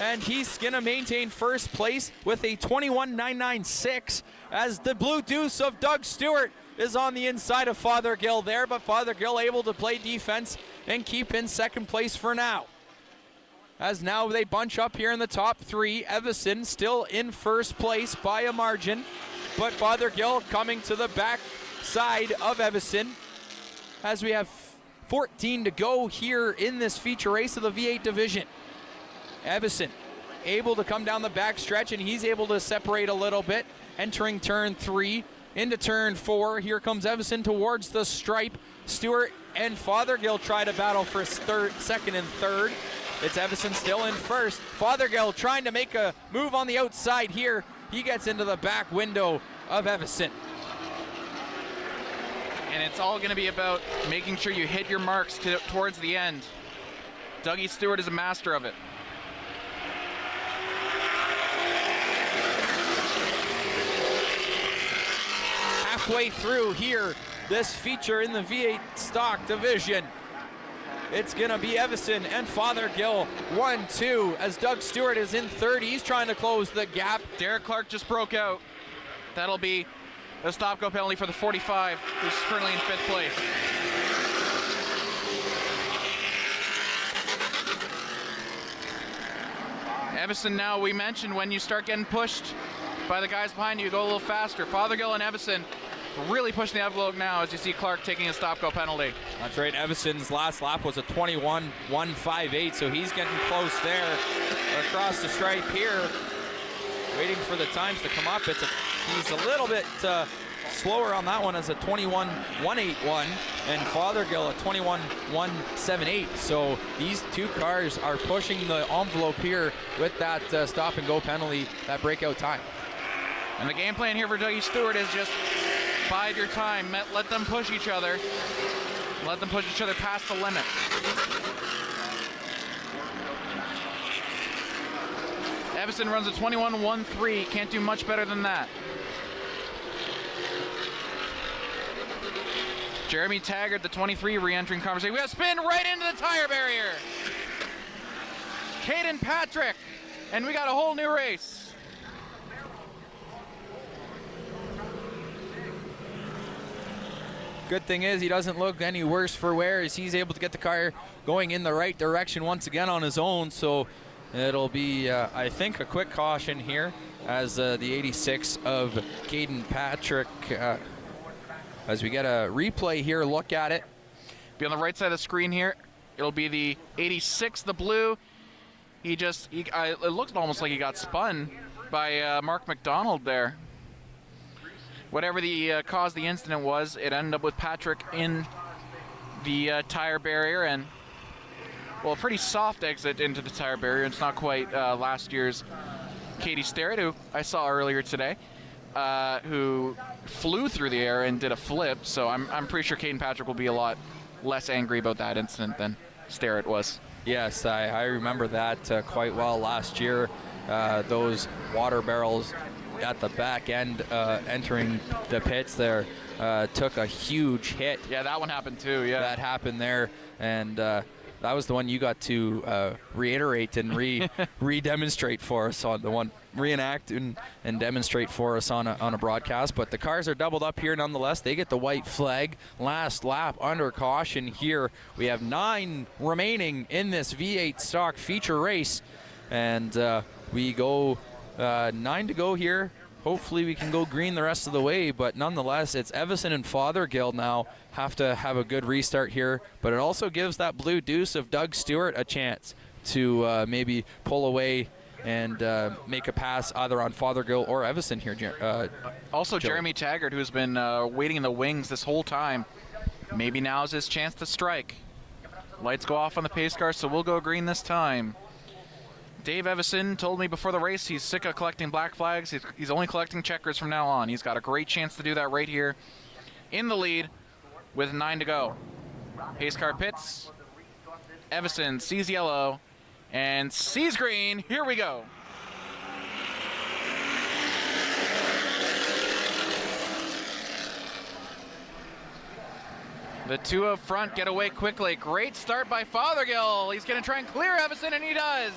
A: and he's going to maintain first place with a 21.996 as the Blue Deuce of Doug Stewart is on the inside of Fothergill there, but Fothergill able to play defense and keep in second place for now. As now they bunch up here in the top 3. Evison still in first place by a margin, but Fothergill coming to the back side of Evison as we have 14 to go here in this feature race of the V8 division. Evison able to come down the back stretch, and he's able to separate a little bit, entering turn 3 into turn 4. Here comes Evison towards the stripe. Stewart and Fothergill try to battle for second and third. It's Evison still in first. Fothergill trying to make a move on the outside here. He gets into the back window of Evison.
B: And it's all going to be about making sure you hit your marks towards the end. Dougie Stewart is a master of it.
A: Halfway through here, this feature in the V8 stock division. It's going to be Evison and Fothergill 1-2 as Doug Stewart is in third. He's trying to close the gap.
B: Derek Clark just broke out. That'll be a stop-go penalty for the 45, who's currently in 5th place. Evison now, we mentioned when you start getting pushed by the guys behind you, go a little faster. Fothergill and Evison really pushing the envelope now as you see Clark taking a stop-go penalty.
A: That's right, Evison's last lap was a 21.158, so he's getting close there across the stripe here. Waiting for the times to come up. He's a little bit slower on that one as a 21.181, and Fothergill a 21.178. So these two cars are pushing the envelope here with that stop and go penalty, that breakout time.
B: And the game plan here for Dougie Stewart is just bide your time, let them push each other, let them push each other past the limit. Evison runs a 21.13, can't do much better than that. Jeremy Taggart, the 23, re-entering conversation. We have spin right into the tire barrier. Caden Patrick, and we got a whole new race.
A: Good thing is he doesn't look any worse for wear as he's able to get the car going in the right direction once again on his own. So it'll be, I think, a quick caution here as the 86 of Caden Patrick, as we get a replay here, look at it.
B: Be on the right side of the screen here. It'll be the 86, the blue. It looked almost like he got spun by Mark McDonald there. Whatever the cause of the incident was, it ended up with Patrick in the tire barrier, and well, a pretty soft exit into the tire barrier. It's not quite last year's Katie Sterrett, who I saw earlier today, who flew through the air and did a flip. So I'm pretty sure Caden Patrick will be a lot less angry about that incident than Sterrett was.
A: Yes, I remember that quite well last year. Those water barrels at the back end entering the pits there took a huge hit.
B: Yeah, that one happened too, yeah.
A: That happened there, and that was the one you got to reiterate and re-demonstrate for us on the one, reenact and demonstrate for us on a broadcast. But the cars are doubled up here nonetheless. They get the white flag. Last lap under caution here. We have 9 remaining in this V8 stock feature race, and we go 9 to go here. Hopefully we can go green the rest of the way, but nonetheless, it's Evison and Fothergill now have to have a good restart here, but it also gives that blue deuce of Doug Stewart a chance to maybe pull away and make a pass either on Fothergill or Evison here.
B: Also, Jeremy Taggart, who's been waiting in the wings this whole time, maybe now's his chance to strike. Lights go off on the pace car, so we'll go green this time. Dave Evison told me before the race he's sick of collecting black flags. He's only collecting checkers from now on. He's got a great chance to do that right here in the lead with 9 to go. Pace car pits. Evison sees yellow and sees green. Here we go. The two up front get away quickly. Great start by Fothergill. He's going to try and clear Evison, and he does.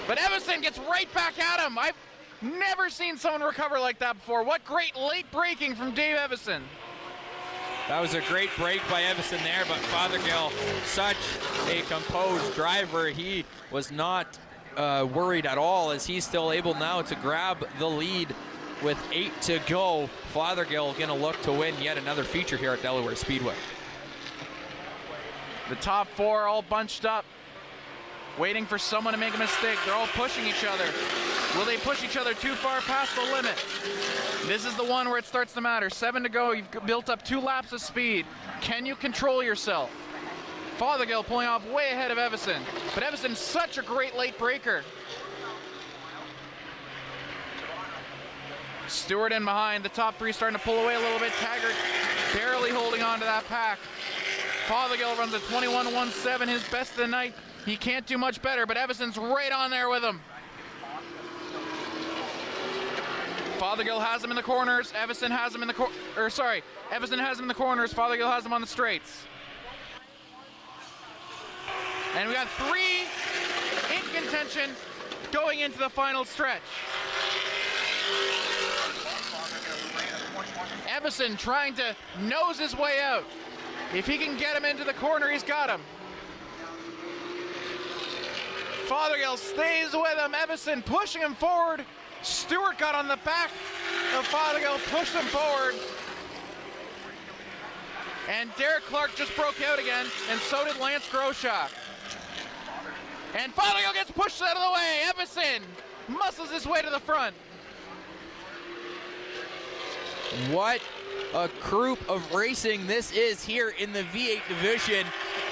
B: But Evison gets right back at him. I've never seen someone recover like that before. What great late braking from Dave Evison.
A: That was a great break by Evison there, but Fothergill, such a composed driver. He was not worried at all, as he's still able now to grab the lead with 8 to go. Fothergill going to look to win yet another feature here at Delaware Speedway.
B: The top 4 all bunched up, waiting for someone to make a mistake. They're all pushing each other. Will they push each other too far past the limit? This is the one where it starts to matter. 7 to go. You've built up 2 laps of speed. Can you control yourself? Fothergill pulling off way ahead of Evison. But Evison's such a great late breaker. Stewart in behind. The top 3 starting to pull away a little bit. Taggart barely holding on to that pack. Fothergill runs a 21.17, his best of the night. He can't do much better, but Evison's right on there with him. Fothergill has him in the corners. Evison has him in the Evison has him in the corners. Fothergill has him on the straights. And we got 3 in contention going into the final stretch. Evison trying to nose his way out. If he can get him into the corner, he's got him. Fothergill stays with him. Evison pushing him forward. Stewart got on the back of Fothergill, pushed him forward. And Derek Clark just broke out again, and so did Lance Groshak. And Fothergill gets pushed out of the way. Evison muscles his way to the front.
A: What a group of racing this is here in the V8 division.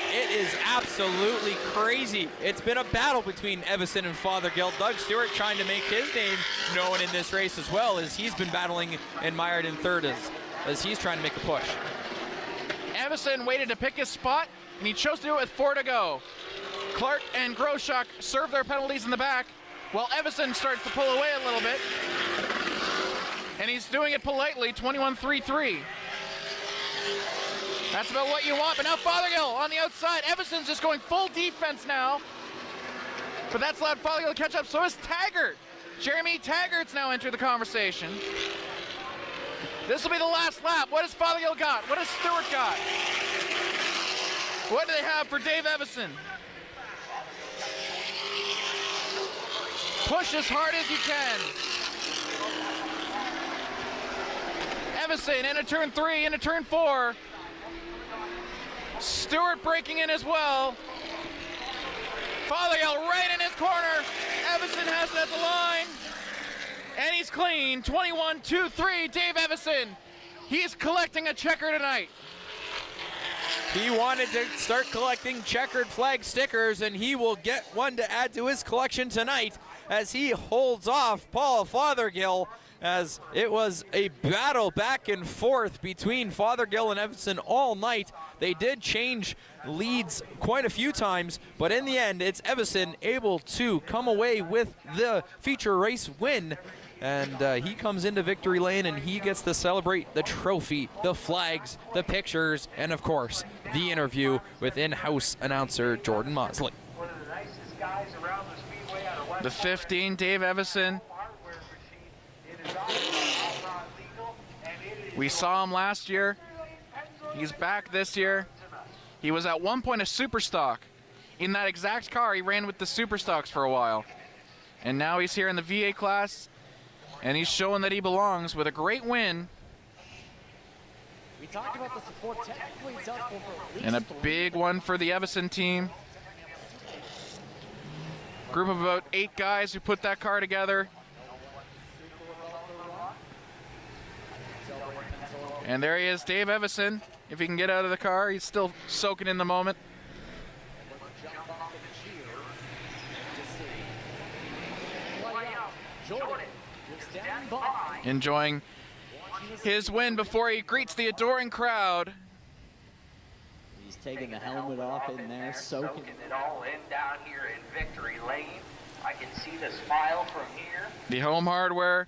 A: It is absolutely crazy. It's been a battle between Evison and Fothergill. Doug Stewart trying to make his name known in this race as well, as he's been battling and mired in third as he's trying to make a push.
B: Evison waited to pick his spot, and he chose to do it with 4 to go. Clark and Groshak serve their penalties in the back, while Evison starts to pull away a little bit. And he's doing it politely, 21.33. That's about what you want, but now Fothergill on the outside. Evison's just going full defense now. But that's allowed Fothergill to catch up, so is Taggart. Jeremy Taggart's now entered the conversation. This will be the last lap. What has Fothergill got? What has Stewart got? What do they have for Dave Evison? Push as hard as you can. Evison into turn 3, into turn 4. Stewart breaking in as well. Fothergill right in his corner. Evison has it at the line. And he's clean. 21.23, Dave Evison. He's collecting a checker tonight.
A: He wanted to start collecting checkered flag stickers, and he will get one to add to his collection tonight as he holds off Paul Fothergill, as it was a battle back and forth between Fothergill and Evason all night. They did change leads quite a few times, but in the end, it's Evason able to come away with the feature race win. And he comes into victory lane and he gets to celebrate the trophy, the flags, the pictures, and of course, the interview with in-house announcer Jordan Mosley.
B: The 15, Dave Evason. We saw him last year. He's back this year. He was at one point a super stock. In that exact car, he ran with the super stocks for a while. And now he's here in the VA class, and he's showing that he belongs with a great win.
I: We talked about the support technically it's helpful for at least
B: And a big one for the Evason team. Group of about 8 guys who put that car together. And there he is, Dave Evason. If he can get out of the car, he's still soaking in the moment. Enjoying his win before he greets the adoring crowd.
I: He's taking the helmet off in there, soaking
D: it all in down here in victory lane. I can see the smile from here.
B: The Home Hardware,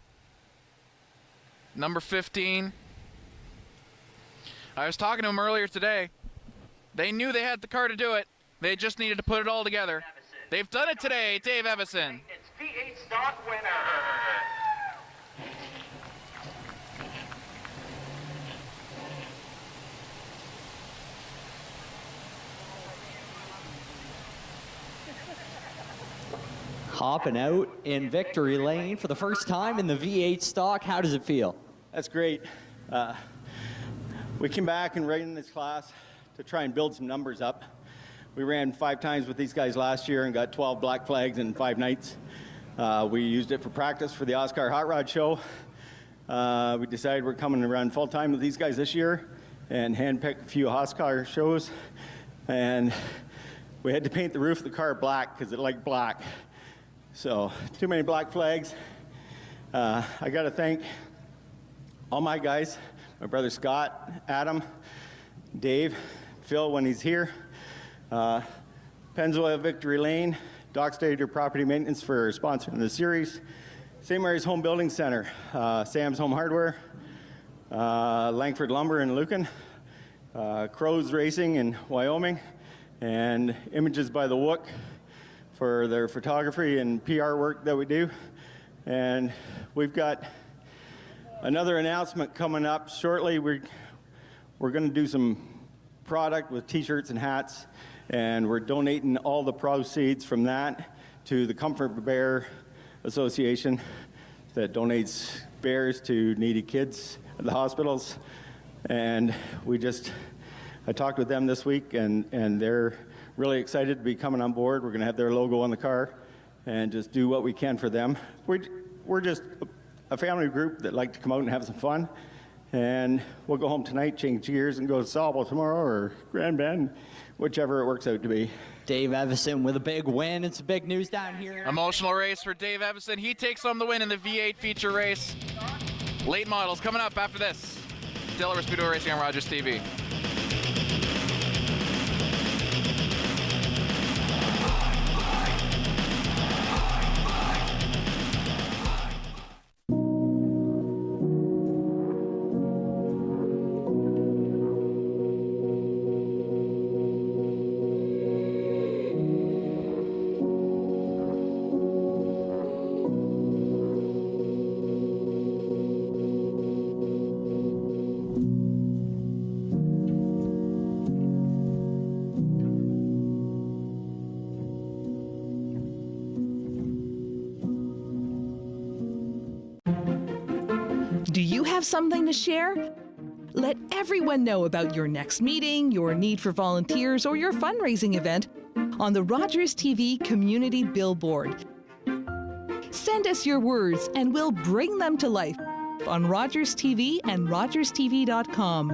B: number 15. I was talking to him earlier today. They knew they had the car to do it. They just needed to put it all together. They've done it today, Dave Evason.
D: It's V8 stock winner.
I: hopping out in victory lane for the first time in the V8 stock. How does it feel?
J: That's great. We came back and right in this class to try and build some numbers up. We ran 5 times with these guys last year and got 12 black flags in 5 nights. We used it for practice for the Oscar Hot Rod Show. We decided we're coming to run full time with these guys this year and handpick a few Oscar shows. And we had to paint the roof of the car black because it liked black. So too many black flags. I got to thank all my guys, my brother Scott, Adam, Dave, Phil when he's here, Pennzoil Victory Lane, Dock Stater Property Maintenance for sponsoring the series, St. Mary's Home Building Center, Sam's Home Hardware, Langford Lumber in Lucan, Crows Racing in Wyoming, and Images by the Wook for their photography and PR work that we do. And we've got another announcement coming up shortly. We're going to do some product with t-shirts and hats, and we're donating all the proceeds from that to the Comfort Bear Association that donates bears to needy kids at the hospitals. And I talked with them this week, and they're really excited to be coming on board. We're going to have their logo on the car and just do what we can for them. We're just a family group that like to come out and have some fun. And we'll go home tonight, change gears, and go to Sauble tomorrow or Grand Bend, whichever it works out to be.
I: Dave Evason with a big win. It's big news down here.
B: Emotional race for Dave Evason. He takes home the win in the V8 feature race. Late models coming up after this. Delaware Speedway Racing on Rogers TV.
G: Do you have something to share? Let everyone know about your next meeting, your need for volunteers, or your fundraising event on the Rogers TV Community Billboard. Send us your words and we'll bring them to life on Rogers TV and rogerstv.com.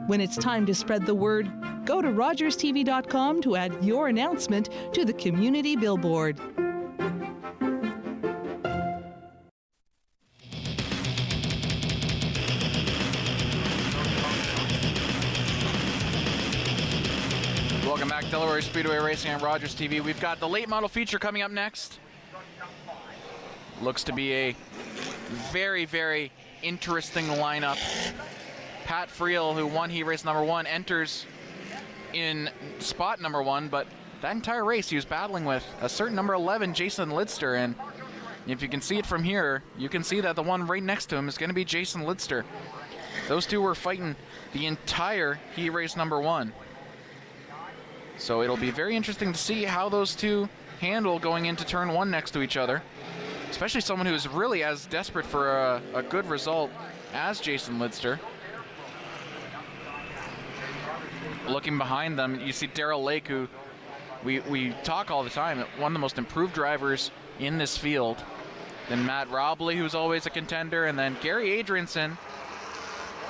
G: When it's time to spread the word, go to rogerstv.com to add your announcement to the Community Billboard.
B: back, Delaware Speedway Racing on Rogers TV. We've got the late model feature coming up next. Looks to be a very, very interesting lineup. Pat Friel, who won heat race number 1, enters in spot number 1, but that entire race he was battling with a certain number 11, Jason Lidster, and if you can see it from here, you can see that the one right next to him is going to be Jason Lidster. Those two were fighting the entire heat race number 1. So it'll be very interesting to see how those two handle going into turn 1 next to each other, especially someone who's really as desperate for a good result as Jason Lidster. Looking behind them, you see Darrell Lake, who we talk all the time, one of the most improved drivers in this field. Then Matt Robley, who's always a contender, and then Gary Adrianson,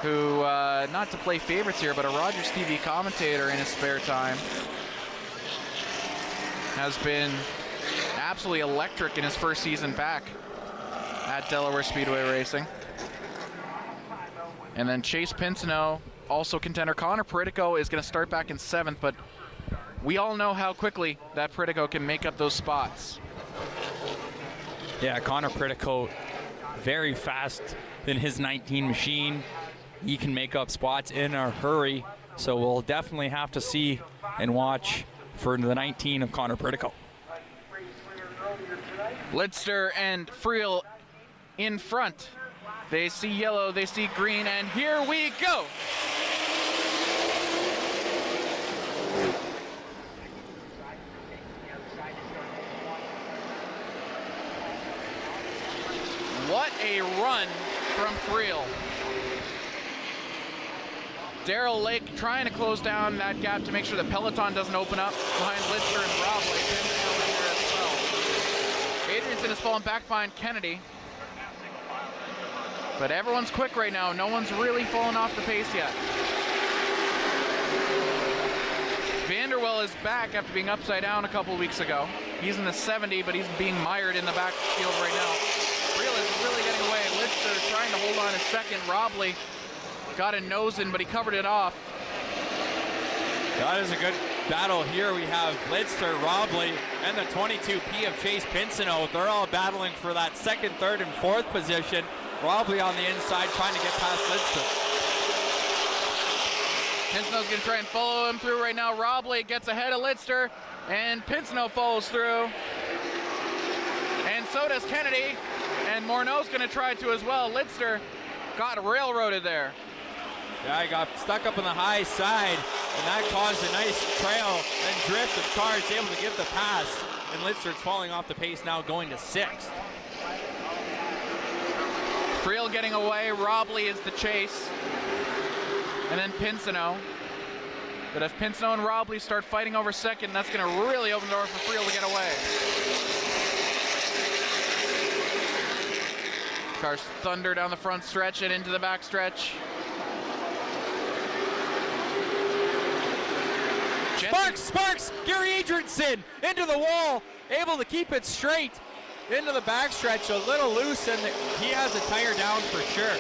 B: who, not to play favorites here, but a Rogers TV commentator in his spare time, has been absolutely electric in his first season back at Delaware Speedway Racing. And then Chase Pinsino, also contender. Connor Peritico is going to start back in 7th, but we all know how quickly that Peritico can make up those spots.
K: Yeah, Connor Peritico, very fast in his 19 machine. He can make up spots in a hurry, so we'll definitely have to see and watch for the 19 of Connor Peritico.
B: Lidster and Friel in front. They see yellow, they see green, and here we go. What a run from Friel. Darrell Lake trying to close down that gap to make sure the peloton doesn't open up behind Lidster and Robley. Adrianson has fallen back behind Kennedy. But everyone's quick right now. No one's really fallen off the pace yet. Vanderwell is back after being upside down a couple weeks ago. He's in the 70, but he's being mired in the backfield right now. Friel is really getting away. Lidster trying to hold on a second. Robley got a nose in, but he covered it off.
K: That is a good battle here. We have Lidster, Robley, and the 22P of Chase Pinsino. They're all battling for that 2nd, 3rd, and 4th position. Robley on the inside trying to get past Lidster.
B: Pinsino's going to try and follow him through right now. Robley gets ahead of Lidster, and Pinsino follows through. And so does Kennedy, and Morneau's going to try to as well. Lidster got railroaded there.
K: Yeah, he got stuck up on the high side, and that caused a nice trail and drift of cars, able to give the pass. And Lidster's falling off the pace now, going to 6th.
B: Friel getting away, Robley is the chase, and then Pinsino. But if Pinsino and Robley start fighting over 2nd, that's going to really open the door for Friel to get away. Cars thunder down the front stretch and into the back stretch.
K: Sparks! Gary Adrianson into the wall, able to keep it straight into the backstretch, a little loose, and he has a tire down for sure.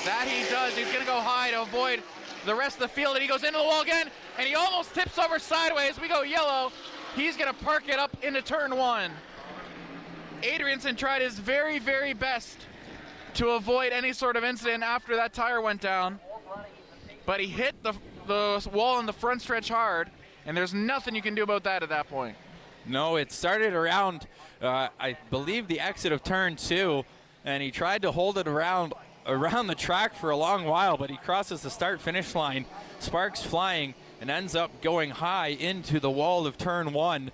B: That he does. He's going to go high to avoid the rest of the field, and he goes into the wall again, and he almost tips over sideways. We go yellow. He's going to park it up into turn 1. Adrianson tried his very, very best to avoid any sort of incident after that tire went down, but he hit the wall in the front stretch hard, and there's nothing you can do about that at that point.
K: No, it started around, I believe, the exit of turn 2, and he tried to hold it around the track for a long while, but he crosses the start-finish line, sparks flying, and ends up going high into the wall of turn 1,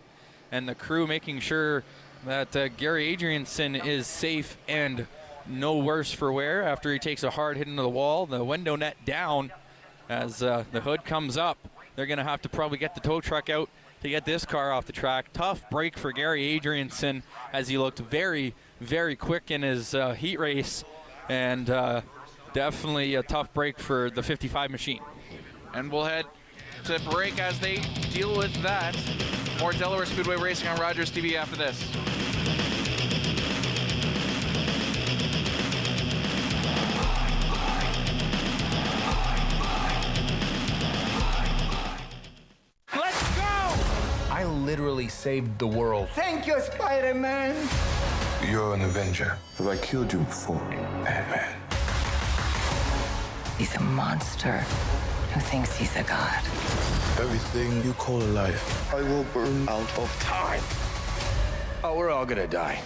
K: and the crew making sure that Gary Adrianson is safe and no worse for wear after he takes a hard hit into the wall. The window net down as the hood comes up. They're going to have to probably get the tow truck out to get this car off the track. Tough break for Gary Adrianson as he looked very, very quick in his heat race, and definitely a tough break for the 55 machine.
B: And we'll head to break as they deal with that. More Delaware Speedway Racing on Rogers TV after this.
W: saved the world.
X: Thank you, Spider-Man.
W: You're an Avenger. Have I killed you before, Batman?
Y: He's a monster who thinks he's a god.
W: Everything you call a life, I will burn out of time. Oh, we're all gonna die.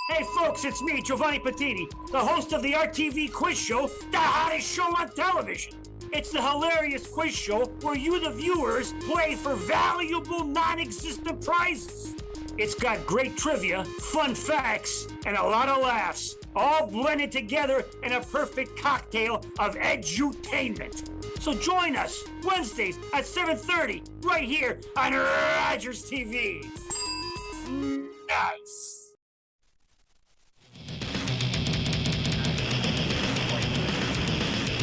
Z: Hey folks, it's me, Giovanni Patini, the host of the RTV quiz show, the hottest show on television. It's the hilarious quiz show where you, the viewers, play for valuable non-existent prizes. It's got great trivia, fun facts, and a lot of laughs, all blended together in a perfect cocktail of edutainment. So join us Wednesdays at 7:30 right here on Rogers TV. Nice.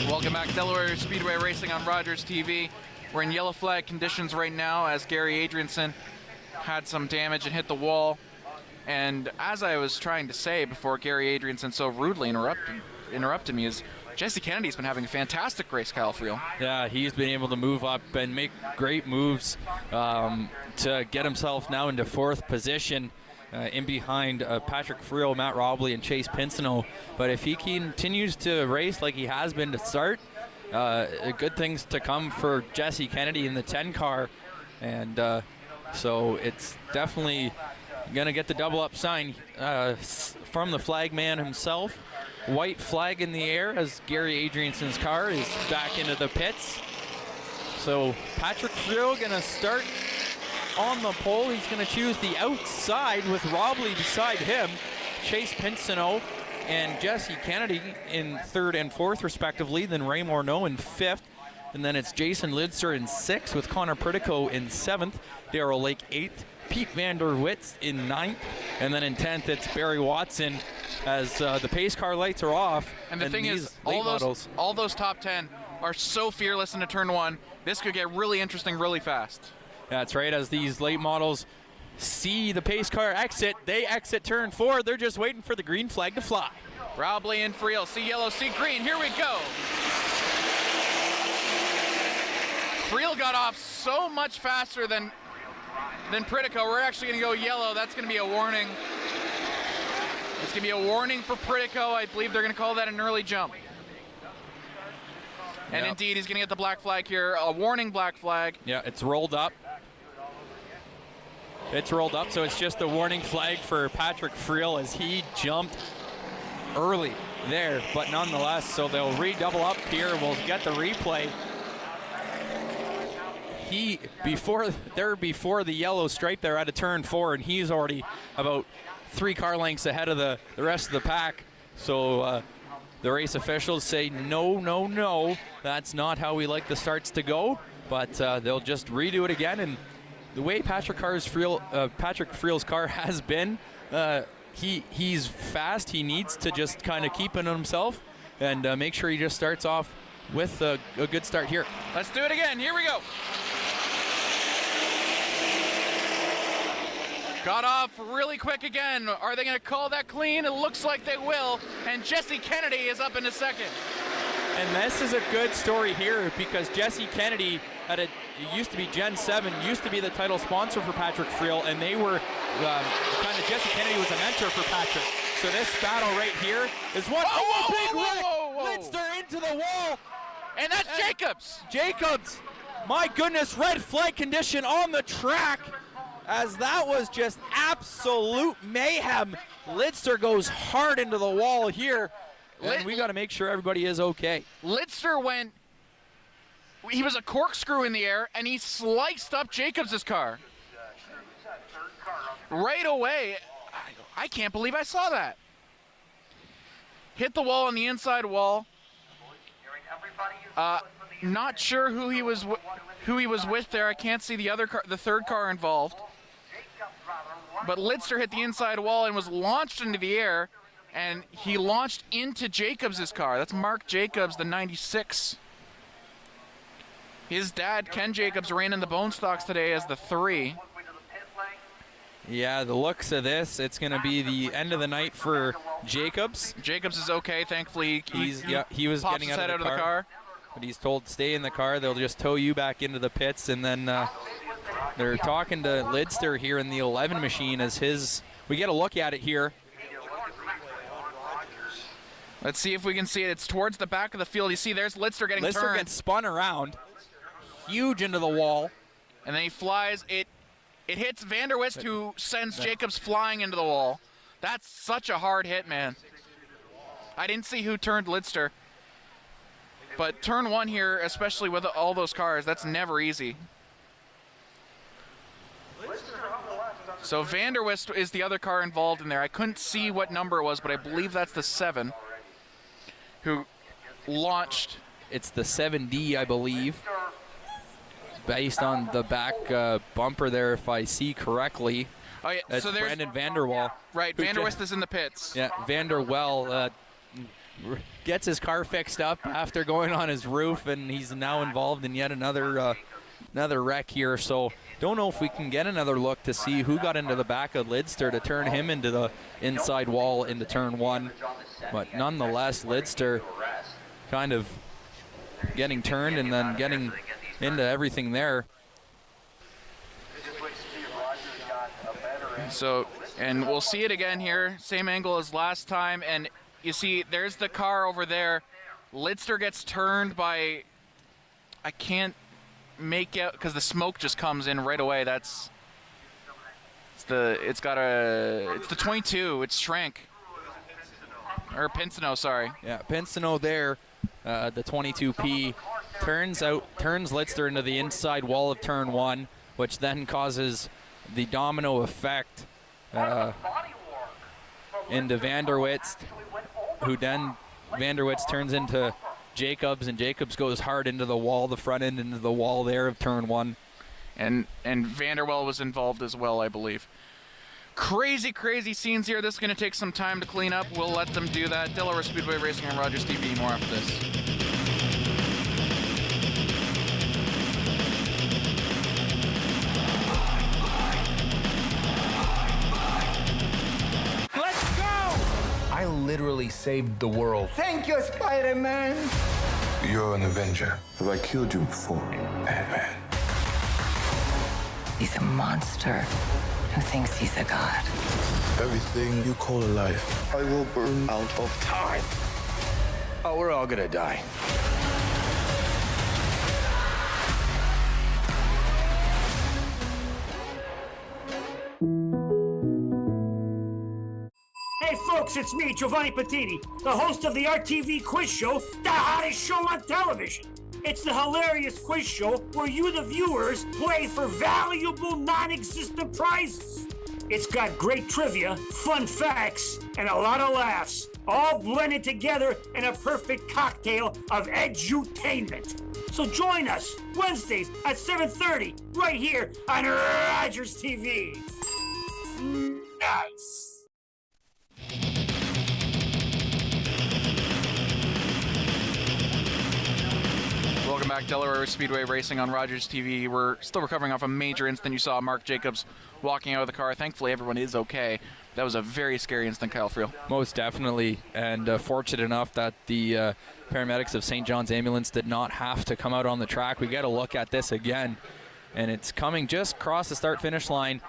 B: Welcome back, Delaware Speedway Racing on Rogers TV. We're in yellow flag conditions right now as Gary Adrianson had some damage and hit the wall. And as I was trying to say before Gary Adrianson so rudely interrupted me, is Jesse Kennedy's been having a fantastic race, Kyle Friel.
K: Yeah, he's been able to move up and make great moves to get himself now into fourth position. In behind Patrick Friel, Matt Robley, and Chase Pinsino. But if he continues to race like he has been to start, good things to come for Jesse Kennedy in the 10 car. And so it's definitely going to get the double up sign from the flag man himself. White flag in the air as Gary Adrianson's car is back into the pits. So Patrick Friel going to start on the pole. He's going to choose the outside with Robley beside him, Chase Pinsino and Jesse Kennedy in third and fourth respectively, then Ray Morneau in fifth, and then it's Jason Lidster in sixth with Connor Pritico in seventh, Darrell Lake eighth, Pete Vander Witz in ninth, and then in 10th it's Barry Watson as the pace car lights are off.
B: And the thing is, all those top 10 are so fearless into turn one. This could get really interesting really fast.
K: That's right, as these late models see the pace car exit, they exit turn four. They're just waiting for the green flag to fly.
B: Robley and Friel, see yellow, see green, here we go. Friel got off so much faster than Pritico. We're actually gonna go yellow. That's gonna be a warning. It's gonna be a warning for Pritico. I believe they're gonna call that an early jump. And indeed, he's gonna get the black flag here, a warning black flag.
K: Yeah, it's rolled up. It's rolled up, so it's just a warning flag for Patrick Friel as he jumped early there, but nonetheless, so they'll redouble up here. We'll get the replay. They're before the yellow stripe there at a turn four, and he's already about 3 car lengths ahead of the rest of the pack. So the race officials say, no, that's not how we like the starts to go, but they'll just redo it again. And the way Patrick Friel's car has been, he's fast. He needs to just kind of keep it on himself and make sure he just starts off with a good start here.
B: Let's do it again. Here we go. Got off really quick again. Are they going to call that clean? It looks like they will. And Jesse Kennedy is up into second.
K: And this is a good story here because Jesse Kennedy it used to be Gen 7, used to be the title sponsor for Patrick Friel, and they were Jesse Kennedy was a mentor for Patrick. So this battle right here is one. Big wreck! Lidster into the wall.
B: And that's Jacobs.
K: Jacobs. My goodness, red flag condition on the track. As that was just absolute mayhem. Lidster goes hard into the wall here. And we got to make sure everybody is okay.
B: Lidster he was a corkscrew in the air, and he sliced up Jacobs' car. Right away. I can't believe I saw that. Hit the wall on the inside wall. Not sure who he was with there. I can't see the third car involved. But Lidster hit the inside wall and was launched into the air, and he launched into Jacobs' car. That's Mark Jacobs, the 96. His dad, Ken Jacobs, ran in the bone stocks today as the 3.
A: Yeah, the looks of this, it's going to be the end of the night for Jacobs.
B: Jacobs is okay, thankfully.
A: He was getting out of the car. But he's told to stay in the car. They'll just tow you back into the pits, and then they're talking to Lidster here in the 11 machine as we get a look at it here.
B: Let's see if we can see it. It's towards the back of the field. You see there's Lidster getting turned.
A: Lidster gets spun around, huge into the wall.
B: And then he flies. It hits Vanderwist, who sends Jacobs flying into the wall. That's such a hard hit, man. I didn't see who turned Lidster. But turn one here, especially with all those cars, that's never easy. So Vanderwist is the other car involved in there. I couldn't see what number it was, but I believe that's the 7 who launched.
A: It's the 7D, I believe, based on the back bumper there, if I see correctly.
B: Oh, yeah.
A: That's
B: so there's
A: Brandon Vanderwall.
B: Right, Vanderwist is in the pits.
A: Yeah, Vanderwell gets his car fixed up after going on his roof, and he's now involved in yet another wreck here. So don't know if we can get another look to see who got into the back of Lidster to turn him into the inside wall into turn 1. But nonetheless, Lidster kind of getting turned and then getting into everything there.
B: So, and we'll see it again here, same angle as last time, and you see there's the car over there. Lidster gets turned by, I can't make out because the smoke just comes in right away. It's the 22. It's Schrank or Pinsino, sorry.
A: Yeah, Pinsino there, the 22P turns Lidster into the inside wall of turn 1, which then causes the domino effect into Vanderwitz, who then Vanderwitz turns into Jacobs, and Jacobs goes hard into the wall, the front end into the wall there of turn 1.
B: And Vanderwell was involved as well, I believe. Crazy, crazy scenes here. This is going to take some time to clean up. We'll let them do that. Delaware Speedway Racing on Rogers TV. More after this.
W: I literally saved the world.
X: Thank you, Spider-Man.
W: You're an Avenger.
X: Have I killed you before?
W: Batman.
Y: He's a monster who thinks he's a god.
W: Everything you call a life,
X: I will burn out of time.
W: oh, we're all gonna die.
Z: Hey folks, it's me, Giovanni Patini, the host of the RTV quiz show, the hottest show on television. It's the hilarious quiz show where you, the viewers, play for valuable non-existent prizes. It's got great trivia, fun facts, and a lot of laughs, all blended together in a perfect cocktail of edutainment. So join us Wednesdays at 7:30 right here on Rogers TV. Nice.
B: Welcome back, Delaware Speedway Racing on Rogers TV. We're still recovering off a major incident. You saw Mark Jacobs walking out of the car. Thankfully, everyone is okay. That was a very scary incident, Kyle Friel.
A: Most definitely, and fortunate enough that the paramedics of St. John's Ambulance did not have to come out on the track. We get a look at this again, and it's coming just across the start-finish line.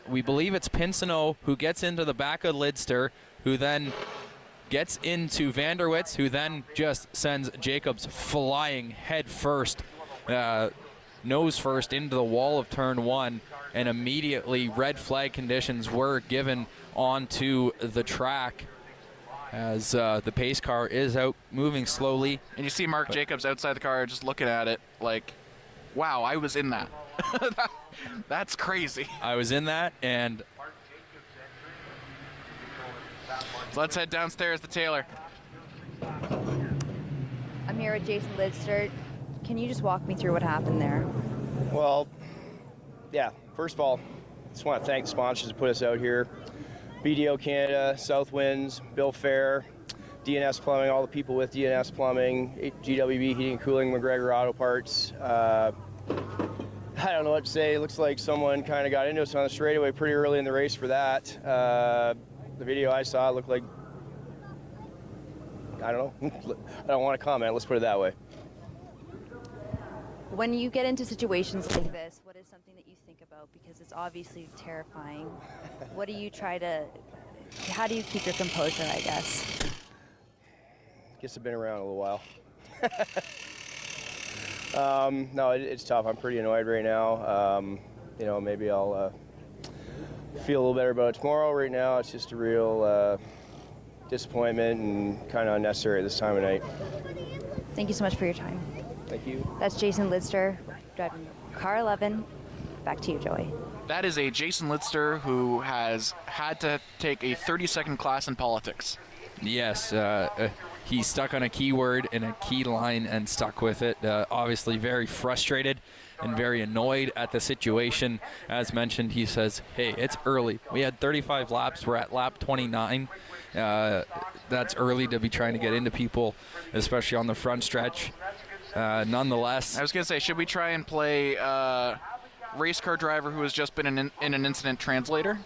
A: We believe it's Pinsino who gets into the back of Lidster, who then gets into Vanderwitz, who then just sends Jacobs flying head first, nose first into the wall of turn 1, and immediately red flag conditions were given onto the track as the pace car is out moving slowly.
B: And you see Mark Jacobs outside the car just looking at it like, wow, I was in that. That's crazy.
A: I was in that, and
B: let's head downstairs to Taylor.
H: I'm here with Jason Lidster. Can you just walk me through what happened there?
M: Well, yeah, first of all, I just want to thank the sponsors that put us out here. BDO Canada, Southwinds, Bill Fair, DNS Plumbing, all the people with DNS Plumbing, GWB Heating and Cooling, McGregor Auto Parts. I don't know what to say. It looks like someone kind of got into us on the straightaway pretty early in the race for that. The video I saw looked like, I don't know. I don't want to comment. Let's put it that way.
H: When you get into situations like this, what is something that you think about? Because it's obviously terrifying. What do you how do you keep your composure, I guess?
M: Guess I've been around a little while. No, it's tough. I'm pretty annoyed right now. You know, maybe I'll feel a little better about it tomorrow. Right now, it's just a real disappointment and kind of unnecessary at this time of night.
H: Thank you so much for your time.
M: Thank you.
H: That's Jason Lidster driving car 11. Back to you, Joey.
B: That is a Jason Lidster who has had to take a 30-second class in politics.
A: Yes, he's stuck on a keyword in a key line and stuck with it. Obviously very frustrated and very annoyed at the situation. As mentioned, he says, hey, it's early. We had 35 laps. We're at lap 29. That's early to be trying to get into people, especially on the front stretch. Nonetheless,
B: I was going to say, should we try and play race car driver who has just been in an incident translator?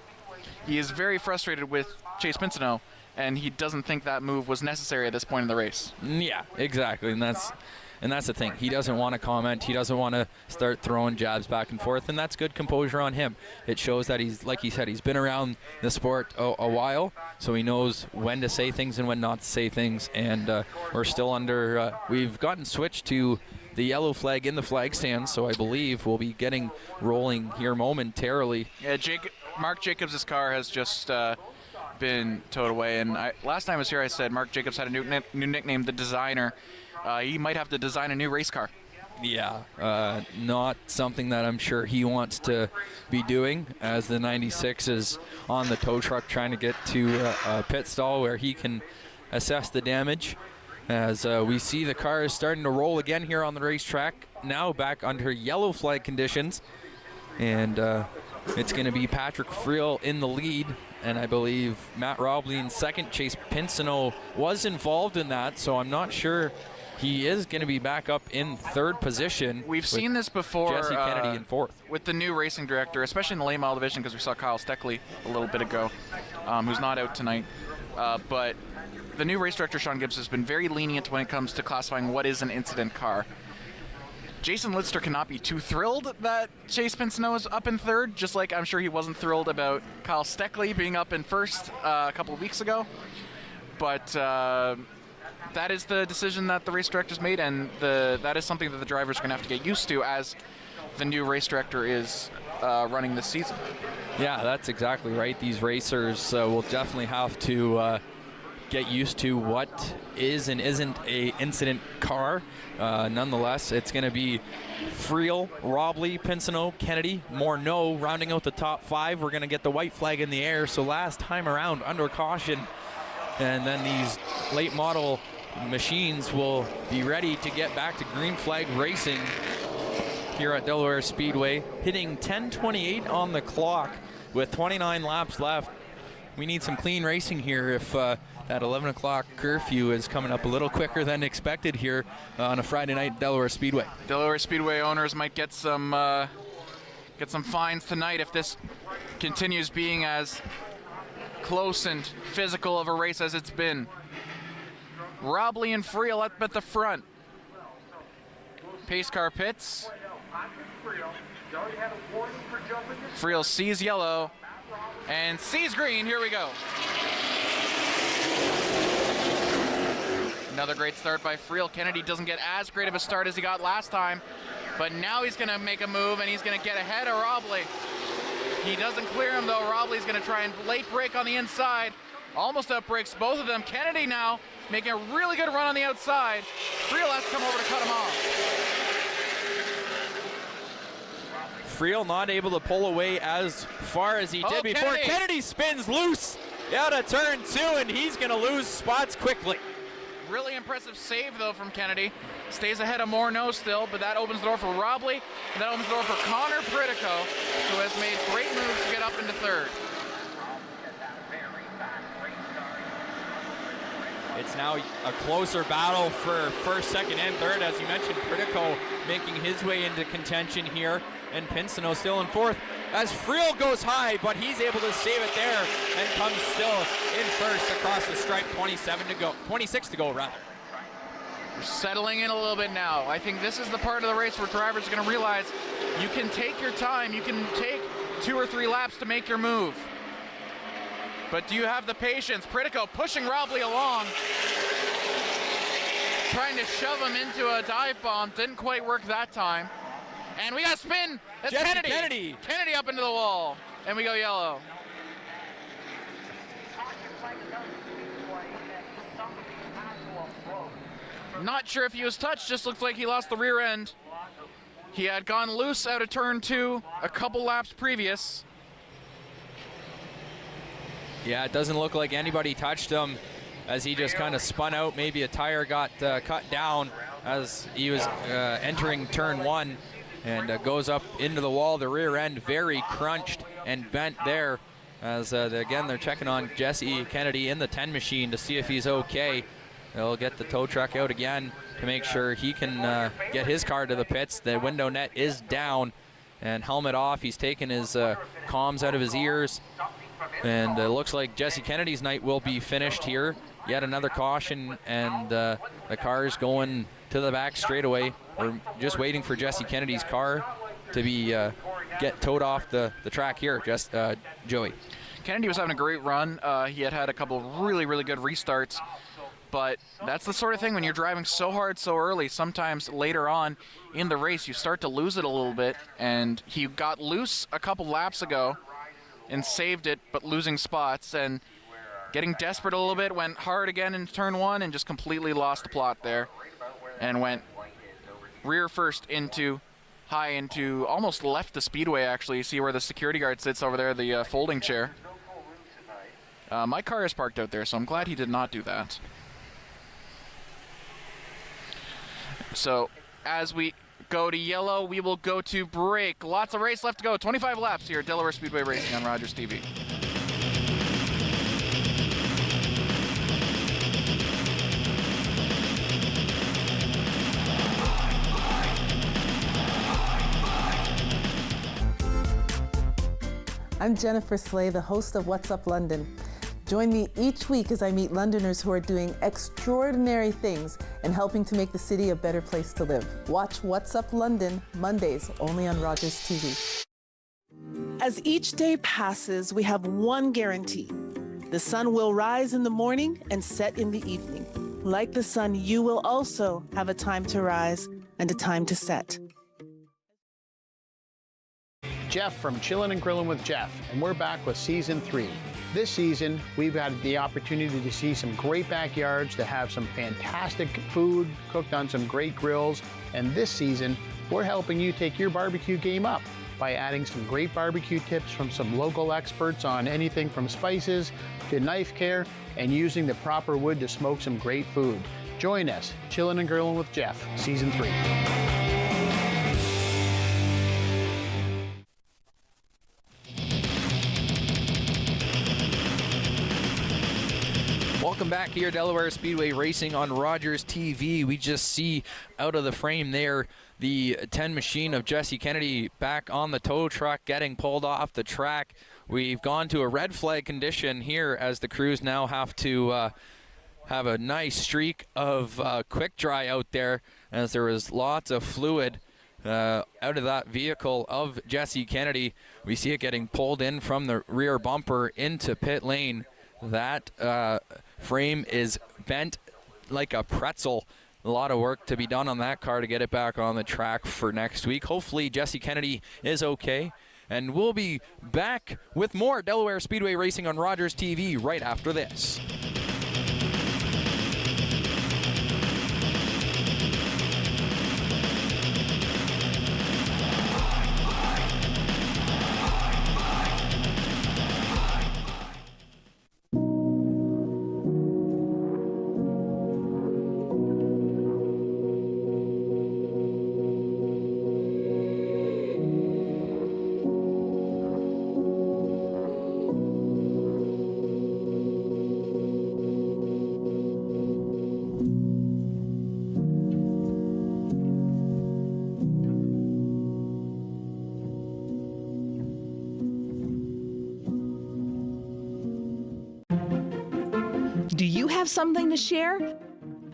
B: He is very frustrated with Chase Pincinot, and he doesn't think that move was necessary at this point in the race.
A: Yeah, exactly, and that's the thing. He doesn't want to comment. He doesn't want to start throwing jabs back and forth, and that's good composure on him. It shows that he's, like he said, he's been around the sport a while, so he knows when to say things and when not to say things, and we're still under, we've gotten switched to the yellow flag in the flag stand, so I believe we'll be getting rolling here momentarily.
B: Yeah, Mark Jacobs' car has just been towed away, and last time I was here I said Mark Jacobs had a new nickname, the Designer. He might have to design a new race car.
A: Yeah, not something that I'm sure he wants to be doing, as the 96 is on the tow truck trying to get to a pit stall where he can assess the damage. As we see the car is starting to roll again here on the racetrack, now back under yellow flag conditions. And it's going to be Patrick Friel in the lead, and I believe Matt Robley in second. Chase Pincinot was involved in that, so I'm not sure. He is going to be back up in third position.
B: We've seen this before.
A: Jesse Kennedy in fourth.
B: With the new racing director, especially in the late model division, because we saw Kyle Steckley a little bit ago, who's not out tonight. But the new race director, Sean Gibbs, has been very lenient when it comes to classifying what is an incident car. Jason Lidster cannot be too thrilled that Chase Pincinot is up in third, just like I'm sure he wasn't thrilled about Kyle Steckley being up in first a couple of weeks ago. But that is the decision that the race director's made, and that is something that the drivers are going to have to get used to as the new race director is running this season.
A: Yeah, that's exactly right. These racers will definitely have to get used to what is and isn't a incident car. Nonetheless, it's going to be Friel, Robley, Pincinot, Kennedy, Morneau rounding out the top five. We're going to get the white flag in the air, so last time around under caution. And then these late model machines will be ready to get back to green flag racing here at Delaware Speedway, hitting 10:28 on the clock with 29 laps left. We need some clean racing here if that 11 o'clock curfew is coming up a little quicker than expected here on a Friday night at Delaware Speedway.
B: Delaware Speedway owners might get some fines tonight if this continues being as close and physical of a race as it's been. Robley and Friel up at the front. Pace car pits. Friel sees yellow and sees green. Here we go. Another great start by Friel. Kennedy doesn't get as great of a start as he got last time, but now he's going to make a move and he's going to get ahead of Robley. He doesn't clear him though. Robley's going to try and late brake on the inside. Almost outbrakes both of them. Kennedy now making a really good run on the outside. Friel has to come over to cut him off.
A: Friel not able to pull away as far as he did before. Kennedy spins loose out of turn two, and he's going to lose spots quickly.
B: Really impressive save, though, from Kennedy. Stays ahead of Morneau still, but that opens the door for Robley, and that opens the door for Connor Pritico, who has made great moves to get up into third.
K: It's now a closer battle for first, second, and third. As you mentioned, Critico making his way into contention here, and Pinsino still in fourth. As Friel goes high, but he's able to save it there and comes still in first across the stripe. 26 to go rather.
B: We're settling in a little bit now. I think this is the part of the race where drivers are going to realize you can take your time. You can take 2 or 3 laps to make your move. But do you have the patience? Critico pushing Robley along, trying to shove him into a dive bomb. Didn't quite work that time. And we got a spin. That's Kennedy. Kennedy up into the wall. And we go yellow. Not sure if he was touched. Just looks like he lost the rear end. He had gone loose out of turn 2 a couple laps previous.
A: Yeah, it doesn't look like anybody touched him as he just kind of spun out. Maybe a tire got cut down as he was entering turn 1 and goes up into the wall. The rear end very crunched and bent there as again they're checking on Jesse Kennedy in the 10 machine to see if he's okay. They'll get the tow truck out again to make sure he can get his car to the pits. The window net is down and helmet off. He's taken his comms out of his ears. And it looks like Jesse Kennedy's night will be finished here. Yet another caution, and the car's going to the back straightaway. We're just waiting for Jesse Kennedy's car to be get towed off the track here. Just Joey.
B: Kennedy was having a great run. He had a couple really, really good restarts. But that's the sort of thing when you're driving so hard so early, sometimes later on in the race you start to lose it a little bit. And he got loose a couple laps ago and saved it, but losing spots and getting desperate a little bit, went hard again in turn 1 and just completely lost the plot there and went rear first into high into, almost left the speedway actually. You see where the security guard sits over there, the folding chair. My car is parked out there, so I'm glad he did not do that. So as we go to yellow, we will go to break. Lots of race left to go. 25 laps here at Delaware Speedway Racing on Rogers TV.
E: I'm Jennifer Slay, the host of What's Up London. Join me each week as I meet Londoners who are doing extraordinary things and helping to make the city a better place to live. Watch What's Up London Mondays only on Rogers TV.
C: As each day passes, we have one guarantee. The sun will rise in the morning and set in the evening. Like the sun, you will also have a time to rise and a time to set.
F: Jeff from Chillin' and Grillin' with Jeff, and we're back with season 3. This season, we've had the opportunity to see some great backyards, to have some fantastic food cooked on some great grills, and this season, we're helping you take your barbecue game up by adding some great barbecue tips from some local experts on anything from spices to knife care and using the proper wood to smoke some great food. Join us, Chillin' and Grillin' with Jeff, season 3.
A: Welcome back here, Delaware Speedway Racing on Rogers TV. We just see out of the frame there the 10 machine of Jesse Kennedy back on the tow truck getting pulled off the track. We've gone to a red flag condition here as the crews now have to have a nice streak of quick dry out there as there was lots of fluid out of that vehicle of Jesse Kennedy. We see it getting pulled in from the rear bumper into pit lane. That frame is bent like a pretzel. A lot of work to be done on that car to get it back on the track for next week. Hopefully Jesse Kennedy is okay. And we'll be back with more Delaware Speedway Racing on Rogers TV right after this.
G: have something to share?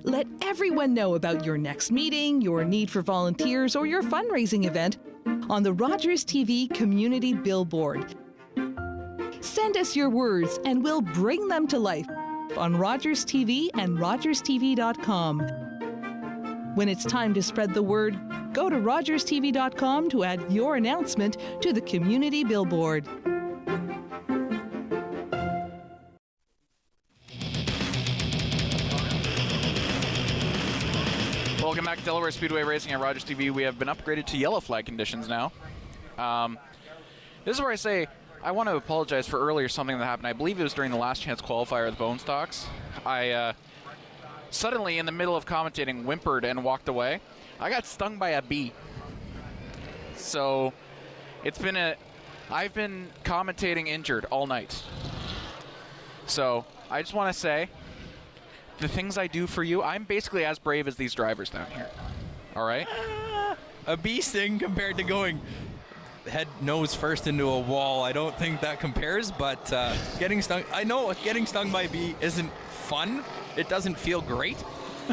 G: Let everyone know about your next meeting, your need for volunteers, or your fundraising event on the Rogers TV Community Billboard. Send us your words and we'll bring them to life on Rogers TV and rogerstv.com. When it's time to spread the word, go to rogerstv.com to add your announcement to the community billboard.
B: Welcome back to Delaware Speedway Racing at Rogers TV. We have been upgraded to yellow flag conditions now. This is where I say I want to apologize for earlier something that happened. I believe it was during the last chance qualifier at the Bone Stocks. I suddenly, in the middle of commentating, whimpered and walked away. I got stung by a bee. So I've been commentating injured all night. So I just want to say, the things I do for you, I'm basically as brave as these drivers down here. All right?
A: A bee sting compared to going head nose first into a wall. I don't think that compares, but getting stung, I know getting stung by a bee isn't fun. It doesn't feel great,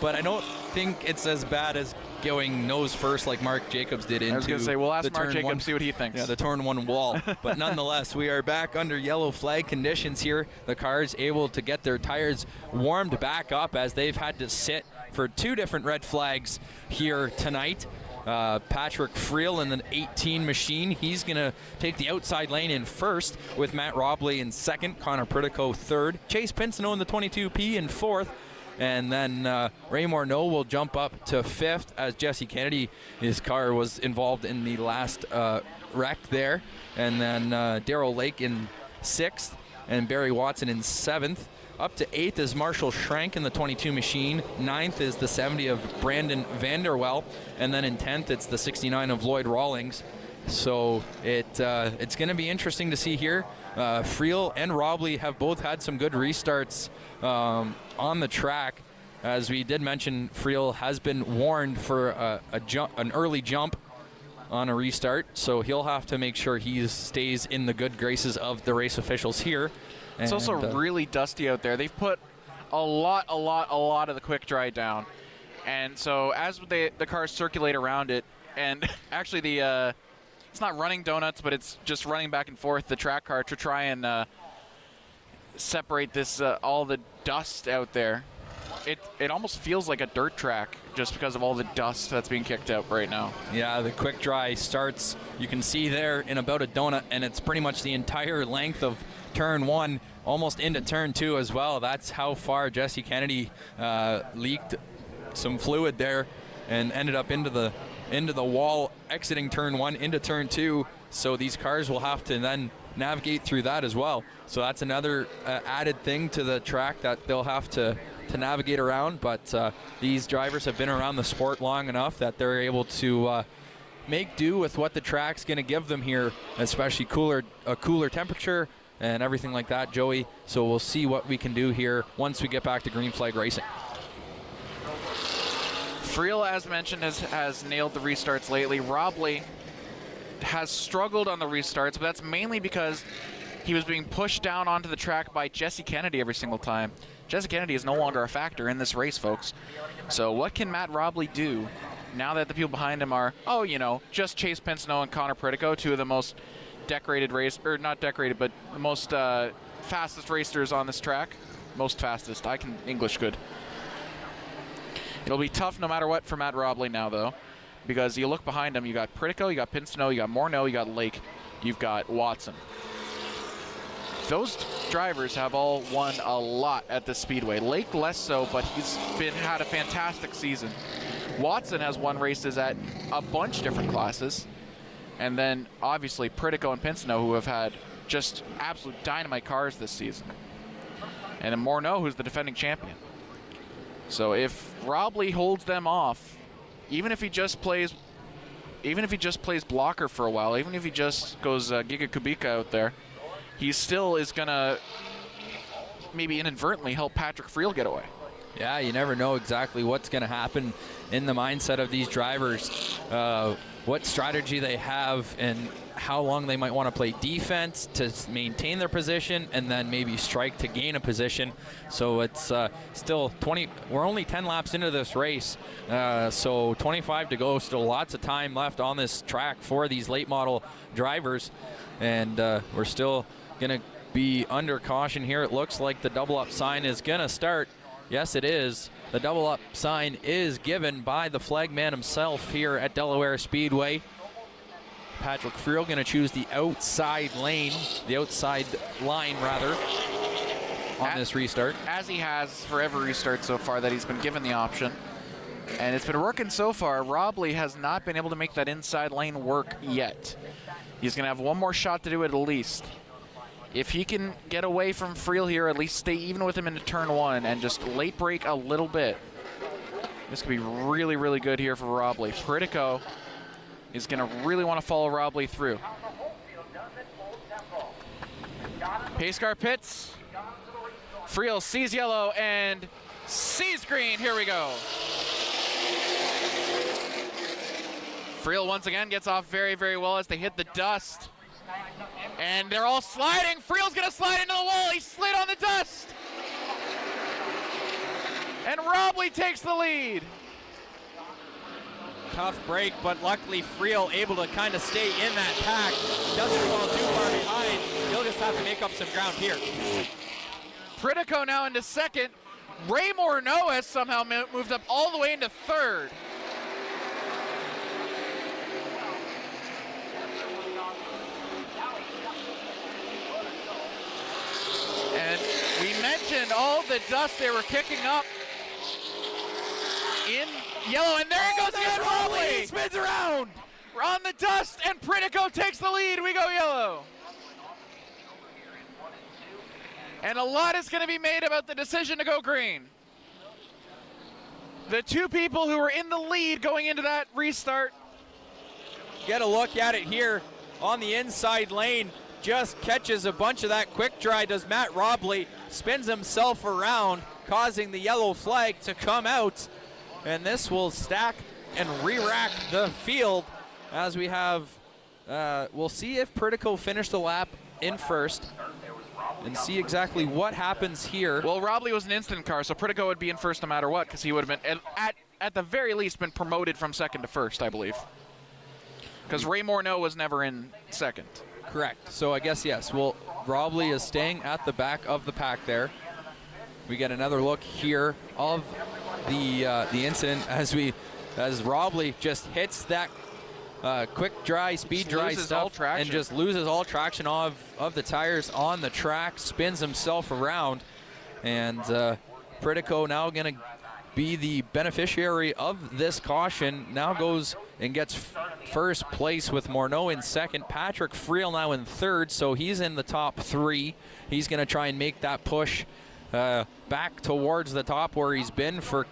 A: but I don't think it's as bad as going nose first like Mark Jacobs did into
B: I was going to say, we'll ask Mark
A: Jacobs,
B: Jacobs, see what he thinks.
A: Yeah, the turn one wall. But nonetheless, we are back under yellow flag conditions here. The cars able to get their tires warmed back up as they've had to sit for 2 different red flags here tonight. Patrick Friel in the 18 machine. He's going to take the outside lane in first with Matt Robley in second, Connor Pritico third, Chase Pinsino in the 22P in fourth. And then Ray Morneau will jump up to fifth as Jesse Kennedy, his car was involved in the last wreck there. And then Darrell Lake in sixth and Barry Watson in seventh. Up to eighth is Marshall Schrank in the 22 machine. Ninth is the 70 of Brandon Vanderwell. And then in 10th, it's the 69 of Lloyd Rawlings. So it's going to be interesting to see here. Friel and Robley have both had some good restarts on the track. As we did mention, Friel has been warned for an early jump on a restart, so he'll have to make sure he stays in the good graces of the race officials here.
B: It's also really dusty out there. They've put a lot of the quick dry down, and so as the cars circulate around it, and actually it's not running donuts, but it's just running back and forth, the track car, to try and separate this all the dust out there. It almost feels like a dirt track just because of all the dust that's being kicked out right now.
A: Yeah, the quick dry starts, you can see there, in about a donut, and it's pretty much the entire length of turn one, almost into turn two as well. That's how far Jesse Kennedy leaked some fluid there and ended up into the wall, exiting turn one into turn two. So these cars will have to then navigate through that as well. So that's another added thing to the track that they'll have to navigate around. But these drivers have been around the sport long enough that they're able to make do with what the track's going to give them here, especially a cooler temperature and everything like that, Joey. So we'll see what we can do here once we get back to green flag racing.
B: Friel, as mentioned, has nailed the restarts lately. Robley has struggled on the restarts, but that's mainly because he was being pushed down onto the track by Jesse Kennedy every single time. Jesse Kennedy is no longer a factor in this race, folks. So what can Matt Robley do now that the people behind him are, just Chase Pinsino and Connor Pritico, two of the most decorated not decorated, but the most fastest racers on this track. Most fastest. I can English good. It'll be tough no matter what for Matt Robley now, though, because you look behind him, you got Pritico, you got Pinsino, you got Morneau, you got Lake, you've got Watson. Those drivers have all won a lot at the Speedway. Lake less so, but he's had a fantastic season. Watson has won races at a bunch of different classes. And then, obviously, Pritico and Pinsino, who have had just absolute dynamite cars this season. And then Morneau, who's the defending champion. So if Robley holds them off, even if he just plays blocker for a while, even if he just goes Giga Kubica out there, he still is going to maybe inadvertently help Patrick Friel get away.
A: Yeah, you never know exactly what's going to happen in the mindset of these drivers. what strategy they have and how long they might want to play defense to maintain their position and then maybe strike to gain a position. So it's still 20. We're only 10 laps into this race, so 25 to go. Still lots of time left on this track for these late model drivers, and we're still going to be under caution here. It looks like the double up sign is going to start. Yes, it is. The double up sign is given by the flagman himself here at Delaware Speedway. Patrick Friel going to choose the outside lane, the outside line rather, on this restart.
B: As he has for every restart so far that he's been given the option. And it's been working so far. Robley has not been able to make that inside lane work yet. He's going to have one more shot to do it at least. If he can get away from Friel here, at least stay even with him into turn 1 and just late break a little bit, this could be really, really good here for Robley. Pritico is going to really want to follow Robley through. Pace car pits. Friel sees yellow and sees green. Here we go. Friel once again gets off very, very well as they hit the dust. And they're all sliding. Friel's going to slide into the wall. He slid on the dust. And Robley takes the lead.
K: Tough break, but luckily Friel able to kind of stay in that pack. Doesn't fall too far behind. He'll just have to make up some ground here.
B: Pritico now into second. Ray Morneau has somehow moved up all the way into third. And we mentioned all the dust they were kicking up in yellow, and there he goes again, Robley!
K: He spins around!
B: We're on the dust, and Pritico takes the lead. We go yellow. And a lot is going to be made about the decision to go green. The two people who were in the lead going into that restart.
K: Get a look at it here on the inside lane. Just catches a bunch of that quick dry, does Matt Robley, spins himself around, causing the yellow flag to come out. And this will stack and re-rack the field as we have, we'll see if Pritico finished the lap in first and see exactly what happens here.
B: Well, Robley was an instant car, so Pritico would be in first no matter what, because he would have been, at the very least, been promoted from second to first, I believe. Because Ray Morneau was never in second.
A: Correct. So I guess, yes, well, Robley is staying at the back of the pack there. We get another look here of the incident as Robley just hits that quick dry, speed dry stuff and just loses all traction of the tires on the track, spins himself around, and Pritico now going to be the beneficiary of this caution. Now goes and gets first place with Morneau in second. Patrick Friel now in third, so he's in the top 3. He's going to try and make that push back towards the top where he's been for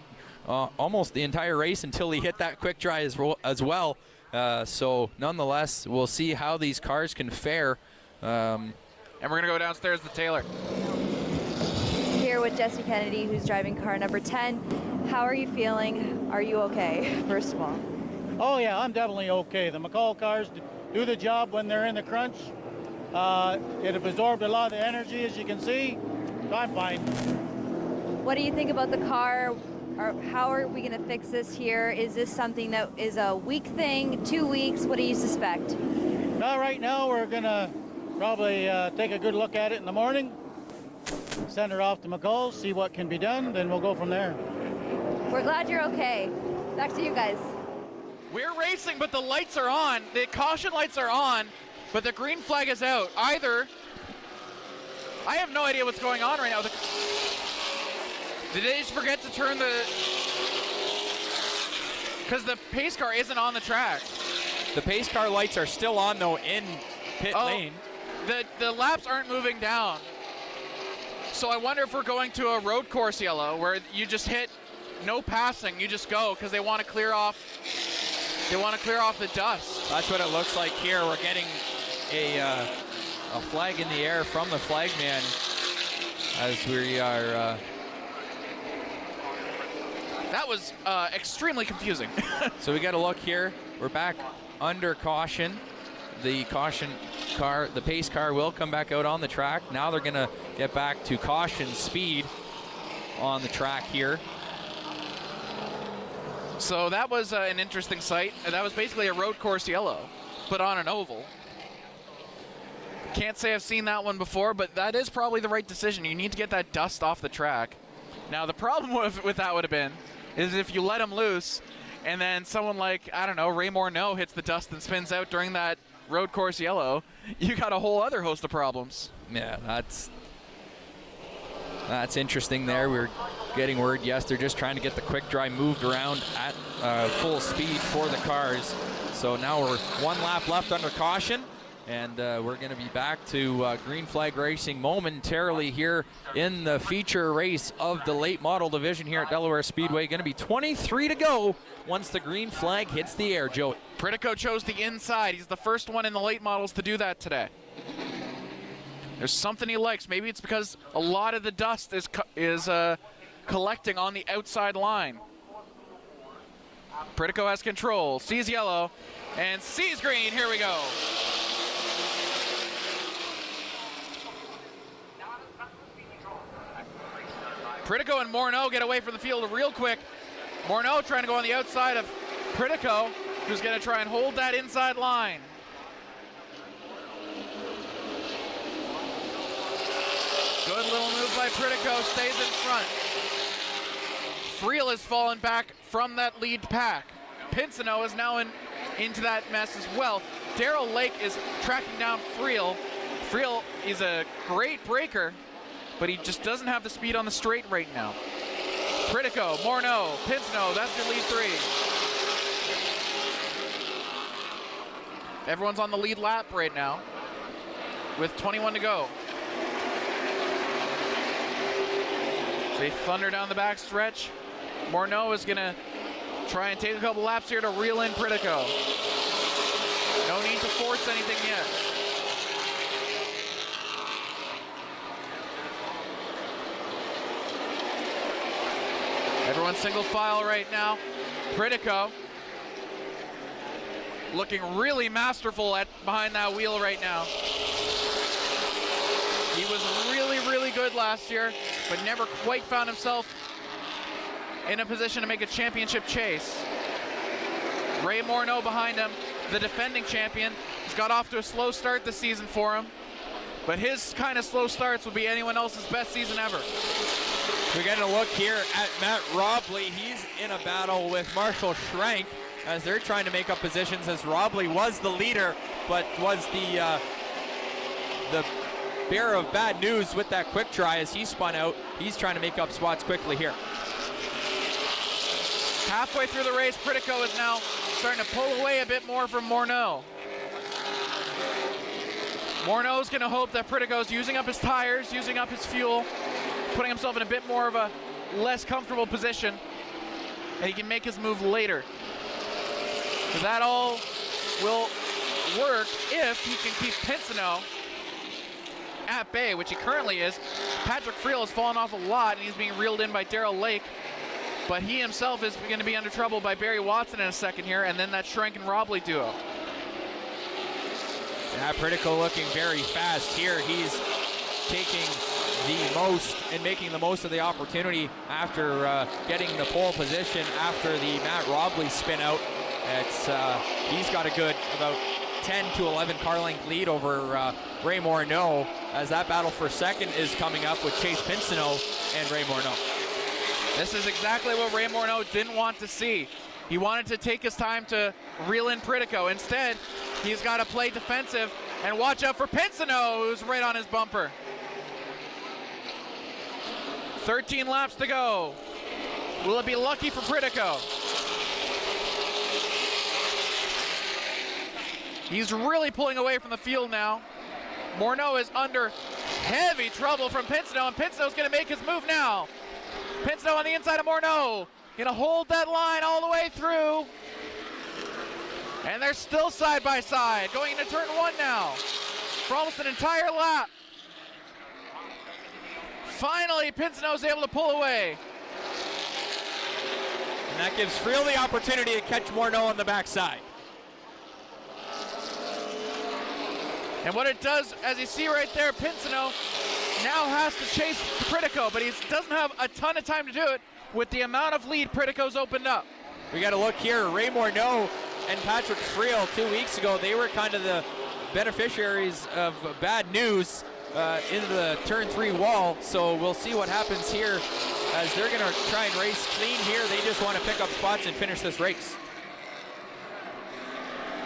A: almost the entire race until he hit that quick dry as well. So nonetheless, we'll see how these cars can fare.
B: And we're going to go downstairs to Taylor.
H: Here with Jesse Kennedy, who's driving car number 10. How are you feeling? Are you okay, first of all?
L: Oh yeah, I'm definitely okay. The McCall cars do the job when they're in the crunch. It absorbed a lot of the energy, as you can see. So I'm fine.
H: What do you think about the car? Or how are we going to fix this here? Is this something that is a week thing, 2 weeks? What do you suspect?
L: Well, right now we're going to probably take a good look at it in the morning, send her off to McCall, see what can be done, then we'll go from there.
H: We're glad you're okay. Back to you guys.
B: We're racing, but the lights are on. The caution lights are on, but the green flag is out. Either, I have no idea what's going on right now. Did they just forget to turn the, because the pace car isn't on the track.
K: The pace car lights are still on though in pit lane.
B: The laps aren't moving down. So I wonder if we're going to a road course yellow where you just hit no passing, you just go because they want to clear off. They want to clear off the dust.
K: That's what it looks like here. We're getting a flag in the air from the flagman as we are.
B: That was extremely confusing.
A: So we got a look here. We're back under caution. The caution car, the pace car will come back out on the track. Now they're gonna get back to caution speed on the track here.
B: So that was an interesting sight. That was basically a road course yellow, but on an oval. Can't say I've seen that one before, but that is probably the right decision. You need to get that dust off the track. Now the problem with that would have been is if you let him loose and then someone like, I don't know, Ray Morneau hits the dust and spins out during that road course yellow, you got a whole other host of problems.
A: Yeah, that's interesting there. We're getting word, yes, they're just trying to get the quick dry moved around at full speed for the cars. So now we're 1 lap left under caution, and we're going to be back to green flag racing momentarily here in the feature race of the late model division here at Delaware Speedway. Going to be 23 to go once the green flag hits the air, Joey.
B: Pritico chose the inside. He's the first one in the late models to do that today. There's something he likes. Maybe it's because a lot of the dust is collecting on the outside line. Pritico has control, sees yellow, and sees green. Here we go. Pritico and Morneau get away from the field real quick. Morneau trying to go on the outside of Pritico, who's going to try and hold that inside line. Good little move by Pritico, stays in front. Friel has fallen back from that lead pack. Pinsino is now into that mess as well. Darrell Lake is tracking down Friel. Friel is a great breaker, but he just doesn't have the speed on the straight right now. Pritico, Morneau, Pinsino, that's your lead three. Everyone's on the lead lap right now with 21 to go. They thunder down the back stretch. Morneau is going to try and take a couple laps here to reel in Pritico. No need to force anything yet. Everyone's single file right now. Pritico looking really masterful behind that wheel right now. He was really, really good last year, but never quite found himself in a position to make a championship chase. Ray Morneau behind him, the defending champion. He's got off to a slow start this season for him, but his kind of slow starts will be anyone else's best season ever.
A: We're getting a look here at Matt Robley. He's in a battle with Marshall Schrank as they're trying to make up positions, as Robley was the leader, but was the bearer of bad news with that quick dry as he spun out. He's trying to make up spots quickly here.
B: Halfway through the race, Pritico is now starting to pull away a bit more from Morneau. Morneau's going to hope that Pritico's using up his tires, using up his fuel, putting himself in a bit more of a less comfortable position, and he can make his move later. So that all will work if he can keep Pinsino at bay, which he currently is. Patrick Friel has fallen off a lot, and he's being reeled in by Darrell Lake, but he himself is going to be under trouble by Barry Watson in a second here, and then that Schrank and Robley duo.
A: Yeah, Pritico looking very fast here. He's taking the most and making the most of the opportunity after getting the pole position after the Matt Robley spin out. He's got a good about 10 to 11 car length lead over Ray Morneau as that battle for second is coming up with Chase Pinsino and Ray Morneau.
B: This is exactly what Ray Morneau didn't want to see. He wanted to take his time to reel in Pritico. Instead, he's got to play defensive and watch out for Pinsino, who's right on his bumper. 13 laps to go. Will it be lucky for Pritico? He's really pulling away from the field now. Morneau is under heavy trouble from Pinsino, and Pinsino's going to make his move now. Pinsino on the inside of Morneau. Going to hold that line all the way through. And they're still side by side, going into turn one now for almost an entire lap. Finally, Pinsino's able to pull away.
A: And that gives Friel the opportunity to catch Morneau on the backside.
B: And what it does, as you see right there, Pinsino now has to chase Pritico, but he doesn't have a ton of time to do it with the amount of lead Pritico's opened up.
K: We got to look here. Ray Morneau and Patrick Friel 2 weeks ago, they were kind of the beneficiaries of bad news into the turn 3 wall. So we'll see what happens here as they're going to try and race clean here. They just want to pick up spots and finish this race.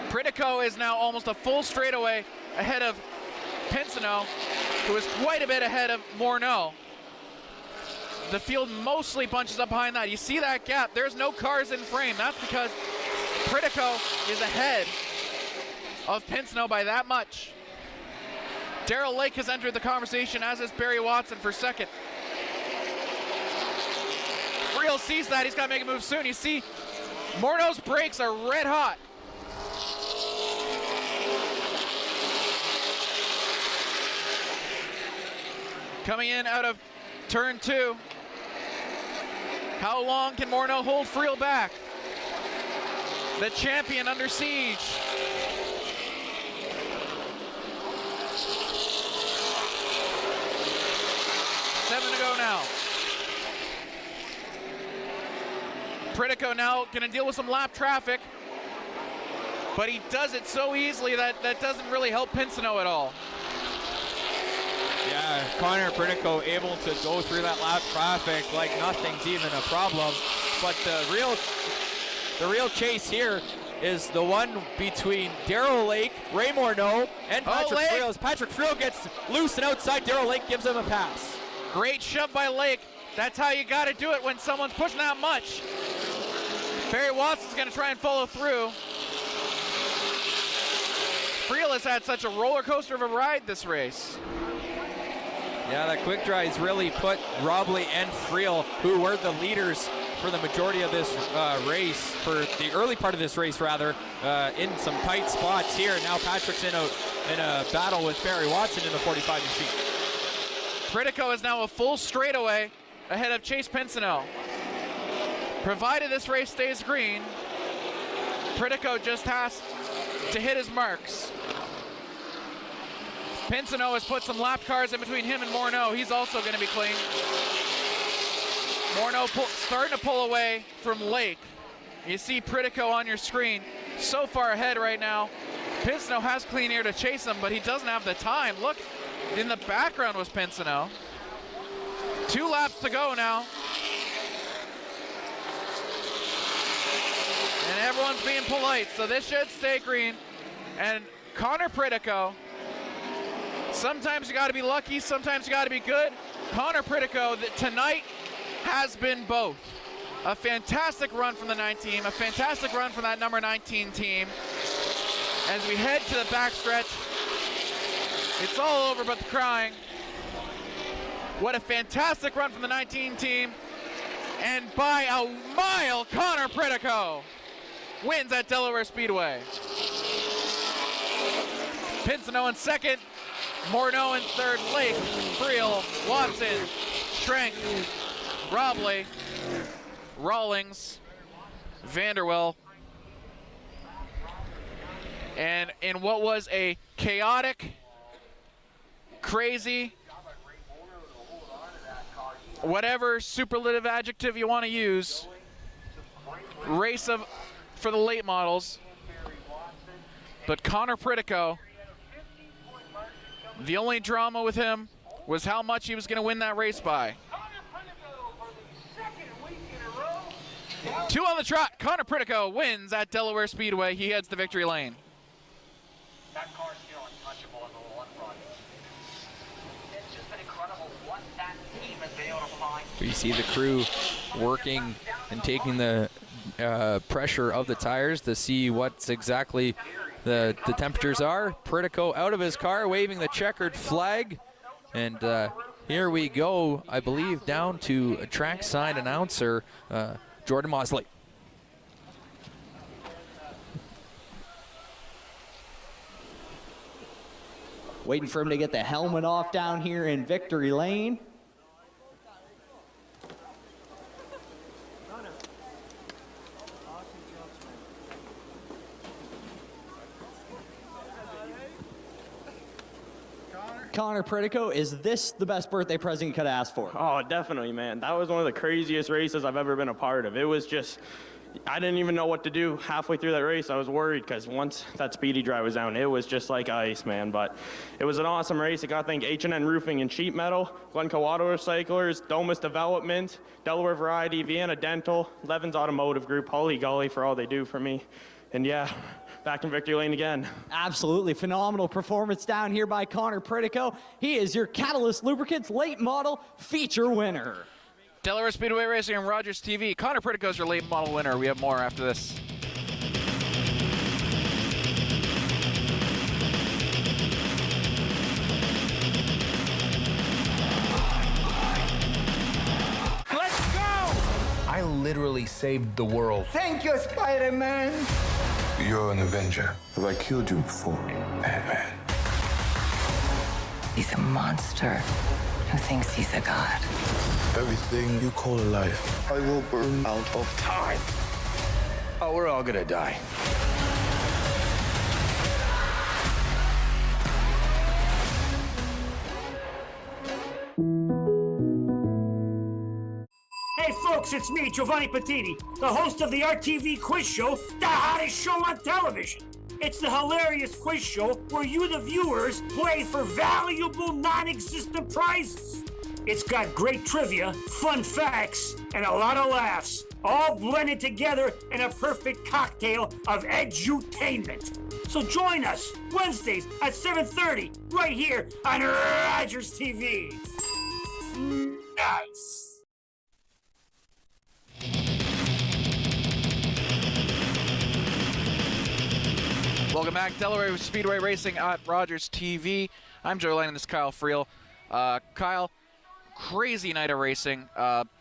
B: Pritico is now almost a full straightaway ahead of Pinsino, who is quite a bit ahead of Morneau. The field mostly bunches up behind that. You see that gap? There's no cars in frame. That's because Pritico is ahead of Pinsino by that much. Darrell Lake has entered the conversation, as is Barry Watson for second. Friel sees that. He's got to make a move soon. You see Morneau's brakes are red hot. Coming in out of turn 2. How long can Morneau hold Friel back? The champion under siege. Seven to go now. Pritico now going to deal with some lap traffic, but he does it so easily that doesn't really help Pinsino at all.
K: Yeah, Connor Pritico able to go through that lap traffic like nothing's even a problem. But the real chase here is the one between Darrell Lake, Ray Morneau, and Patrick Friel. As Patrick Friel gets loose and outside, Darrell Lake gives him a pass.
B: Great shove by Lake. That's how you got to do it when someone's pushing that much. Barry Watson's going to try and follow through. Friel has had such a roller coaster of a ride this race.
K: Yeah, that quick dries really put Robley and Friel, who were the leaders for the majority of this race, for the early part of this race rather, in some tight spots here. Now Patrick's in a battle with Barry Watson in the 45 machine.
B: Pritico is now a full straightaway ahead of Chase Pinsino. Provided this race stays green, Pritico just has to hit his marks. Pinsino has put some lap cars in between him and Morneau. He's also going to be clean. Morneau starting to pull away from Lake. You see Pritico on your screen, so far ahead right now. Pinsino has clean air to chase him, but he doesn't have the time. Look, in the background was Pinsino. 2 laps to go now. And everyone's being polite, so this should stay green. And Connor Pritico, sometimes you got to be lucky, sometimes you got to be good. Connor Pritico tonight has been both. A fantastic run from the 9 team, a fantastic run from that number 19 team. As we head to the backstretch, it's all over but the crying. What a fantastic run from the 19 team. And by a mile, Connor Pritico wins at Delaware Speedway. Pinsino in second, Morneau in third, Lake, Friel, Watson, Schrenk, Robley, Rawlings, Vanderwell. And in what was a chaotic, crazy, whatever superlative adjective you want to use, race for the late models. But Connor Pritico, the only drama with him was how much he was going to win that race by. 2 on the trot. Connor Pritico wins at Delaware Speedway. He heads the victory lane.
D: That car's still untouchable in the one run. It's just been incredible what that team has been able to find.
A: You see the crew working and taking the pressure of the tires to see what's exactly the temperatures are. Pritico out of his car waving the checkered flag. And here we go, I believe, down to a trackside announcer, Jordan Mosley.
I: Waiting for him to get the helmet off down here in victory lane. Connor Pritico, is this the best birthday present you could have asked for?
N: Oh, definitely, man. That was one of the craziest races I've ever been a part of. It was just, I didn't even know what to do halfway through that race. I was worried because once that speedy dry was down, it was just like ice, man. But it was an awesome race. I got to thank H&N Roofing and Sheet Metal, Glencoe Auto Recyclers, Domus Development, Delaware Variety, Vienna Dental, Levin's Automotive Group, Holy Golly for all they do for me. And yeah, back in victory lane again.
I: Absolutely phenomenal performance down here by Connor Pritico. He is your Catalyst Lubricants late model feature winner.
B: Delaware Speedway Racing on Rogers TV. Connor Pritico is your late model winner. We have more after this.
X: Let's go!
W: I literally saved the world.
X: Thank you, Spider-Man.
W: You're an Avenger.
X: Have I killed you before?
W: Batman.
Y: He's a monster who thinks he's a god.
W: Everything you call a life.
X: I will burn out of time.
W: Oh, we're all gonna die.
Z: Hey folks, it's me, Giovanni Patini, the host of the RTV quiz show, the hottest show on television. It's the hilarious quiz show where you, the viewers, play for valuable non-existent prizes. It's got great trivia, fun facts, and a lot of laughs, all blended together in a perfect cocktail of edutainment. So join us Wednesdays at 7:30 right here on Rogers TV. Nice.
B: Welcome back, Delaware Speedway Racing at Rogers TV. I'm Joe Lane and this is Kyle Friel. Kyle, crazy night of racing,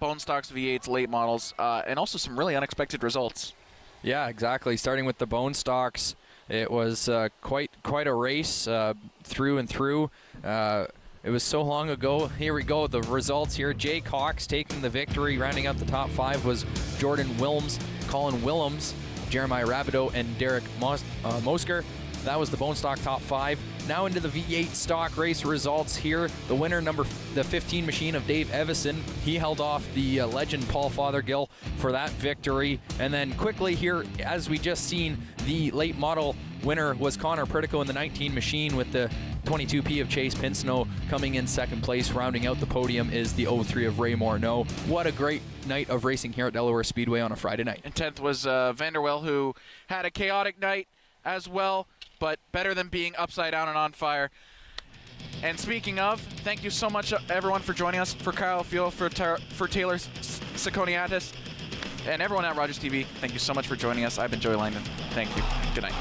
B: bone stocks, V8s, late models, and also some really unexpected results.
A: Yeah, exactly. Starting with the bone stocks, it was quite a race through and through. It was so long ago. Here we go, the results here. Jay Cox taking the victory. Rounding out the top 5 was Jordan Wilms, Colin Willems, Jeremiah Rabideau, and Derek Mosker. That was the bone stock top 5. Now into the V8 stock race results here. The winner, the 15 machine of Dave Evison. He held off the legend Paul Fothergill for that victory. And then quickly here, as we just seen, the late model winner was Connor Pritico in the 19 machine with the 22P of Chase Pinsnow coming in second place. Rounding out the podium is the 03 of Ray Morneau. What a great night of racing here at Delaware Speedway on a Friday night.
B: And 10th was Vanderwell, who had a chaotic night as well, but better than being upside down and on fire. And speaking of, thank you so much, everyone, for joining us. For Kyle Friel, for Taylor Sakoniatis, and everyone at Rogers TV, thank you so much for joining us. I've been Joey Langdon. Thank you. Good night.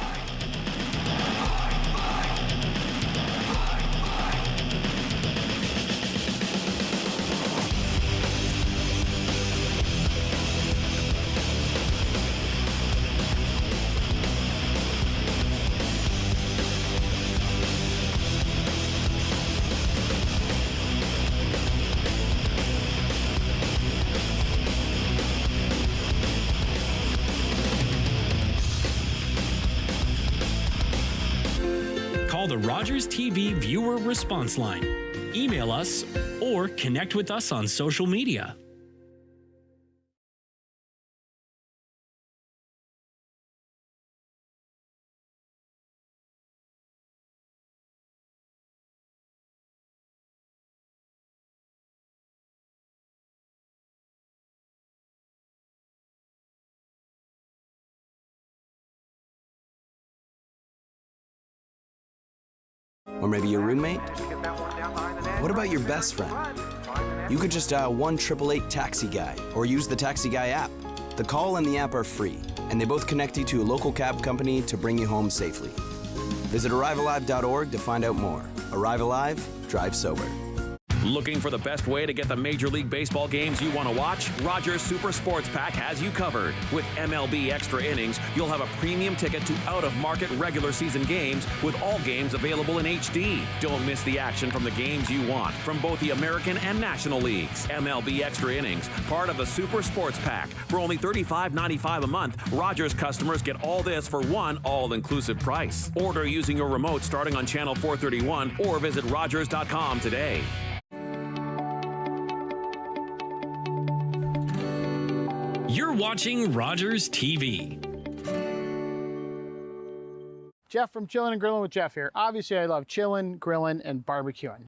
O: Call the Rogers TV viewer response line, email us, or connect with us on social media.
P: Or maybe your roommate? What about your best friend? You could just dial 1-888-TAXI-GUY or use the Taxi Guy app. The call and the app are free, and they both connect you to a local cab company to bring you home safely. Visit ArriveAlive.org to find out more. Arrive Alive, drive sober.
Q: Looking for the best way to get the Major League Baseball games you want to watch? Rogers Super Sports Pack has you covered. With MLB Extra Innings, you'll have a premium ticket to out-of-market regular season games with all games available in HD. Don't miss the action from the games you want from both the American and National Leagues. MLB Extra Innings, part of the Super Sports Pack. For only $35.95 a month, Rogers customers get all this for one all-inclusive price. Order using your remote starting on channel 431 or visit Rogers.com today.
O: You're watching Rogers TV.
F: Jeff from Chillin' and Grillin' with Jeff here. Obviously, I love chillin', grillin', and barbecuing.